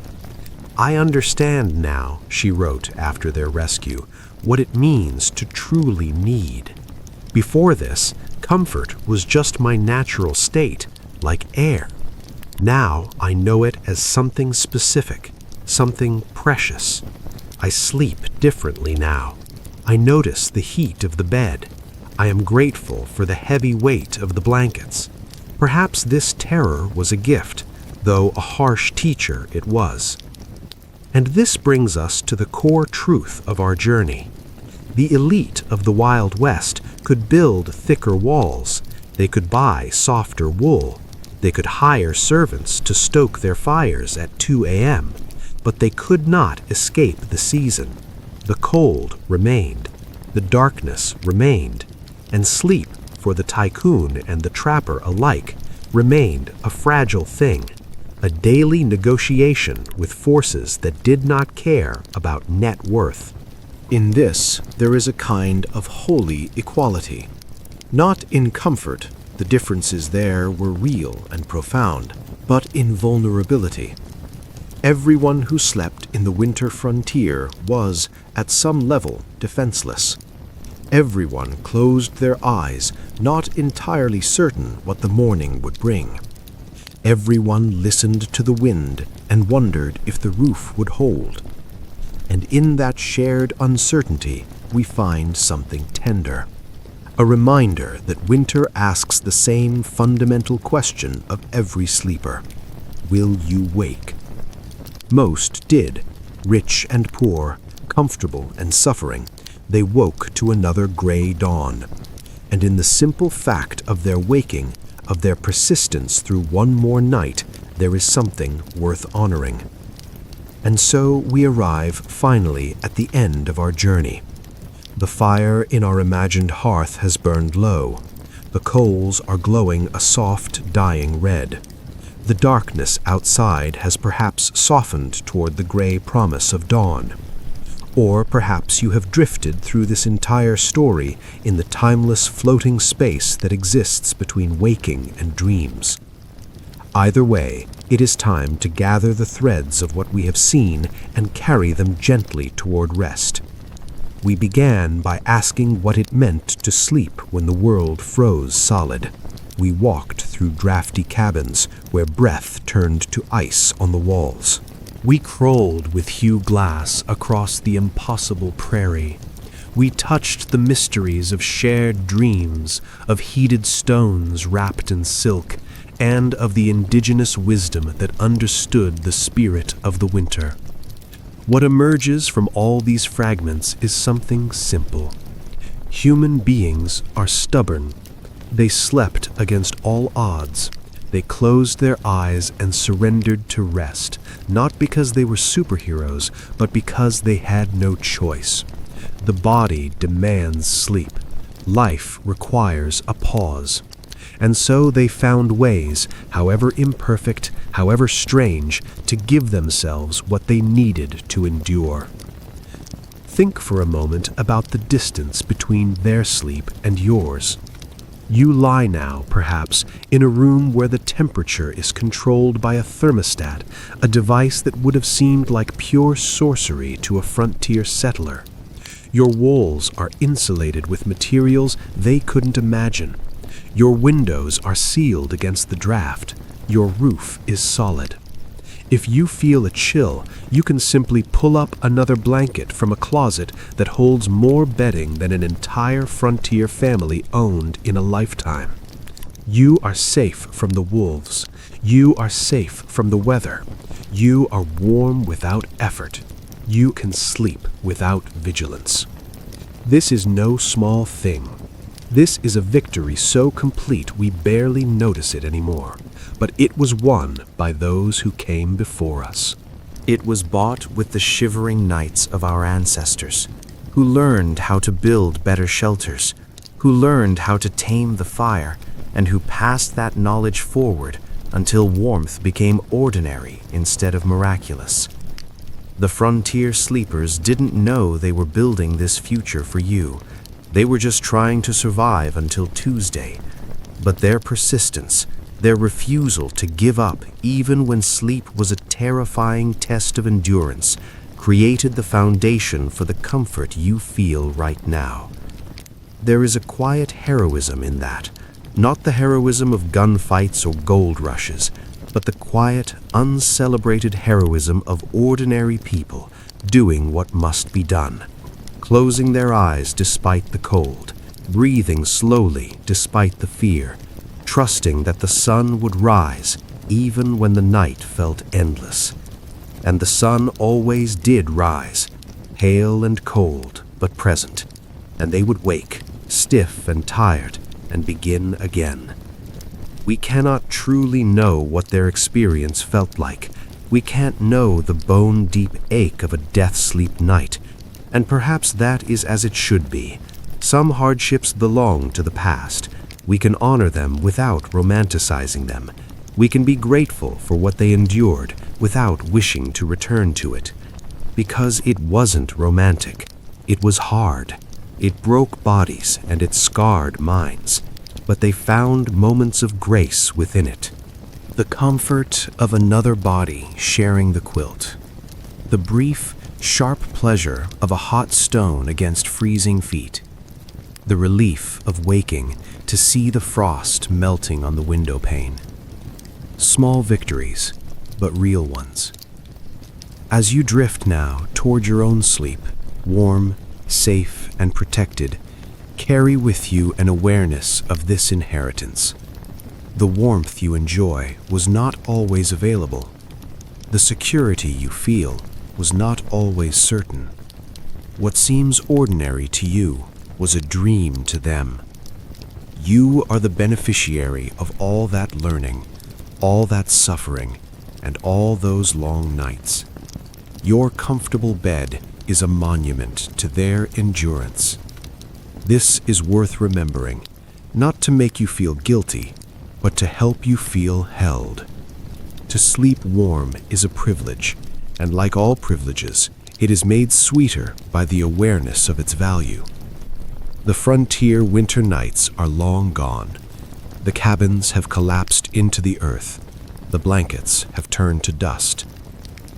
"I understand now," she wrote after their rescue, "what it means to truly need. Before this, comfort was just my natural state, like air. Now I know it as something specific, something precious. I sleep differently now. I notice the heat of the bed. I am grateful for the heavy weight of the blankets. Perhaps this terror was a gift, though a harsh teacher it was." And this brings us to the core truth of our journey. The elite of the Wild West could build thicker walls. They could buy softer wool. They could hire servants to stoke their fires at 2 a.m., but they could not escape the season. The cold remained. The darkness remained. And sleep, for the tycoon and the trapper alike, remained a fragile thing, a daily negotiation with forces that did not care about net worth. In this, there is a kind of holy equality. Not in comfort, the differences there were real and profound, but in vulnerability. Everyone who slept in the winter frontier was, at some level, defenseless. Everyone closed their eyes, not entirely certain what the morning would bring. Everyone listened to the wind and wondered if the roof would hold. And in that shared uncertainty, we find something tender. A reminder that winter asks the same fundamental question of every sleeper. Will you wake? Most did, rich and poor, comfortable and suffering. They woke to another gray dawn. And in the simple fact of their waking, of their persistence through one more night, there is something worth honoring. And so we arrive finally at the end of our journey. The fire in our imagined hearth has burned low. The coals are glowing a soft, dying red. The darkness outside has perhaps softened toward the gray promise of dawn. Or perhaps you have drifted through this entire story in the timeless floating space that exists between waking and dreams. Either way, it is time to gather the threads of what we have seen and carry them gently toward rest. We began by asking what it meant to sleep when the world froze solid. We walked through drafty cabins where breath turned to ice on the walls. We crawled with Hugh Glass across the impossible prairie. We touched the mysteries of shared dreams, of heated stones wrapped in silk, and of the indigenous wisdom that understood the spirit of the winter. What emerges from all these fragments is something simple. Human beings are stubborn. They slept against all odds. They closed their eyes and surrendered to rest, not because they were superheroes, but because they had no choice. The body demands sleep. Life requires a pause. And so they found ways, however imperfect, however strange, to give themselves what they needed to endure. Think for a moment about the distance between their sleep and yours. You lie now, perhaps, in a room where the temperature is controlled by a thermostat, a device that would have seemed like pure sorcery to a frontier settler. Your walls are insulated with materials they couldn't imagine. Your windows are sealed against the draft. Your roof is solid. If you feel a chill, you can simply pull up another blanket from a closet that holds more bedding than an entire frontier family owned in a lifetime. You are safe from the wolves. You are safe from the weather. You are warm without effort. You can sleep without vigilance. This is no small thing. This is a victory so complete we barely notice it anymore, but it was won by those who came before us. It was bought with the shivering nights of our ancestors, who learned how to build better shelters, who learned how to tame the fire, and who passed that knowledge forward until warmth became ordinary instead of miraculous. The frontier sleepers didn't know they were building this future for you. They were just trying to survive until Tuesday. But their persistence, their refusal to give up even when sleep was a terrifying test of endurance, created the foundation for the comfort you feel right now. There is a quiet heroism in that, not the heroism of gunfights or gold rushes, but the quiet, uncelebrated heroism of ordinary people doing what must be done. Closing their eyes despite the cold, breathing slowly despite the fear, trusting that the sun would rise even when the night felt endless. And the sun always did rise, pale and cold but present, and they would wake, stiff and tired, and begin again. We cannot truly know what their experience felt like. We can't know the bone-deep ache of a death-sleep night. And perhaps that is as it should be. Some hardships belong to the past. We can honor them without romanticizing them. We can be grateful for what they endured without wishing to return to it. Because it wasn't romantic. It was hard. It broke bodies and it scarred minds. But they found moments of grace within it. The comfort of another body sharing the quilt. The brief, sharp pleasure of a hot stone against freezing feet. The relief of waking to see the frost melting on the window pane. Small victories, but real ones. As you drift now toward your own sleep, warm, safe, and protected, carry with you an awareness of this inheritance. The warmth you enjoy was not always available. The security you feel was not always certain. What seems ordinary to you was a dream to them. You are the beneficiary of all that learning, all that suffering, and all those long nights. Your comfortable bed is a monument to their endurance. This is worth remembering, not to make you feel guilty, but to help you feel held. To sleep warm is a privilege, and like all privileges, it is made sweeter by the awareness of its value. The frontier winter nights are long gone. The cabins have collapsed into the earth. The blankets have turned to dust.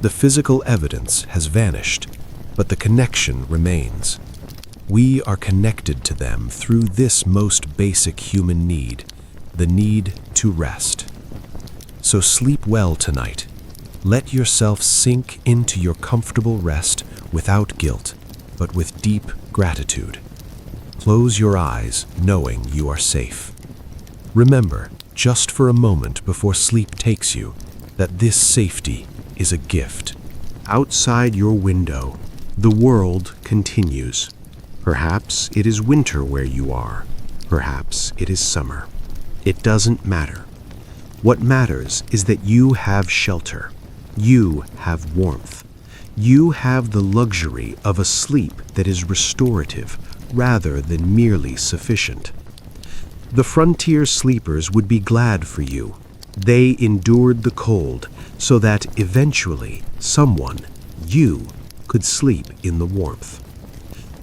The physical evidence has vanished, but the connection remains. We are connected to them through this most basic human need, the need to rest. So sleep well tonight. Let yourself sink into your comfortable rest without guilt, but with deep gratitude. Close your eyes knowing you are safe. Remember, just for a moment before sleep takes you, that this safety is a gift. Outside your window, the world continues. Perhaps it is winter where you are. Perhaps it is summer. It doesn't matter. What matters is that you have shelter. You have warmth. You have the luxury of a sleep that is restorative rather than merely sufficient. The frontier sleepers would be glad for you. They endured the cold so that eventually someone, you, could sleep in the warmth.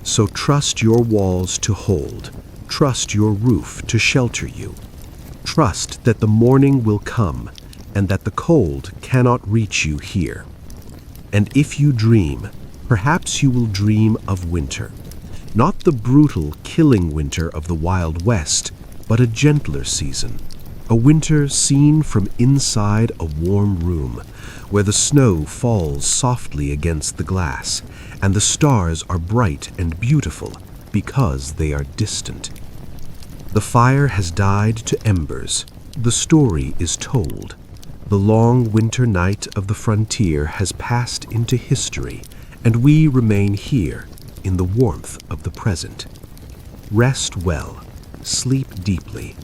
So trust your walls to hold. Trust your roof to shelter you. Trust that the morning will come and that the cold cannot reach you here. And if you dream, perhaps you will dream of winter. Not the brutal, killing winter of the Wild West, but a gentler season. A winter seen from inside a warm room, where the snow falls softly against the glass, and the stars are bright and beautiful because they are distant. The fire has died to embers. The story is told. The long winter night of the frontier has passed into history, and we remain here in the warmth of the present. Rest well, sleep deeply,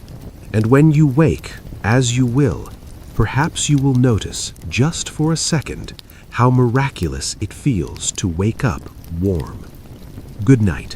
and when you wake, as you will, perhaps you will notice, just for a second, how miraculous it feels to wake up warm. Good night.